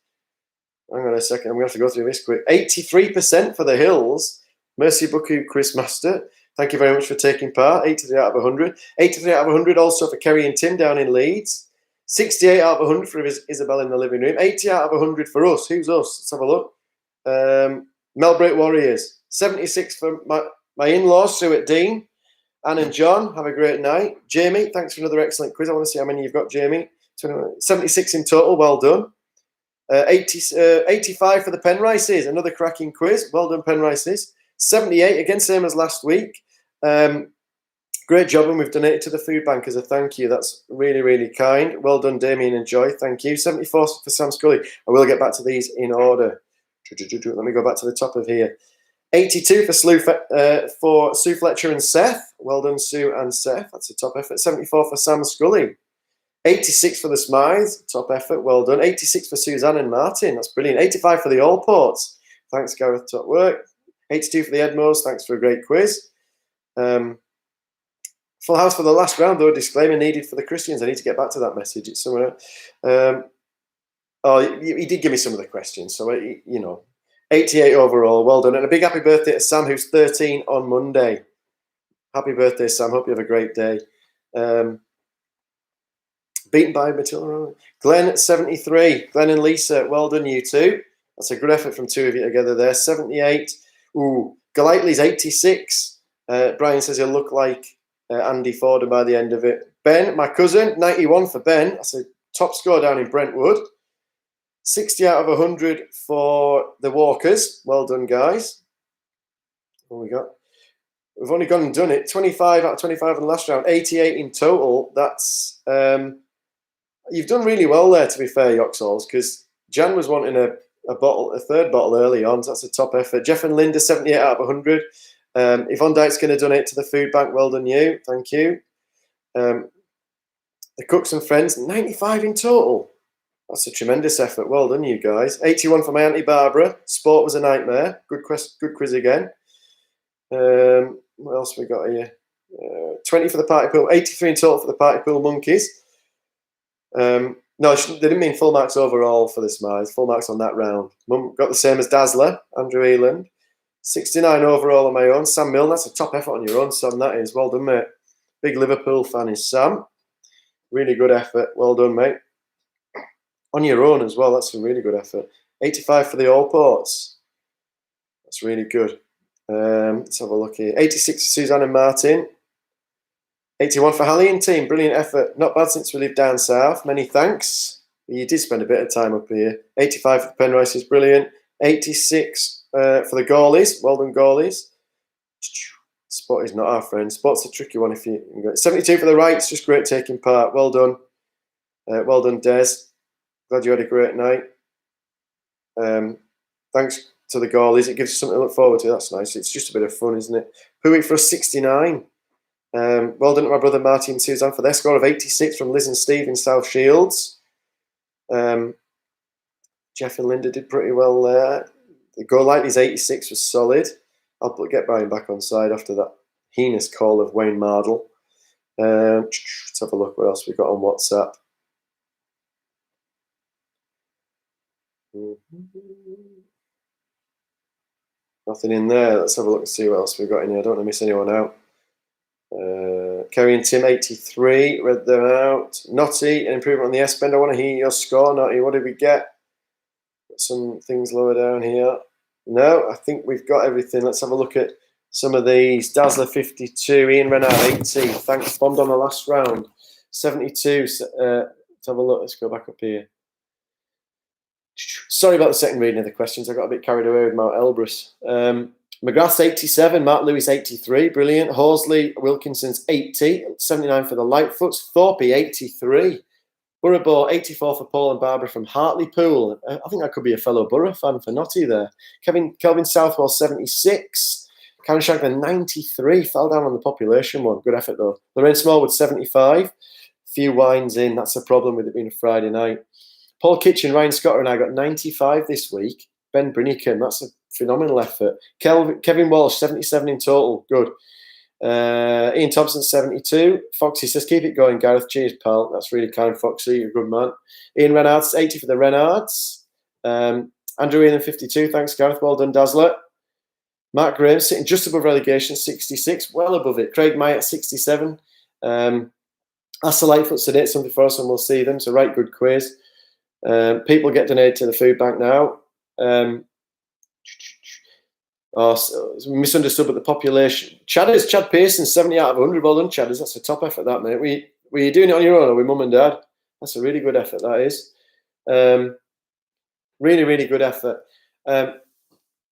Hang on a second. I'm going to have to go through this quick. 83% for the Hills. Mercy Buku Quizmaster. Thank you very much for taking part. 83 out of 100. 83 out of 100 also for Kerry and Tim down in Leeds. 68 out of 100 for Isabel in the living room. 80 out of 100 for us. Who's us? Let's have a look. Melbrick Warriors. 76 for my in-laws, Sue at Dean. Anne and John, have a great night. Jamie, thanks for another excellent quiz. I want to see how many you've got, Jamie. 76 in total. Well done. 85 for the Penrices. Another cracking quiz. Well done, Penrices. 78, again, same as last week. Great job, and we've donated to the food bank as a thank you. That's really, really kind. Well done, Damien and Joy. Thank you. 74 for Sam Scully. I will get back to these in order. Let me go back to the top of here. 82 for Sue Fletcher and Seth. Well done, Sue and Seth. That's a top effort. 74 for Sam Scully. 86 for the Smythes. Top effort. Well done. 86 for Suzanne and Martin. That's brilliant. 85 for the Allports. Thanks, Gareth. Top work. 82 for the Edmores. Thanks for a great quiz. Full house for the last round, though. Disclaimer needed for the Christians. I need to get back to that message. It's somewhere. He did give me some of the questions. So, 88 overall. Well done. And a big happy birthday to Sam, who's 13 on Monday. Happy birthday, Sam. Hope you have a great day. Beaten by Matilda. Glenn at 73. Glenn and Lisa, well done, you two. That's a good effort from two of you together there. 78. Ooh, Golightly's 86. Brian says he'll look like Andy Forden by the end of it. Ben, my cousin, 91 for Ben. That's a top score down in Brentwood. 60 out of 100 for the Walkers. Well done, guys. What we got? We've only gone and done it. 25 out of 25 in the last round. 88 in total. That's you've done really well there, to be fair, Yoxalls, because Jan was wanting a third bottle early on. So that's a top effort. Jeff and Linda, 78 out of 100. Yvonne Dyke's going to donate to the food bank. Well done, you. Thank you. The Cooks and Friends, 95 in total. That's a tremendous effort. Well done, you guys. 81 for my Auntie Barbara. Sport was a nightmare. Good quiz again. What else we got here? 20 for the Party Pool. 83 in total for the Party Pool Monkeys. No, they didn't mean full marks overall for the Smiles. Full marks on that round. Mum got the same as Dazzler, Andrew Eland. 69 overall on my own. Sam Milne, that's a top effort on your own, Sam, that is. Well done, mate. Big Liverpool fan is Sam. Really good effort. Well done, mate. On your own as well, that's a really good effort. 85 for the All Ports. That's really good. Let's have a look here. 86 for Suzanne and Martin. 81 for Hallie and team. Brilliant effort. Not bad since we lived down south. Many thanks. You did spend a bit of time up here. 85 for Penrice is brilliant. 86 for the goalies. Well done, goalies. Spot is not our friend. Spot's a tricky one. 72 for the Wrights. Just great taking part. Well done. Well done, Des. Glad you had a great night. Thanks to the goalies. It gives you something to look forward to. That's nice. It's just a bit of fun, isn't it? Pooey for a 69. Well done to my brother Martin and Suzanne for their score of 86 from Liz and Steve in South Shields. Jeff and Linda did pretty well there. The Go Lightly's 86 was solid. I'll get Brian back on side after that heinous call of Wayne Mardle. Let's have a look what else we got on WhatsApp. Nothing in there. Let's have a look and see what else we've got in here. I don't want to miss anyone out. Kerry and Tim 83, read them out. Notty, an improvement on the S-Bend. I want to hear your score, Notty. What did we get? Got some things lower down here. No, I think we've got everything. Let's have a look at some of these. Dazzler 52, Ian Renard 80. Thanks, bombed on the last round. 72. Let's have a look. Let's go back up here. Sorry about the second reading of the questions. I got a bit carried away with Mount Elbrus. McGrath's 87, Mark Lewis 83, brilliant. Horsley Wilkinson's 80, 79 for the Lightfoots. Thorpe 83. Burrow 84 for Paul and Barbara from Hartlepool. I think that could be a fellow Borough fan for Notty there. Kelvin Southwell 76. Karen Shankland 93, fell down on the population one. Good effort though. Lorraine Smallwood 75. Few wines in, that's a problem with it being a Friday night. Paul Kitchen, Ryan Scott and I got 95 this week. Ben Brinnican, that's a phenomenal effort. Kevin Walsh, 77 in total. Good. Ian Thompson, 72. Foxy says, keep it going, Gareth. Cheers, pal. That's really kind, Foxy. You're a good man. Ian Renards, 80 for the Renards. Andrew Ian, 52. Thanks, Gareth. Well done, Dazzler. Mark Graham, sitting just above relegation, 66. Well above it. Craig Myatt, 67. Asa Lightfoot's today, something for us, and we'll see them. So, right, good quiz. People get donated to the food bank now. Misunderstood, but the population. Chad Pearson, 70 out of 100. Well done, Chadders. That's a top effort, that, mate. Were you doing it on your own or with mum and dad? That's a really good effort, that is. Really, really good effort.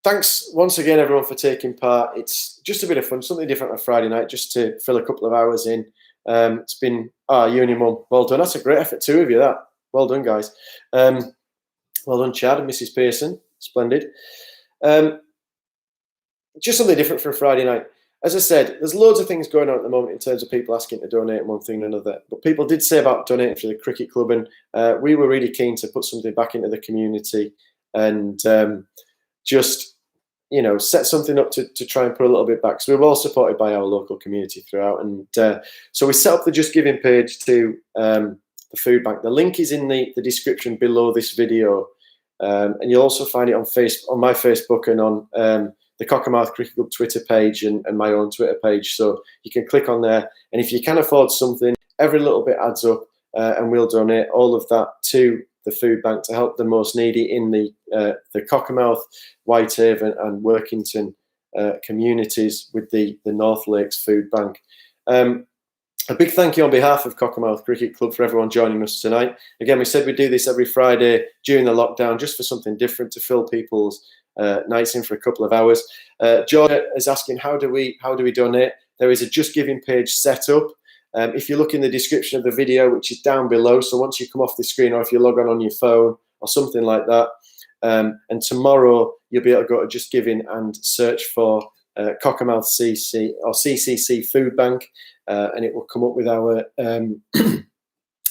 Thanks once again, everyone, for taking part. It's just a bit of fun, something different on a Friday night, just to fill a couple of hours in. It's been, you and your mum. Well done. That's a great effort, two of you, that. Well done, guys. Well done, Chad and Mrs. Pearson. Splendid. Just something different for a Friday night. As I said, there's loads of things going on at the moment in terms of people asking to donate one thing or another. But people did say about donating for the cricket club, and we were really keen to put something back into the community and just, set something up to try and put a little bit back. So we're well supported by our local community throughout. And so we set up the Just Giving page to the food bank. The link is in the description below this video. And you'll also find it on my Facebook and on the Cockermouth Cricket Club Twitter page and my own Twitter page. So you can click on there. And if you can afford something, every little bit adds up, and we'll donate all of that to the food bank to help the most needy in the Cockermouth, Whitehaven and Workington communities with the North Lakes Food Bank. A big thank you on behalf of Cockermouth Cricket Club for everyone joining us tonight. Again, we said we'd do this every Friday during the lockdown just for something different to fill people's nights in for a couple of hours. George is asking, how do we donate? There is a Just Giving page set up. If you look in the description of the video, which is down below, so once you come off the screen or if you log on your phone or something like that, and tomorrow you'll be able to go to Just Giving and search for Cockermouth CC or CCC Food Bank, and it will come up with our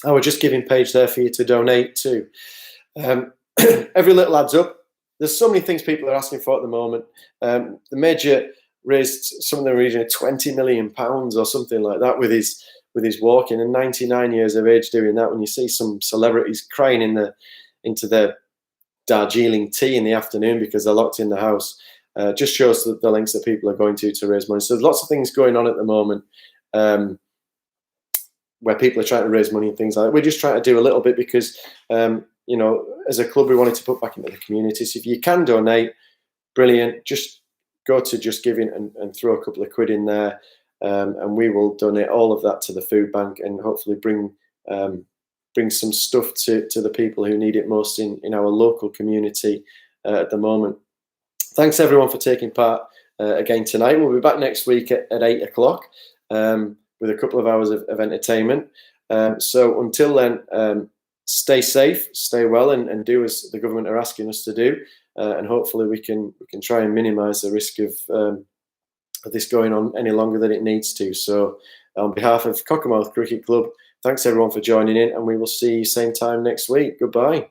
our Just Giving page there for you to donate to. Every little adds up. There's so many things people are asking for at the moment. The Major raised some in the region of £20 million or something like that with his with his walking, and 99 years of age doing that. When you see some celebrities crying into their Darjeeling tea in the afternoon because they're locked in the house, just shows the lengths that people are going to raise money. So there's lots of things going on at the moment where people are trying to raise money and things like that. We're just trying to do a little bit because, you know, as a club, we wanted to put back into the community. So if you can donate, brilliant. Just go to JustGiving and throw a couple of quid in there, and we will donate all of that to the food bank and hopefully bring some stuff to the people who need it most in our local community at the moment. Thanks everyone for taking part again tonight. We'll be back next week at 8 o'clock with a couple of hours of entertainment. So until then, stay safe, stay well, and do as the government are asking us to do. And hopefully we can try and minimise the risk of this going on any longer than it needs to. So on behalf of Cockermouth Cricket Club, thanks everyone for joining in, and we will see you same time next week. Goodbye.